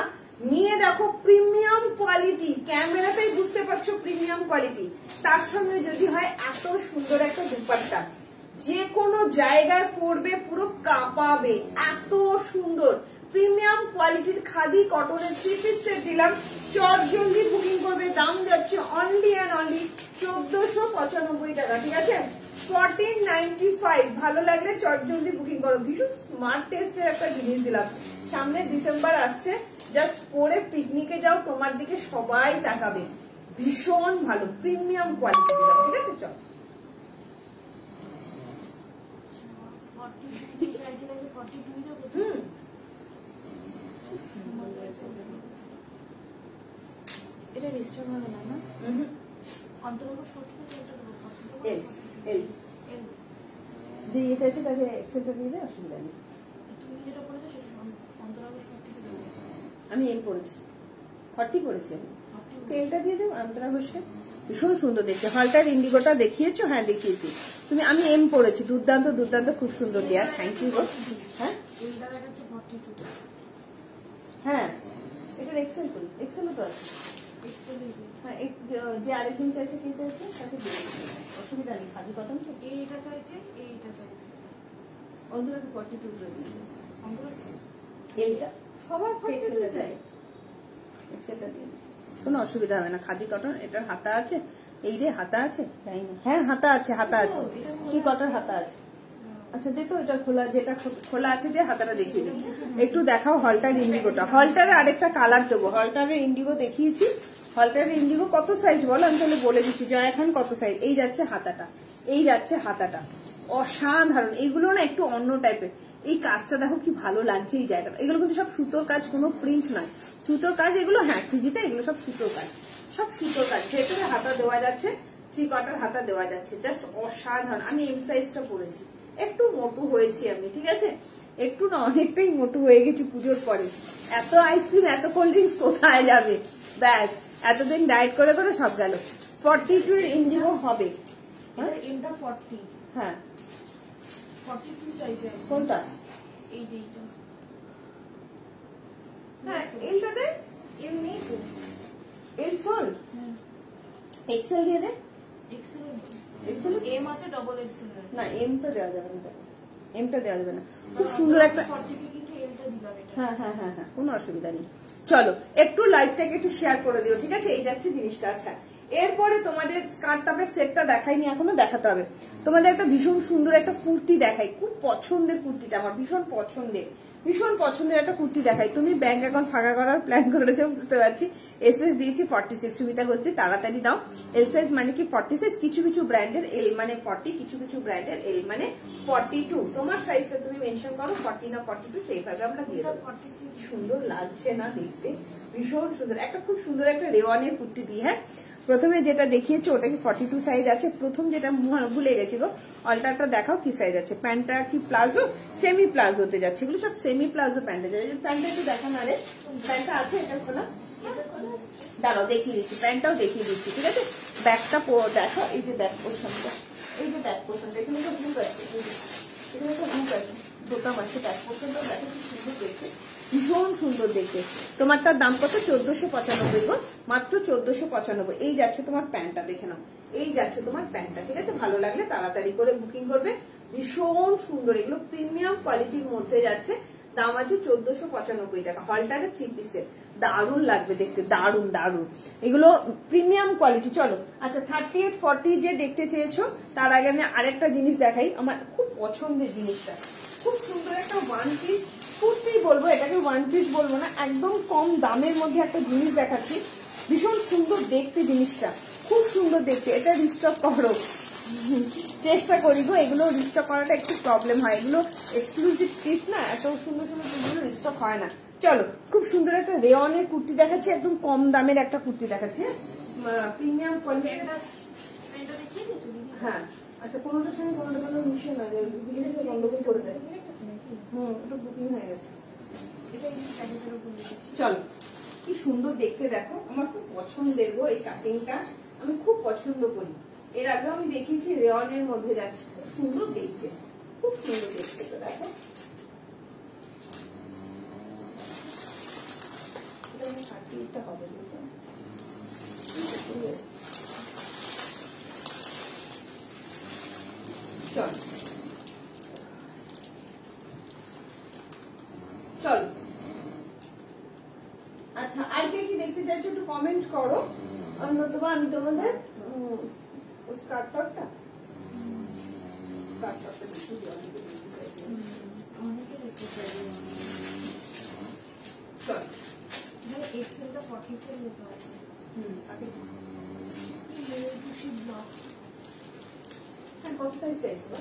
নিয়ে দেখো প্রিমিয়াম কোয়ালিটি, ক্যামেরাতেই বুঝতে পারছো প্রিমিয়াম কোয়ালিটি। তার সঙ্গে যদি হয় এত সুন্দর একটা দুপাট্টা, যে কোনো জায়গায় পরবে পুরো কাঁপাবে, এত সুন্দর প্রিমিয়াম কোয়ালিটির খাদি কটনের 3 পিস সেট দিলাম। চট জলদি বুকিং করবে, দাম যাচ্ছে অনলি অ্যান্ড অনলি 1495 টাকা, ঠিক আছে। 1495, ভালো লাগলে চট জলদি বুকিং করো। ভীষণ স্মার্ট টেস্টের একটা জিনিস দিলাম। সামনে ডিসেম্বর আসছে, জাস্ট পরে পিকনিকে যাও, তোমার দিকে সবাই তাকাবে। ভীষণ ভালো প্রিমিয়াম কোয়ালিটি দিলাম, ঠিক আছে। চল এটা ডিস্টার্ব হবে না, না? এল এল দিয়ে চাইছে তাকে এক্সেলটা দিয়ে দেয়, অসুবিধা নেই। আমি এম পড়েছি, 40 পড়েছি আমি। তেলটা দিয়ে দেবো অন্তরা ঘোষকে, ভীষণ সুন্দর দেখতে। হলটার ইন্ডিগোটা দেখিয়েছো? হ্যাঁ দেখিয়েছি। তুমি, আমি এম পড়েছি, দুর্দান্ত দুর্দান্ত, খুব সুন্দর দেয়া, থ্যাংক ইউ গো। হ্যাঁ হ্যাঁ এটার এক্সেল করি, এক্সেলও তো আছে। হ্যাঁ যে আরেকজন চাইছে, কে চাইছে তাকে দিয়ে অসুবিধা নেই, খাদি কটন তো। এইটা চাইছে, এইটা চাইছে, অন্তরাকে 42 করে দিয়ে এইটা সবার এক্সেলটা চাই, এক্সেলটা দিয়ে কোনো অসুবিধা হবে না। খাদি কটন, এটার হাতা আছে, এই রে হাতা আছে, তাই না? হ্যাঁ হাতা আছে, হাতা আছে, কি কটন হাতা আছে। আচ্ছা দেখো এটা খোলা, যেটা খোলা আছে দিয়ে হাতাটা দেখিয়ে দিই, একটু দেখাও হলটার ইন্ডিগোটা। হলটারে আরেকটা কালার দেবো, হলটারে ইন্ডিগো দেখিয়েছি। হলটারে ইন্ডিগো কত সাইজ বলো, আমি তাহলে বলে দিচ্ছি। জয় খান কত সাইজ? এই যাচ্ছে হাতাটা, এই যাচ্ছে হাতাটা, অসাধারণ। এইগুলো না একটু অন্য টাইপের। এই কাজটা দেখো কি ভালো লাগছে, এই জায়গাটা। এগুলো কিন্তু সব সুতোর কাজ, কোনো প্রিন্ট নয়, সুতোর কাজ এগুলো। হ্যাঁ সিজিতে এগুলো সব সুতোর কাজ, সব সুতোর কাজ। ভেতরে হাতা দেওয়া যাচ্ছে, 3 কোয়ার্টার হাতা দেওয়া যাচ্ছে, জাস্ট অসাধারণ। আমি এম সাইজটা পরেছি, একটু মোটু হয়েছি আমি, ঠিক আছে। একটু না অনেকটাই মোটু হয়ে গেছি পুজোর পরে। এত আইসক্রিম, এত কোল্ড ড্রিঙ্কস কোথায় যাবে? ব্যাস এতদিন ডায়েট করে করে সব গেল। 42 এর ইন্ডিগো হবে। এমটা 40, হ্যাঁ 42 চাইছে। কোনটা? এই যে এইটা। হ্যাঁ এলটাতে এম নেই তো, এল সোল, এক্সেল দিয়ে দে। এক্সেল এক্সেল এম আছে, ডবল এক্সেল না, এমটা দেওয়া যাবে না, এমটা দেওয়া যাবে না। খুব সুন্দর একটা, 40 কে কিন্তু এলটা দিলাম এটা। হ্যাঁ হ্যাঁ হ্যাঁ হ্যাঁ কোনো অসুবিধা নেই। চলো একটু লাইভটাকে একটু শেয়ার করে দিও, ঠিক আছে। এই যাচ্ছে জিনিসটা। আচ্ছা এরপরে তোমাদের স্কার্ট টপের সেটটা দেখাইনি এখনো, দেখাতে হবে। তোমাদের একটা ভীষণ সুন্দর একটা কুর্তি দেখাই, খুব পছন্দের কুর্তিটা আমার, ভীষণ পছন্দের একটা কুর্তি দেখাই। তুমি ব্যাংক অ্যাকাউন্ট ফাঁকা করার প্ল্যান করেছো বুঝতে পারছি। এসএস দিয়েছি 46, সুবিধা করছি, তাড়াতাড়ি দাও। এল সাইজ মানে কি 46, কিছু কিছু ব্র্যান্ডের এল মানে 40, কিছু কিছু ব্র্যান্ডের এল মানে 42। তোমার সাইজটা তুমি মেনশন করো 40 না 42, সেইভাবে আমরা দিয়ে দেবো। সুন্দর লাগছে না দেখতে, ভীষণ সুন্দর। একটা খুব সুন্দর একটা রেওয়ানের কুর্তি দিই। হ্যাঁ প্রথমে যেটা দেখিয়েছো ওটা কি 42 সাইজ আছে। প্রথম যেটা ভুলে গেছি গো, অল্টারটা দেখাও কি সাইজ আছে। প্যান্টটা কি প্লাজো, সেমি প্লাজোতে যাচ্ছে, এগুলো সব সেমি প্লাজো প্যান্টে যাচ্ছে। প্যান্টটা একটু দেখা না রে, প্যান্টটা আছে এটা খোলা, দাঁড়াও দেখিয়ে দিচ্ছি, প্যান্টটাও দেখিয়ে দিচ্ছি, ঠিক আছে। ব্যাগটা দেখো, এই যে ব্যাগ পোর্শনটা, এই যে ব্যাগ পোর্শনটা, এখানে তো হুক আছে, এখানে তো হুক আছে, বোতাম আছে, ব্যাগ পোর্শনটাও দেখো কি সুন্দর দেখতে, ভীষণ সুন্দর দেখতে। তোমারটার দাম কত? 1495 গো, মাত্র 1495। এই যাচ্ছে তোমার প্যান্টটা, দেখে নাও, এই যাচ্ছে তোমার প্যান্টটা, ঠিক আছে। ভালো লাগলে তাড়াতাড়ি করে বুকিং করবে। ভীষণ সুন্দর, এগুলো প্রিমিয়াম কোয়ালিটির মধ্যে যাচ্ছে। দাম আছে 1495 টাকা। হলটারে 3 পিসের, দারুণ লাগবে দেখতে, দারুণ দারুণ, এগুলো প্রিমিয়াম কোয়ালিটি। চলো আচ্ছা 38 40 যে দেখতে চেয়েছো তার আগে আমি আরেকটা জিনিস দেখাই, আমার খুব পছন্দের জিনিসটা, খুব সুন্দর একটা ওয়ান পিস কুর্তি বলবো, এটাকে ওয়ান পিস বলবো না, একদম কম দামের মধ্যে একটা জিনিস দেখাচ্ছি, ভীষণ সুন্দর দেখতে জিনিসটা, খুব সুন্দর দেখতে। এটা রিস্টক করো, চেষ্টা করি গো, এগুলো রিস্টক করাটা একটু প্রবলেম হয়, এগুলো এক্সক্লুসিভ পিস না, এত সুন্দর সুন্দর পিসগুলো রিস্টক হয় না। চলো খুব সুন্দর একটা রেওনের কুর্তি দেখাচ্ছি, একদম কম দামের একটা কুর্তি দেখাচ্ছি, প্রিমিয়াম কোয়ালিটি। হ্যাঁ আচ্ছা, কোনোটার সঙ্গে কোনোটা কোনো মিশিয়ে না, গন্ডগোল করে দেয়। ওটা বুকিং হয়ে গেছে। চলো কি সুন্দর দেখতে, দেখো আমার খুব পছন্দের গো এই কাটিংটা, আমি খুব পছন্দ করি। এর আগে আমি দেখিয়েছি রেওনের মধ্যে যাচ্ছে, খুব সুন্দর দেখতে, খুব সুন্দর দেখতে। তো দেখো এটা আমি কাটিংটা হবে চল চলো। আচ্ছা আর কে কি দেখতে চাইছো একটু কমেন্ট করো, অন্যতম আমি তোমাদের স্কার্টটা দেখতে চাইছি। অনেকে দেখতে চাই চল এক্সেলটা 44 মতো আছে। আগে খুশি ব্লক হ্যাঁ কত সাইজ চাইছো?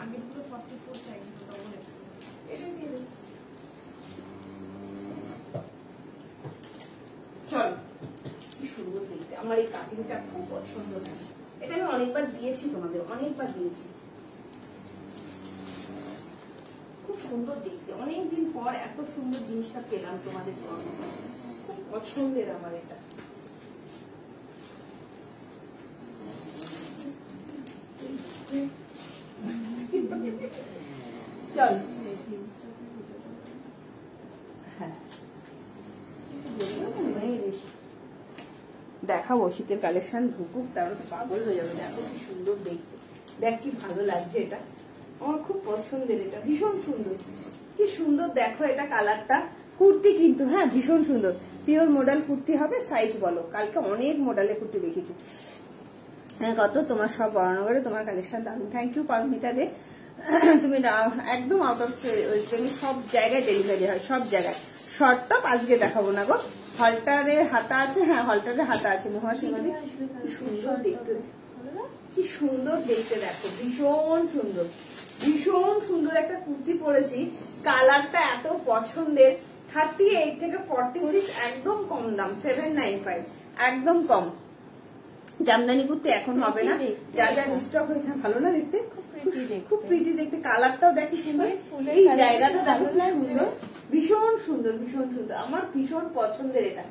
আগেরগুলো 44 চাইছিল, ডবল এক্সেল। এটা দিয়ে দিন। চল কি সুন্দর দেখতে, আমার এই কাটিংটা খুব পছন্দ লাগে, এটা আমি অনেকবার দিয়েছি তোমাদের, অনেকবার দিয়েছি, খুব সুন্দর দেখতে। অনেকদিন পর এত সুন্দর জিনিসটা পেলাম তোমাদের জন্য, খুব পছন্দের আমার এটা। চল হ্যাঁ দেখাবো শীতের কালেকশন ঢুকুক, তারপর তো পাগল হয়ে যাবে। দেখো কি সুন্দর দেখতে, দেখ কি ভালো লাগছে, এটা আমার খুব পছন্দের, এটা ভীষণ সুন্দর, কি সুন্দর দেখো এটা কালারটা। কুর্তি কিন্তু হ্যাঁ ভীষণ সুন্দর, পিওর মডেল কুর্তি হবে। সাইজ বলো, কালকে অনেক মডেলের কুর্তি দেখেছি। হ্যাঁ কত তোমার সব বরানগরে তোমার কালেকশন দারুণ, থ্যাংক ইউ পারমিতা দে। তুমি একদম আউট অফ সব জায়গায় ডেলিভারি হয়, সব জায়গায়। শর্ট টপ আজকে দেখাবো না গো, হলটারের হাতা আছে, হ্যাঁ হলটারের হাতা আছে মহাসিংহদি, কি সুন্দর দেখতে, কি সুন্দর দেখতে দেখো, ভীষণ সুন্দর, ভীষণ সুন্দর একটা কুর্তি পরেছি, কালারটা এত পছন্দের। 38 থেকে 46 একদম কম দাম, 795 একদম কম। জামদানি কুর্তি এখন হবে না, যা যা স্টক হয়েছে। ভালো না দেখতে, খুব প্রিটি দেখতে, কালারটাও দেখি সুন্দর, এই জায়গাটা দেখো কি সুন্দর, ভীষণ সুন্দর, ভীষণ সুন্দর, আমার ভীষণ পছন্দের এটা,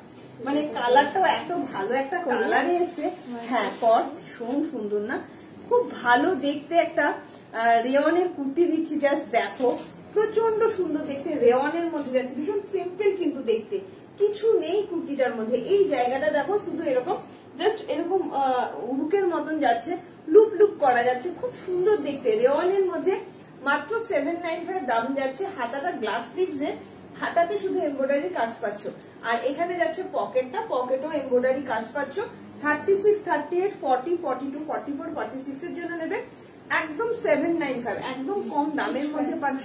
মানে কালারটাও এত ভালো একটা কালারে এসছে। হ্যাঁ পর ভীষণ সুন্দর না, খুব ভালো দেখতে একটা রেওয়ানের কুর্তি দিচ্ছি, জাস্ট দেখো প্রচন্ড সুন্দর দেখতে, রেওয়ানের মধ্যে যাচ্ছে, ভীষণ সিম্পল কিন্তু দেখতে, কিছু নেই কুর্তিটার মধ্যে। এই জায়গাটা দেখো শুধু এরকম, জাস্ট এরকম হুকের মতন যাচ্ছে, লুপ লুপ করা যাচ্ছে, খুব সুন্দর দেখতে। রেওয়ানের মধ্যে মাত্র 795 দাম যাচ্ছে। হাতাটা গ্লাস স্লিভস এর, হাতাতে শুধু এমব্রয়ডারি কাজ পাচ্ছ, আর এখানে যাচ্ছে পকেটটা, পকেটও এমব্রয়ডারি কাজ পাচ্ছ। 36 38 40 42 44 46 এর জন্য নেবে একদম 795, একদম কম দামের মধ্যে পাচ্ছ,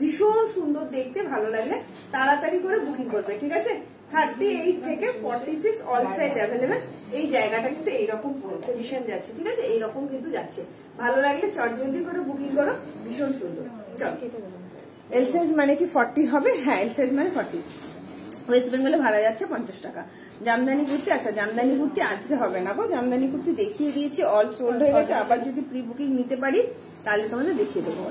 ভীষণ সুন্দর দেখতে। ভালো লাগলে তাড়াতাড়ি করে বুকিং করবে, ঠিক আছে? 38 থেকে 46 অল সাইজ অ্যাভেলেবেল। এই জায়গাটা কিন্তু এইরকম পজিশন যাচ্ছে, ঠিক আছে? এইরকম কিন্তু যাচ্ছে। ভালো লাগলে চটজলদি করে বুকিং করো, ভীষণ সুন্দর। চল এল সাইজ মানে কি 40 হবে? হ্যাঁ এল সাইজ মানে 40। ওয়েস্ট বেঙ্গলে ভাড়া যাচ্ছে 50 টাকা। জামদানি কুর্তি, আচ্ছা জামদানি কুর্তি আজকে হবে না গো, জামদানি কুর্তি দেখিয়ে দিয়েছি, অল সোল্ড হয়ে গেছে। আবার যদি প্রি বুকিং নিতে পারি তাহলে তোমাদের দেখিয়ে দেবো।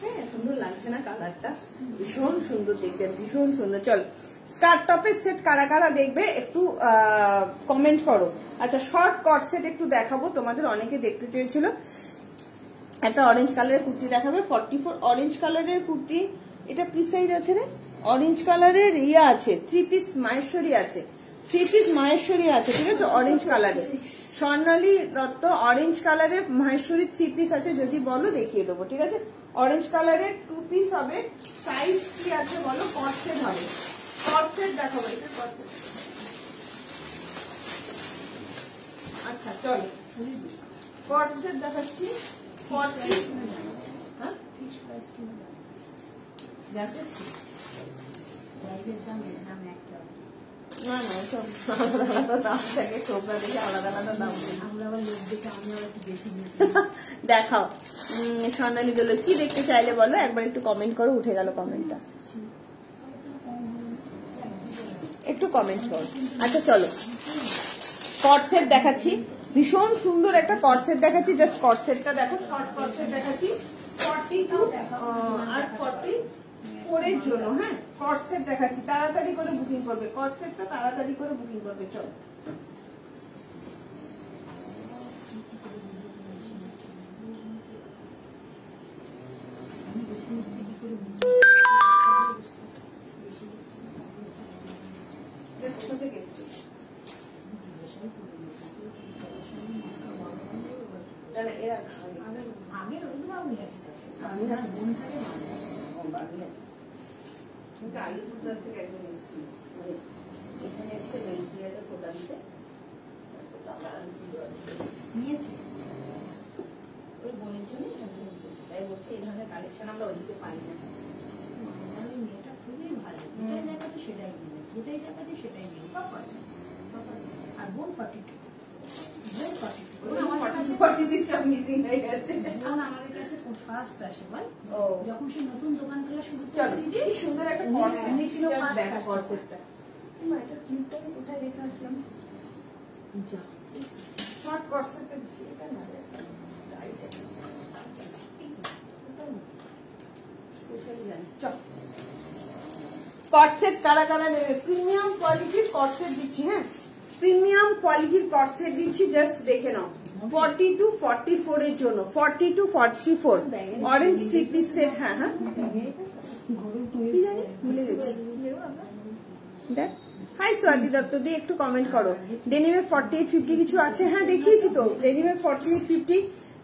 হ্যাঁ সুন্দর লাগছে না কালারটা ভীষণ সুন্দর দেখতে, ভীষণ সুন্দর। চল স্কার্ট টপের সেট কারা কারা দেখবে একটু কমেন্ট করো। আচ্ছা শর্ট কট সেট একটু দেখাবো, তোমাদের অনেকে দেখতে চেয়েছিল। একটা অরেঞ্জ কালারের কুর্তি দেখাবে, 44 অরেঞ্জ কালারের কুর্তি। এটা কি সাইজ আছে রে? অরেঞ্জ কালারের ইয়ে আছে, 3 পিস মাহেশ্বরী আছে, 3 পিস মাহেশ্বরী আছে, ঠিক আছে অরেঞ্জ কালারের। স্বর্ণালী দত্ত অরেঞ্জ কালারের মাহেশ্বরী 3 পিস আছে, যদি বলো দেখিয়ে দেবো, ঠিক আছে। অরেঞ্জ কালারের 2 পিস হবে। সাইজ কি আছে বলো? কট সেট হবে, কট সেট দেখাবো। এটা কট সেট। আচ্ছা চলো কট সেট দেখাচ্ছি। কট সেট হ্যাঁ ফিক্স প্রাইস কি হবে? দেখো লাইভের দাম এর দাম একটা। না না সব আলাদা আলাদা দাম থাকে, ছোকরা দেখে আলাদা আলাদা দাম। আমরা আবার লোক দেখে আমি আবার একটু বেশি নিই। দেখাও স্বর্ণালী গুলো কি দেখতে চাইলে বলো, একবার একটু কমেন্ট করো। উঠে গেল কমেন্টটা, একটু কমেন্ট করো। আচ্ছা চলো কট সেট দেখাচ্ছি, ভীষণ সুন্দর একটা কট সেট দেখাচ্ছি। জাস্ট কট সেটটা দেখো, শর্ট কট সেট দেখাচ্ছি 42 আর 44 এর জন্য। হ্যাঁ কট সেট দেখাচ্ছি, তাড়াতাড়ি করে বুকিং করবে, কট সেটটা তাড়াতাড়ি করে বুকিং করবে। চলো কোথা থেকে এসছো? না না এরা আগে ওইগুলো আমি আমি না বোন থাকে কিন্তু আলিপুরদার থেকে একজন এসেছিল, মানে এখানে এসে বেলজিয়াতে ফোটা দিতে নিয়েছে। ওই বোনের জন্য তাই বলছে এই ধরনের কালেকশন আমরা ওইদিকে পাই না। ওই মেয়েটা খুবই ভালো, যেটাই দেখাতে সেটাই নিবে, যেটাই দেখাতে সেটাই নিবে। আর বোন 42, বোন 42 46 সব মিসিং হয়ে গেছে। কারণ আমাদের কাছে ফার্স্ট আসে বল, ও যখন সে নতুন দোকান খোলা শুরু করে চলো দিদি কি সুন্দর একটা উনি কর্সেট ছিল first দেখো customer। কর্সেটটা। মা এটা ক্লিপটা কোথায় রেখে আসলাম? যা শর্ট কর্সেটটা দিচ্ছি, এটা না রে টাইট আছে। কটসেট কারা কারা নেবে? প্রিমিয়াম কোয়ালিটির কটসেট দিচ্ছি। হ্যাঁ প্রিমিয়াম কোয়ালিটির কটসেট দিচ্ছি, জাস্ট দেখে নাও। 42 44 এর জন্য, 42 44 অরেঞ্জ 3 পিস সেট। হ্যাঁ হ্যাঁ কি জানি ভুলে গেছি। দেখ হাই সোয়াদি দত্ত দিয়ে একটু কমেন্ট করো। ডেনিমের 48 50 কিছু আছে? হ্যাঁ দেখিয়েছি তো, ডেনিমের 48 50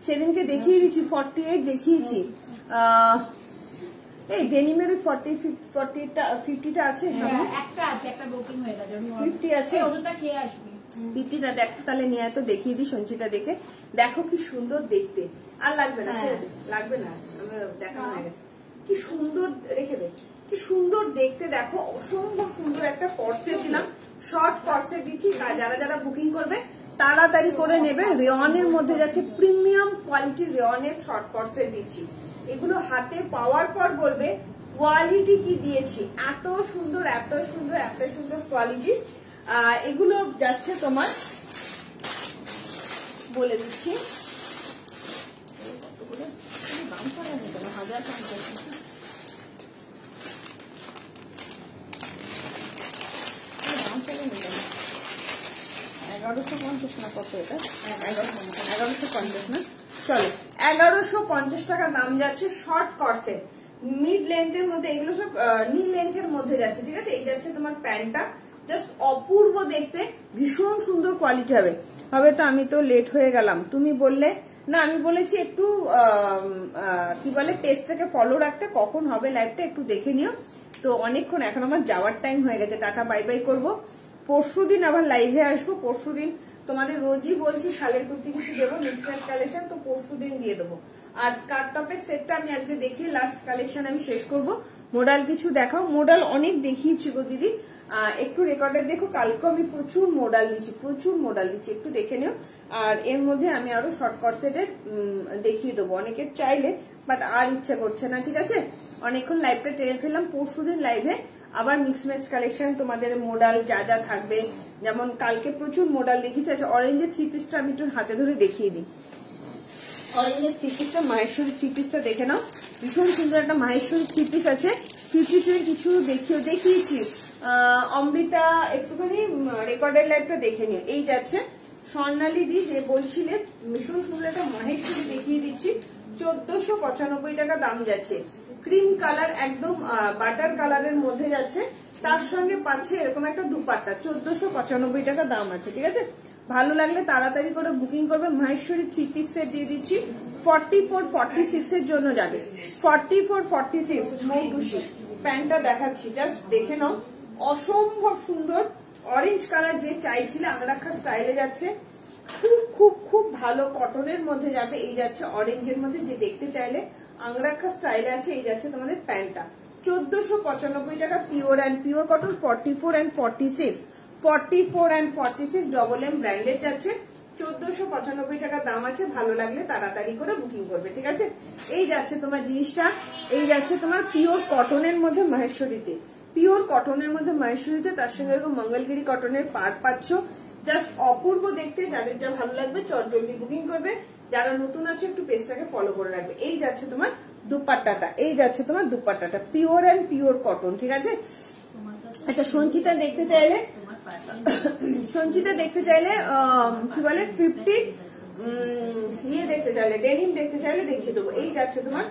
সেদিনকে দেখিয়ে দিচ্ছি, 48 দেখিয়েছি। এই ডেনিমের 40টা 50টা আছে, একটা আছে, একটা বুকিং হয়ে গেছে। 50 আছে, ওষুধটা খেয়ে আসবি। 50টা দেখো তাহলে নিয়ে তো দেখিয়ে দিই। সঞ্চিতা দেখে দেখো কি সুন্দর দেখতে। আর লাগবে না, লাগবে না, দেখানো হয়ে গেছে। কি সুন্দর রেখে দে, কি সুন্দর দেখতে দেখো, অসম্ভব সুন্দর একটা কর্সেট দিলাম, শর্ট কর্সেট দিচ্ছি। যারা যারা বুকিং করবে তাড়াতাড়ি করে নেবে। রেওয়ানের মধ্যে যাচ্ছে, প্রিমিয়াম কোয়ালিটির রেওয়ানের শর্ট কর্সেট দিচ্ছি। এগুলো হাতে পাওয়ার পর বলবে কোয়ালিটি কি দিয়েছি, এত সুন্দর এত সুন্দর এত সুন্দর কোয়ালিটি। এগুলো যাচ্ছে তোমার, বলে দিচ্ছি দাম পড়ে নেই কেন, 1050। 1150 না কত এটা? 1150 না। চলো 1150 টাকা দাম যাচ্ছে শর্ট কর্সেট মিড লেন্থের মধ্যে। এগুলো সব নি লেন্থের মধ্যে যাচ্ছে, ঠিক আছে। এই যাচ্ছে তোমার প্যান্টটা, জাস্ট অপূর্ব দেখতে, ভীষণ সুন্দর কোয়ালিটি হবে। হবে তো আমি তো লেট হয়ে গেলাম, তুমি বললে না, আমি বলেছি একটু কি বলে পেজটাকে ফলো রাখতে, কখন হবে লাইভটা একটু দেখে নিও। তো অনেকক্ষণ, এখন আমার যাওয়ার টাইম হয়ে গেছে, টাটা বাই বাই করবো। পরশুদিন আবার লাইভে আসবো। পরশুদিন তোমাদের রোজই বলছি শালের কুর্তি কিছু দেবো, মিক্সড কালেকশন, তো পরশুদিন দিয়ে দেবো। আর স্কার্ট টপের সেটটা আমি আজকে দেখিয়ে লাস্ট কালেকশন আমি শেষ করবো। মোডাল কিছু দেখাও, মোডাল অনেক দেখিয়েছি গো দিদি, একটু রেকর্ডের দেখো। কালকে আমি প্রচুর মোডাল দিচ্ছি, প্রচুর মোডাল দিচ্ছি, একটু দেখে নিও। আর এর মধ্যে আমি আরো শর্ট কর্সেটের দেখিয়ে দেবো, অনেকের চাইলে, বাট আর ইচ্ছা করছে না, ঠিক আছে। অনেকক্ষণ লাইভটা টেনে ফেললাম। পরশুদিন লাইভে আবার মিক্স ম্যাচ কালেকশন, তোমাদের মোডাল যা যা থাকবে, যেমন কালকে প্রচুর মোডাল দেখিয়েছে। আচ্ছা অরেঞ্জের 3 পিসটা আমি একটু হাতে ধরে দেখিয়ে দিই। অরেঞ্জের 3 পিসটা, মাহেশ্বরী 3 পিসটা দেখে নাও। ভীষণ সুন্দর একটা মাহেশ্বরী 3 পিস আছে। 52 কিছু দেখিয়েছি, অমৃতা একটুখানি রেকর্ডের লাইভটা দেখে নিও। এই যাচ্ছে স্বর্ণালী দি যে বলছিলে ভীষণ সুন্দর একটা মাহেশ্বরী দেখিয়ে দিচ্ছি, 1495 টাকা দাম যাচ্ছে। ক্রিম কালার একদম বাটার কালারের মধ্যে যাচ্ছে, তার সঙ্গে পাচ্ছে এরকম একটা দুপাট্টা, 1495 টাকা দাম আছে। ঠিক আছে, ভালো লাগলে তাড়াতাড়ি করে বুকিং করবে। মাহেশ্বরী 3 পিস সেট দিয়ে দিচ্ছি, 44-46 এর জন্য যাবে। 44-46 মৌটুসি প্যান্টটা দেখাচ্ছি, জাস্ট দেখে নাও, অসম্ভব সুন্দর অরেঞ্জ কালার যে চাইছিলে আংরাখা স্টাইলে যাচ্ছে, খুব খুব খুব ভালো কটনের মধ্যে যাবে। এই যাচ্ছে অরেঞ্জের মধ্যে যে দেখতে চাইলে আংরাখা স্টাইলে আছে। এই যাচ্ছে তোমাদের প্যান্টটা 1495 টাকা, pure and pure cotton, 44-46 double M branded যাচ্ছে, 1495 টাকা দাম আছে। ভালো লাগলে তাড়াতাড়ি করে বুকিং করবে। ঠিক আছে, এই যাচ্ছে তোমার জিনিসটা, এই যাচ্ছে তোমার পিওর কটনের মধ্যে মাহেশ্বরীতে, পিওর কটনের মধ্যে মাহেশ্বরীতে, তার সঙ্গে এরকম মঙ্গলগিরি কটনের পাড় পাচ্ছ, জাস্ট অপূর্ব দেখতে। যাদের যা ভালো লাগবে চট জলদি বুকিং করবে, যারা নতুন আছে একটু পেজটাকে ফলো করে রাখবে। এই যাচ্ছে তোমার দুপাট্টাটা, এই যাচ্ছে তোমার দুপাট্টাটা, পিওর অ্যান্ড পিওর কটন। ঠিক আছে, আচ্ছা সঞ্চিতা দেখতে চাইলে কি বলে 50 দেখতে চাইলে ডেনিম দেখতে চাইলে দেখিয়ে দেবো। এই যাচ্ছে তোমার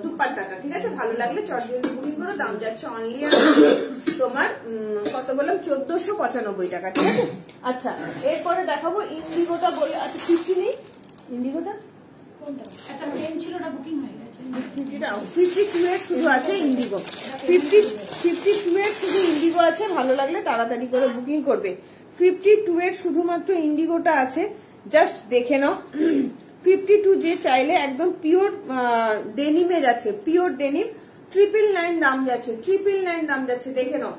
দুপাট্টাটা। ঠিক আছে, ভালো লাগলে চট জলদি বুকিং করো, দাম যাচ্ছে অনলি তোমার কত বললাম 1495 টাকা। ঠিক আছে, আচ্ছা এরপরে দেখাবো ইন্ডিগোটা বলে। আচ্ছা 50 নেই ইন্ডিগোটা, একটা প্লেন ছিল না, বুকিং হয়ে গেছে। 52 এর শুধু আছে ইন্ডিগো, 52 এর শুধু ইন্ডিগো আছে, ভালো লাগলে তাড়াতাড়ি করে বুকিং করবে। 52 এর শুধুমাত্র ইন্ডিগোটা আছে, জাস্ট দেখে নাও। 52 যে চাইলে একদম পিওর ডেনিমে যাচ্ছে, পিওর ডেনিম, 999 দাম যাচ্ছে, 999 দাম যাচ্ছে। দেখে নাও,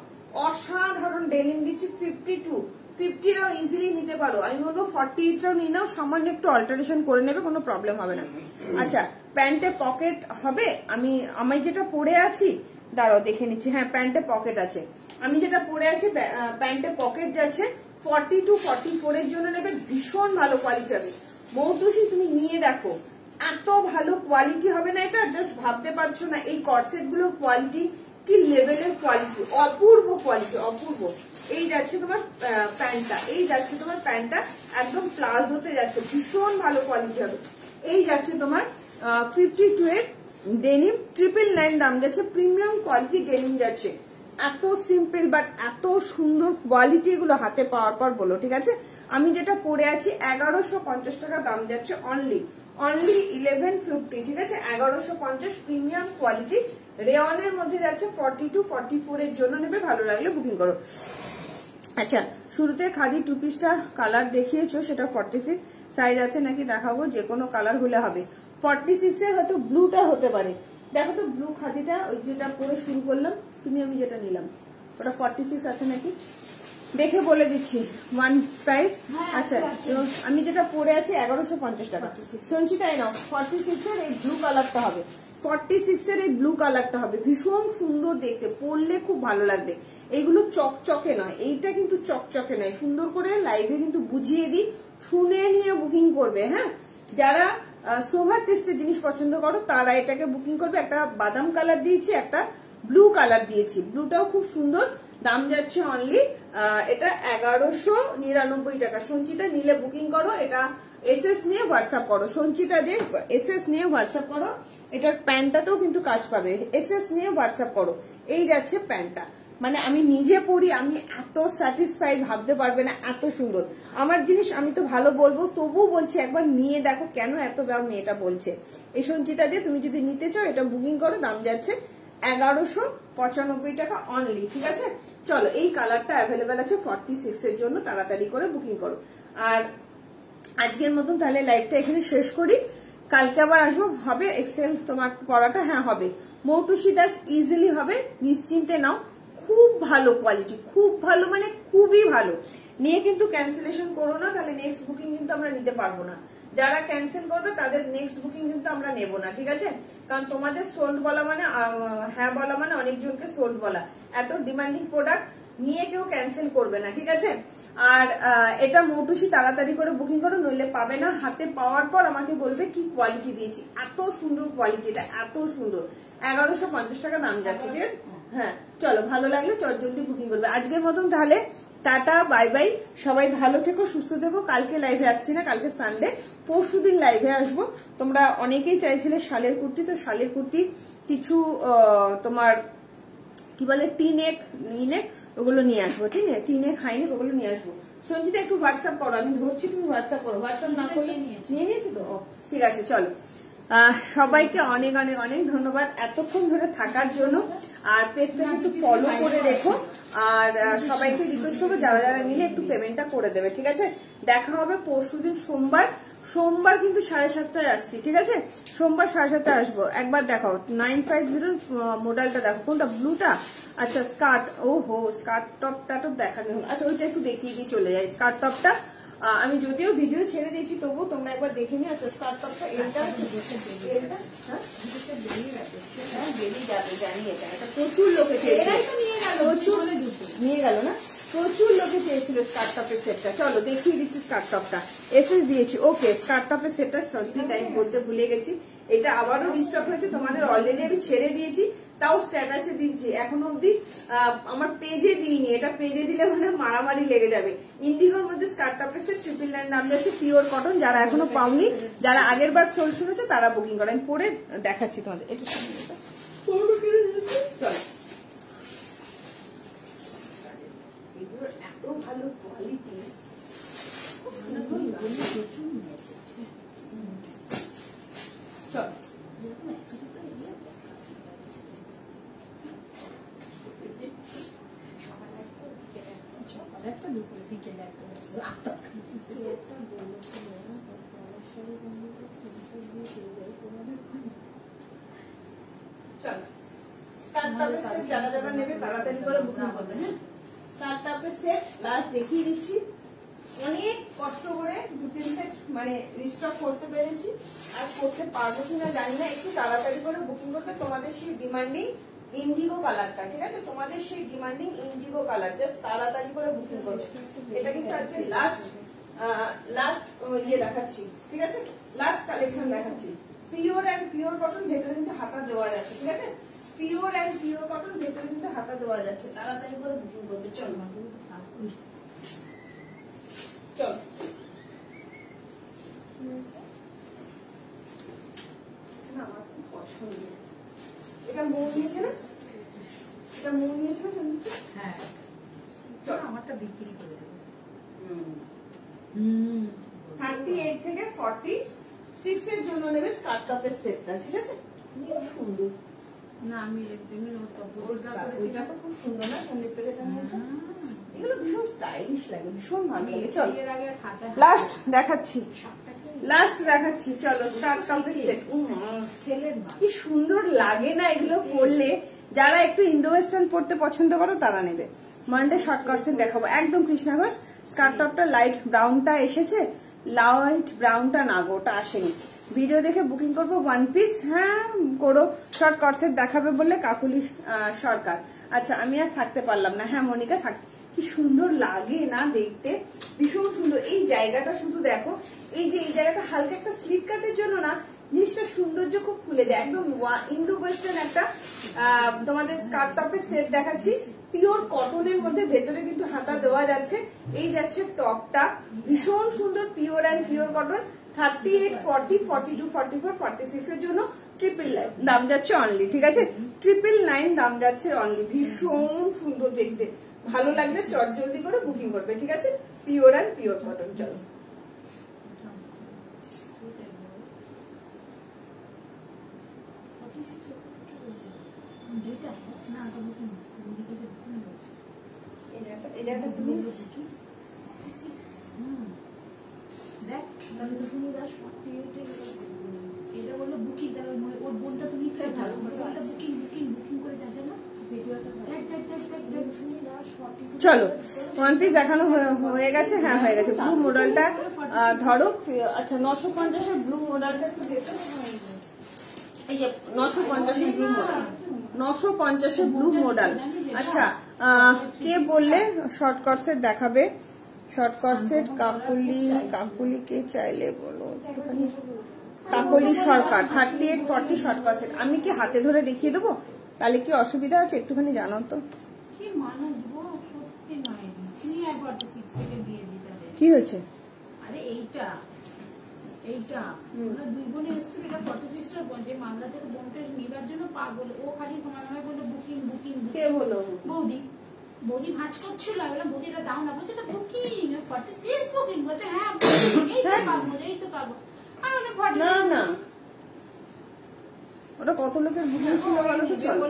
অসাধারণ ডেনিম দিচ্ছি। 50টাও ইজিলি নিতে পারো, আমি বলবো 48টাও নিয়ে নাও, সামান্য একটু অল্টারেশন করে নেবে, কোনো প্রবলেম হবে না। আচ্ছা প্যান্টে পকেট হবে, আমি যেটা পরে আছি দাঁড়াও দেখে নিচ্ছি, হ্যাঁ প্যান্টে পকেট আছে, আমি যেটা পরে আছি প্যান্টে পকেট যাচ্ছে। 42-44 এর জন্য নেবে, ভীষণ ভালো কোয়ালিটি হবে। মৌটুসি তুমি নিয়ে দেখো, এত ভালো কোয়ালিটি হবে না এটা, জাস্ট ভাবতে পারছো না এই কর্সেট গুলোর কোয়ালিটি কি লেভেলের কোয়ালিটি, অপূর্ব কোয়ালিটি, অপূর্ব। এই যাচ্ছে তোমার প্যান্টটা, এই যাচ্ছে তোমার প্যান্টটা একদম প্লাজোতে যাচ্ছে, ভীষণ ভালো কোয়ালিটি হবে। এই যাচ্ছে তোমার 52 এর ডেনিম, 999 দাম যাচ্ছে, প্রিমিয়াম কোয়ালিটি ডেনিম যাচ্ছে। এত সিম্পল বাট এত সুন্দর কোয়ালিটি, এগুলো হাতে পাওয়ার পর বলো। ঠিক আছে, আমি যেটা পরে আছি 1150 টাকা দাম যাচ্ছে, অনলি 1150। ঠিক আছে, 1150 প্রিমিয়াম কোয়ালিটি রেওয়ানের মধ্যে যাচ্ছে। 42-44 এর জন্য নেবে, ভালো লাগলে বুকিং করো। আচ্ছা শুরুতে খাদি 2 পিসটা কালার দেখিয়েছো, সেটা 46 সাইজ আছে নাকি দেখাবো, যে কোনো কালার হলে হবে। 46 এর হয়তো ব্লুটা হতে পারে, দেখো তো ব্লু খাদিটা, ওই যেটা পরে শুরু করলাম আমি যেটা নিলাম ওটা 46 আছে নাকি দেখে বলে দিচ্ছি, ওয়ান প্রাইস। আচ্ছা আমি যেটা পরে আছি 1150 টাকা। সঞ্চিতাই নাও, 46 এর এই ব্লু কালারটা হবে, 46 এর এই ব্লু কালারটা হবে, ভীষণ সুন্দর দেখতে, পরলে খুব ভালো লাগবে। এইগুলো চকচকে নয়, এইটা কিন্তু চকচকে নয়, সুন্দর করে লাইভে কিন্তু বুঝিয়ে দিই, শুনে নিয়ে বুকিং করবে। হ্যাঁ, যারা সোভার টেস্টের জিনিস পছন্দ করো তারা এটাকে বুকিং করবে। একটা বাদাম কালার দিয়েছি, একটা ব্লু কালার দিয়েছি, ব্লুটাও খুব সুন্দর, দাম যাচ্ছে অনলি এটা 1199 টাকা। সঞ্চিতা নিলে বুকিং করো, এটা এসএস নিয়ে হোয়াটসঅ্যাপ করো, সঞ্চিতা যে এসএস নিয়ে হোয়াটসঅ্যাপ করো, এটার প্যান্টটাতেও কিন্তু কাজ পাবে, এসএস নিয়ে হোয়াটসঅ্যাপ করো। এই যাচ্ছে প্যান্টটা, মানে আমি নিজে পরি, আমি এত স্যাটিসফাইড ভাবতে পারবে না, এত সুন্দর আমার জিনিস। আমি তো ভালো বলবো, তবুও বলছি একবার নিয়ে দেখো কেন এত দাম মেয়েটা বলছে। এই সঞ্চিতা দিয়ে তুমি যদি নিতে চাও এটা বুকিং করো, দাম যাচ্ছে 1195 টাকা অনলি। ঠিক আছে, চলো এই কালারটা অ্যাভেলেবেল আছে 46 এর জন্য, তাড়াতাড়ি করে বুকিং করো। আর আজকের মতন তাহলে লাইভটা এখানে শেষ করি, কালকে আবার আসবো, হবে এক্সেল তোমার পড়াটা, হ্যাঁ হবে। মৌটুসি দাস ইজিলি হবে, নিশ্চিন্তে নাও, খুব ভালো কোয়ালিটি, খুব ভালো মানে খুবই ভালো। নিয়ে কিন্তু ক্যান্সেলেশন করো না, তাহলে নেক্সট বুকিং কিন্তু আমরা নিতে পারবো না। যারা ক্যান্সেল করবে তাদের নেক্সট বুকিং কিন্তু আমরা নেবো না, ঠিক আছে? কারণ তোমাদের সোল্ড বলা মানে হ্যাঁ বলা মানে অনেকজনকে সোল্ড বলা, এত ডিমান্ডিং প্রোডাক্ট নিয়ে কেউ ক্যান্সেল করবে না, ঠিক আছে? আর এটা মৌটুসি তাড়াতাড়ি করে বুকিং করো, নইলে পাবে না। হাতে পাওয়ার পর আমাকে বলবে কি কোয়ালিটি দিয়েছি। এত সুন্দর কোয়ালিটিটা, এত সুন্দর। 1150 টাকা দাম যাচ্ছে, ঠিক আছে? হ্যাঁ চলো, ভালো লাগলে জলদি বুকিং করবে। আজকের মতন তাহলে টাটা, বাই বাই। সবাই ভালো থেকো, সুস্থ থেকো। কালকে লাইভে আসছি না, কালকে সানডে, পরশুদিন লাইভে আসবো। তোমরা অনেকেই চাইছিলে শালের কুর্তি, তো শালের কুর্তি কিছু তোমার কি বলে টিনেক ওগুলো নিয়ে আসবো, ঠিক আছে? টিনেক হাইনেক ওগুলো নিয়ে আসবো। সঞ্জিতা একটু হোয়াটসঅ্যাপ করো, আমি ধরছি, তুমি হোয়াটসঅ্যাপ করো। হোয়াটসঅ্যাপ না করলে নিয়ে নিয়েছি তো, ঠিক আছে চলো। সবাইকে অনেক অনেক অনেক ধন্যবাদ এতক্ষণ ধরে থাকার জন্য। আর পেজটাকে একটু ফলো করে রেখো। আর সবাইকে রিকোয়েস্ট করবো যারা যারা নিলে একটু পেমেন্টটা করে দেবে, ঠিক আছে? দেখা হবে পরশুদিন সোমবার কিন্তু 7:30টায় আসছি, ঠিক আছে? সোমবার 7:30টায় আসবো। একবার দেখাও 950 মডেলটা দেখো, কোনটা? ব্লুটা? আচ্ছা স্কার্ট, ওহো স্কার্ট টপটা তো দেখানো হলো। আচ্ছা ওইটা একটু দেখিয়ে দিয়ে চলে যাই। স্কার্ট টপটা আমি যদিও ভিডিও ছেড়ে দিয়েছি, তবুও তোমরা একবার দেখে নিও। আচ্ছা স্কার্ট টপটা এটা বেরিয়ে যাবে, জানি এটা প্রচুর লোকে চেয়েছিল, নিয়ে গেল না? প্রচুর লোকে চেয়েছিল স্কার্ট টপের সেটটা। চলো দেখিয়ে দিচ্ছি স্কার্ট টপটা। এসএস দিয়েছি, ওকে। স্কার্ট টপের সেটটা সত্যি তাই বলতে ভুলে গেছি। এটা আবারও রিস্টক হয়েছে, তোমাদের অলরেডি আমি ছেড়ে দিয়েছি, তাও স্ট্যাটাসে দিয়েছি, এখনো অব্দি আমার পেজে দিইনি। এটা পেজে দিলে মানে মারামারি লেগে যাবে। ইন্ডিগোর মধ্যে স্কার্ট টপের সেট 999 দাম যাচ্ছে, পিওর কটন। যারা এখনো পাওনি, যারা আগের বার সোল শুনেছো তারা বুকিং করে। আমি পরে দেখাচ্ছি তোমাদের। এটা চলো, এত ভালো কোয়ালিটি, চল একটা দুপুরে বিকেলে একটা যারা যারা নেবে তাড়াতাড়ি করে বুকিং করবে। হ্যাঁ স্কার্ট টপের সেট লাস্ট দেখিয়ে দিচ্ছি। অনেক কষ্ট করে 2-3 সেট মানে রিস্টক করতে পেরেছি। আর করতে পারবো কিনা জানি না। একটু তাড়াতাড়ি করে বুকিং করবে। তোমাদের সেই ডিমান্ডিং ইন্ডিগো কালারটা, ঠিক আছে? তোমাদের সেই ডিমান্ডিং ইন্ডিগো কালার, জাস্ট তাড়াতাড়ি করে বুকিং করবে। এটা কিন্তু আজকে লাস্ট ইয়ে দেখাচ্ছি, ঠিক আছে? লাস্ট কালেকশন দেখাচ্ছি। পিওর অ্যান্ড পিওর কটন, ভেতরে কিন্তু হাতা দেওয়া যাচ্ছে, ঠিক আছে? পিওর অ্যান্ড পিওর কটন, ভেতরে কিন্তু হাতা দেওয়া যাচ্ছে। তাড়াতাড়ি করে বুকিং করবে। চলো চল, আমার খুব পছন্দ। এটা মৌ নিয়েছে না? এটা মৌ নিয়েছে না? হ্যাঁ চল, আমারটা বিক্রি করে দেবো। 38 থেকে 46 এর জন্য নেবে স্কার্ট টপের সেটটা, ঠিক আছে? খুব সুন্দর। না আমি ওইটা তো খুব সুন্দর না? সন্দীপ থেকে এটা নিয়েছে। এগুলো ভীষণ স্টাইলিশ লাগে, ভীষণ ভালো লাগে। চল লাস্ট দেখাচ্ছি, চলো স্কার্ট টপের সেট। কি সুন্দর লাগে না এগুলো পরলে? যারা একটু ইন্দো ওয়েস্টার্ন পড়তে পছন্দ করো তারা নেবে। মানডে শর্টকাটস দেখাবো একদম কৃষ্ণা ঘোষ। স্কার্ট টপটা লাইট ব্রাউনটা এসেছে, লাইট ব্রাউনটা না গো, ওটা আসেনি। ভিডিও দেখে বুকিং করবো 1 পিস। হ্যাঁ করো। শর্টকাটস দেখাবে বললে কাকুলি সরকার। আচ্ছা আমি আর থাকতে পারলাম না। হ্যাঁ মনিকা থাক। কি সুন্দর লাগে না দেখতে, ভীষণ সুন্দর। এই জায়গাটা শুধু দেখো, এই যে এই জায়গাটা হালকা একটা স্লিপ কাটের জন্য না জিনিসটা সৌন্দর্য খুব খুলে যায়। একদম ইন্দো ওয়েস্টার্ন একটা তোমাদের স্কার্ট টপের সেট দেখাচ্ছি। পিওর কটনের মধ্যে, ভেতরে কিন্তু হাতা দেওয়া যাচ্ছে। এই যাচ্ছে টপটা, ভীষণ সুন্দর। Pure and pure cotton. 38, 40, 42, 44, 46 এর জন্য 999 দাম যাচ্ছে অনলি, ঠিক আছে? 999 দাম যাচ্ছে অনলি। ভীষণ সুন্দর দেখতে, ভালো লাগবে। চট জলদি করে বুকিং করবে, ঠিক আছে? Pure and pure cotton. চলো এটা বললো বুকিং, তাহলে ওর বোনটা তুমি বুকিং করে যাচ্ছে না। চলো 1 পিস দেখানো হয়ে গেছে। হ্যাঁ হয়ে গেছে। ব্লু মডেলটা ধরো। আচ্ছা 950 এর ব্লু মডেলটা একটু দেখো। এই যে 950 এর ব্লু মডেল, 950 এর ব্লু মডেল। আচ্ছা কে বললে শর্টকাটস দেখাবে? শর্ট কর্সেট কাকুলি কে চাইলে বলো একটুখানি। কাকলি সরকার 38-40 শর্ট কর্সেট। আমি কি হাতে ধরে দেখিয়ে দেবো? তাহলে কি অসুবিধা আছে একটুখানি জানো তো? কি মানুষ গো, সত্যি নয়। তুমি আর 46 থেকে দিয়ে দিতে হবে। কি হয়েছে? আরে এইটা আমরা দুই বোনে এসেছিল, এটা 46টা যে মালদা থেকে বোনটা নেবার জন্য পাগল। ও খালি আমায় বললো বুকিং। কে বলো? বৌদি ভাঁজ করছিল, আমি বললাম বৌদি এটা দাও না, বলছে এটা বুকিং 46 বুকিং। বলছে হ্যাঁ এই তো পাবো। আমি বললাম 46 না ওটা কত লোকের বুকিং ছিল বলো তো? চলো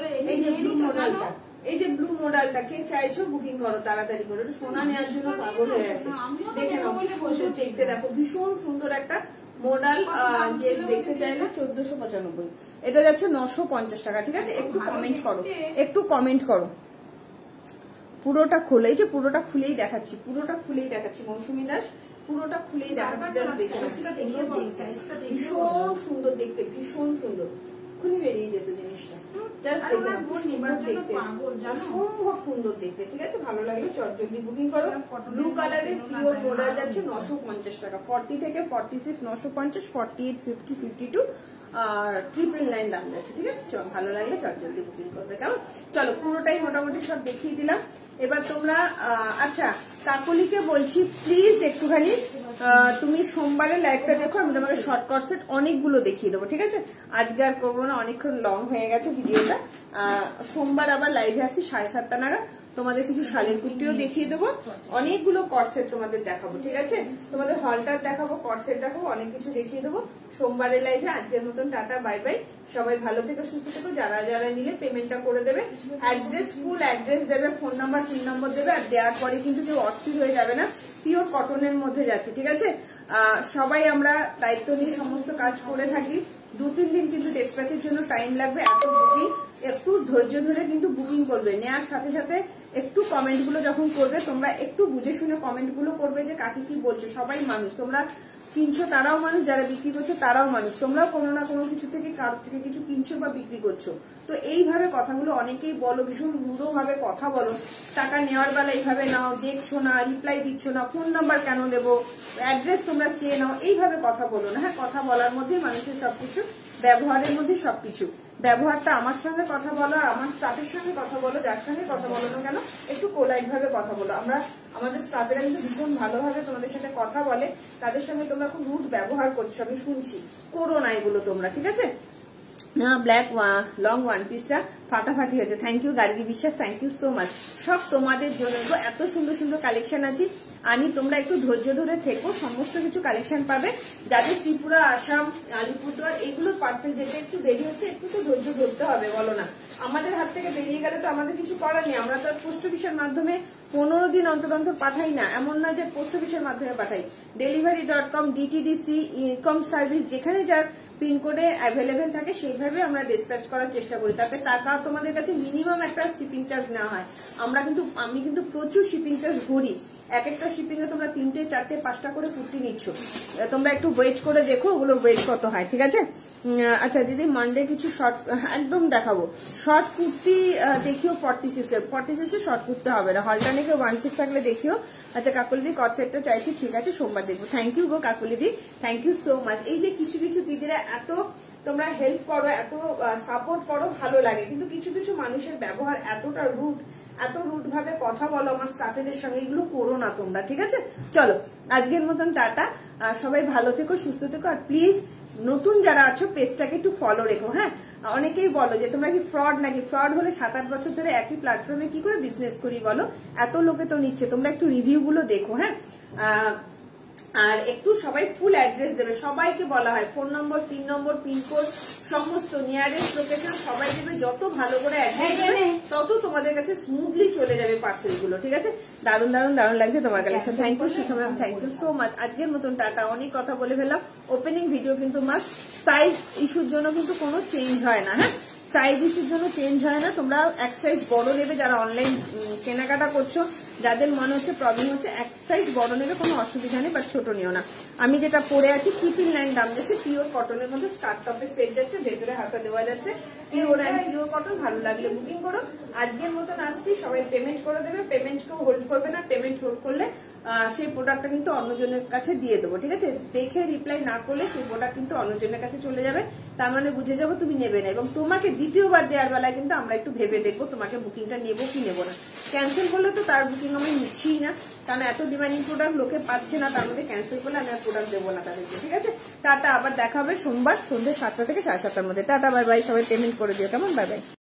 এই যে ব্লু মডেলটা কে চাইছো বুকিং করো তাড়াতাড়ি করে। সোনা নেওয়ার জন্য পাগল হয়ে গেছে। দেখে নাও কি সুন্দর দেখতে, দেখো ভীষণ সুন্দর একটা মডেল। যে দেখতে চাইলে 1495, এটা যাচ্ছে 950 টাকা। ঠিক আছে, একটু কমেন্ট করো। পুরোটা খোলে, এই যে পুরোটা খুলেই দেখাচ্ছি, মৌসুমী দাস পুরোটা খুলেই দেখাচ্ছি। ভীষণ সুন্দর দেখতে, ভীষণ সুন্দর। খুলে বেরিয়ে যেত জিনিসটা, জাস্ট দেখতে অসম্ভব সুন্দর দেখতে। ঠিক আছে, ভালো লাগলে চটজলদি বুকিং করো। ব্লু কালারের পিওর মডেল যাচ্ছে 950 টাকা। 40 থেকে 46 950, 48 50 52 আর 999 দাম যাচ্ছে। ঠিক আছে, চল ভালো লাগলে চটজলদি বুকিং করবে। কেমন? চলো পুরোটাই মোটামুটি সব দেখিয়ে দিলাম। এবার তোমরা আচ্ছা কাকলিকে বলছি প্লিজ একটুখানি তুমি সোমবারের লাইভটা দেখো। আমি তোমাকে শর্ট কর্সেট অনেকগুলো দেখিয়ে দেবো। ঠিক আছে, আজকে আর করবো না, অনেকক্ষণ লং হয়ে গেছে ভিডিওটা। সোমবার আবার লাইভে আসি 7:30 নাগাদ। তোমাদের কিছু শালের কুর্তিও দেখিয়ে দেবো, অনেকগুলো কর্সেট তোমাদের দেখাবো। ঠিক আছে, তোমাদের হলটার দেখাবো, কর্সেট দেখাবো, অনেক কিছু দেখিয়ে দেবো সোমবারের লাইভে। আজকের মতন টাটা, বাই বাই। সবাই ভালো থেকো, সুস্থ থেকো। যারা নিলে পেমেন্টটা করে দেবে। ফুল অ্যাড্রেস দেবে, ফোন নাম্বার 3 নম্বর দেবে। আর দেওয়ার পরে কিন্তু কেউ অস্থির হয়ে যাবে না, পিওর কটনের মধ্যে যাচ্ছে। ঠিক আছে, সবাই আমরা দায়িত্ব নিয়ে সমস্ত কাজ করে থাকি। 2-3 দিন কিন্তু ডেসপ্যাচের জন্য টাইম লাগবে। এত বুকিং, একটু ধৈর্য ধরে কিন্তু বুকিং করবে। নেওয়ার সাথে সাথে একটু কমেন্ট গুলো যখন করবে, তোমরা একটু বুঝে শুনে কমেন্ট গুলো করবে যে কাকি কি বলছো। সবাই মানুষ, তোমরা কিনছো তারাও মানুষ, যারা বিক্রি করছো তারাও মানুষ। তোমরাও কোনো না কোনো কিছু থেকে কারোর থেকে কিছু কিনছো বা বিক্রি করছো। তো এইভাবে কথাগুলো অনেকেই বলো, ভীষণ রূঢ় ভাবে কথা বলো। টাকা নেওয়ার বেলা এইভাবে নাও, দেখছো না, রিপ্লাই দিচ্ছ না, ফোন নাম্বার কেন দেবো, অ্যাড্রেস তোমরা চেয়ে নাও, এইভাবে কথা বলো না। হ্যাঁ, কথা বলার মধ্যে মানুষের সবকিছু, ব্যবহারের মধ্যে সবকিছু। ব্যবহারটা আমার সঙ্গে কথা বলো আর আমার স্টাফের সঙ্গে কথা বলো, যার সঙ্গে কথা বলো না কেন একটু পোলাইট ভাবে কথা বলো। আমাদের স্টাফেরা কিন্তু ভীষণ ভালোভাবে তোমাদের সাথে কথা বলে, তাদের সঙ্গে তোমরা খুব রুড ব্যবহার করছো, আমি শুনছি। করো না এগুলো তোমরা। ঠিক আছে, ব্ল্যাক লং ওয়ান পিসটা ফাটাফাটি হয়েছে। থ্যাংক ইউ গার্গী বিশ্বাস, থ্যাংক ইউ সো মাচ। সব তোমাদের জন্য এত সুন্দর সুন্দর কালেকশন আছে। তোমরা একটু ধৈর্য ধরে থেকো, সমস্ত কিছু কালেকশন পাবে। যাদের ত্রিপুরা, আসাম, আলিপুরদুয়ার এইগুলোর পার্সেল যেতে একটু দেরি হচ্ছে, একটু তো ধৈর্য ধরতে হবে, বলো না? আমাদের হাত থেকে বেরিয়ে গেলে তো আমাদের কিছু করার নেই। আমরা তো পোস্ট অফিসের মাধ্যমে 15 দিন অন্তর অন্তর পাঠাই না, এমন নয় যে পোস্ট অফিসের মাধ্যমে পাঠাই। delivery.com, DTDC, ই-কম সার্ভিস, যেখানে যার পিনকোডে অ্যাভেলেবেল থাকে সেইভাবে আমরা ডিসপ্যাচ করার চেষ্টা করি। তাতে টাকা তোমাদের কাছে মিনিমাম একটা শিপিং চার্জ নেওয়া হয়। আমি কিন্তু প্রচুর শিপিং চার্জ ভরি। এক একটা শিপিং এ তোমরা 3টে 4টে 5টা করে কুর্তি নিচ্ছ। তোমরা একটু ওয়েট করে দেখো ওগুলোর ওয়েট কত হয়। ঠিক আছে, আচ্ছা দিদি মানডে কিছু শর্ট একদম দেখাবো। শর্ট কুর্তি দেখিও 46 শর্ট কুর্তি হবে না, হলটানেকে 1 পিস থাকলে দেখিও। আচ্ছা কাকুলিদি কট সেটটা চাইছি, ঠিক আছে সোমবার দেখবো। থ্যাংক ইউ গো কাকুলিদি, থ্যাংক ইউ সো মাচ। এই যে কিছু কিছু দিদিরা এত তোমরা হেল্প করো, এত সাপোর্ট করো, ভালো লাগে। কিন্তু কিছু কিছু মানুষের ব্যবহার এতটা রুড, এত রুড ভাবে কথা বলো আমার স্টাফেদের সঙ্গে, এগুলো করো না তোমরা। ঠিক আছে, চলো আজকের মতন টাটা। সবাই ভালো থেকো, সুস্থ থেকো। আর প্লিজ নতুন যারা আছো পেজটাকে একটু ফলো রেখো। হ্যাঁ, অনেকেই বলো যে তোমরা কি ফ্রড নাকি। ফ্রড হলে 7-8 বছর ধরে একই প্ল্যাটফর্মে কি করে বিজনেস করি বলো? এত লোকে তো নিচ্ছে, তোমরা একটু রিভিউ গুলো দেখো। হ্যাঁ, আর একটু সবাই ফুল অ্যাড্রেস দেবে। সবাইকে বলা হয় ফোন নম্বর, পিন নম্বর, পিনকোড, সমস্ত নিয়ারেস্ট লোকেশন সবাই দেবে। যত ভালো করে অ্যাড্রেস দেবে তত তোমাদের কাছে স্মুথলি চলে যাবে পার্সেল গুলো। ঠিক আছে, দারুণ দারুণ দারুণ লাগছে তোমার collection. Thank you Shikha ma'am, thank you so much. আজকের মতন টাটা, অনেক কথা বলে ফেললাম। ওপেনিং ভিডিও কিন্তু মাস্ট। সাইজ ইস্যুর জন্য কিন্তু কোনো চেঞ্জ হয় না। হ্যাঁ, সাইজ ইস্যুর জন্য চেঞ্জ হয় না। তোমরা এক সাইজ বড় নেবে যারা অনলাইন কেনাকাটা করছো, যাদের মনে হচ্ছে প্রবলেম হচ্ছে, এক সাইজ বড় নেবে কোনো অসুবিধা নেই, বাট ছোট নিও না। আমি যেটা পরে আছি 999 দাম যাচ্ছে, পিওর কটনের মধ্যে স্কার্ট টপের সেট যাচ্ছে, ভেতরে হাতা দেওয়া যাচ্ছে, পিওর অ্যান্ড পিওর কটন। ভালো লাগলে বুকিং করো। আজকের মতন আসছি, সবাই পেমেন্ট করে দেবে, পেমেন্ট কেউ হোল্ড করবে না, পেমেন্ট হোল্ড করলে সেই প্রোডাক্টটা কিন্তু অন্যজনের কাছে দিয়ে দেবো, ঠিক আছে? দেখে রিপ্লাই না করলে সেই প্রোডাক্ট কিন্তু অন্যজনের কাছে চলে যাবে, তার মানে বুঝে যাবো তুমি নেবে না। এবং তোমাকে দ্বিতীয়বার দেওয়ার বেলায় কিন্তু আমরা একটু ভেবে দেখবো তোমাকে বুকিংটা নেবো কি নেবো না। ক্যান্সেল করলে তো তার বুকিং আমি নিচ্ছিই না, কারণ এত ডিমান্ডিং প্রোডাক্ট লোকে পাচ্ছে না, তার মধ্যে ক্যান্সেল করলে আমি আর প্রোডাক্ট দেবো না তাদেরকে, ঠিক আছে? টাটা, আবার দেখা হবে সোমবার সন্ধ্যে 7টা থেকে 7:30টার মধ্যে। টাটা, বাই বাই, সবাই পেমেন্ট করে দিও, কেমন? Bye bye.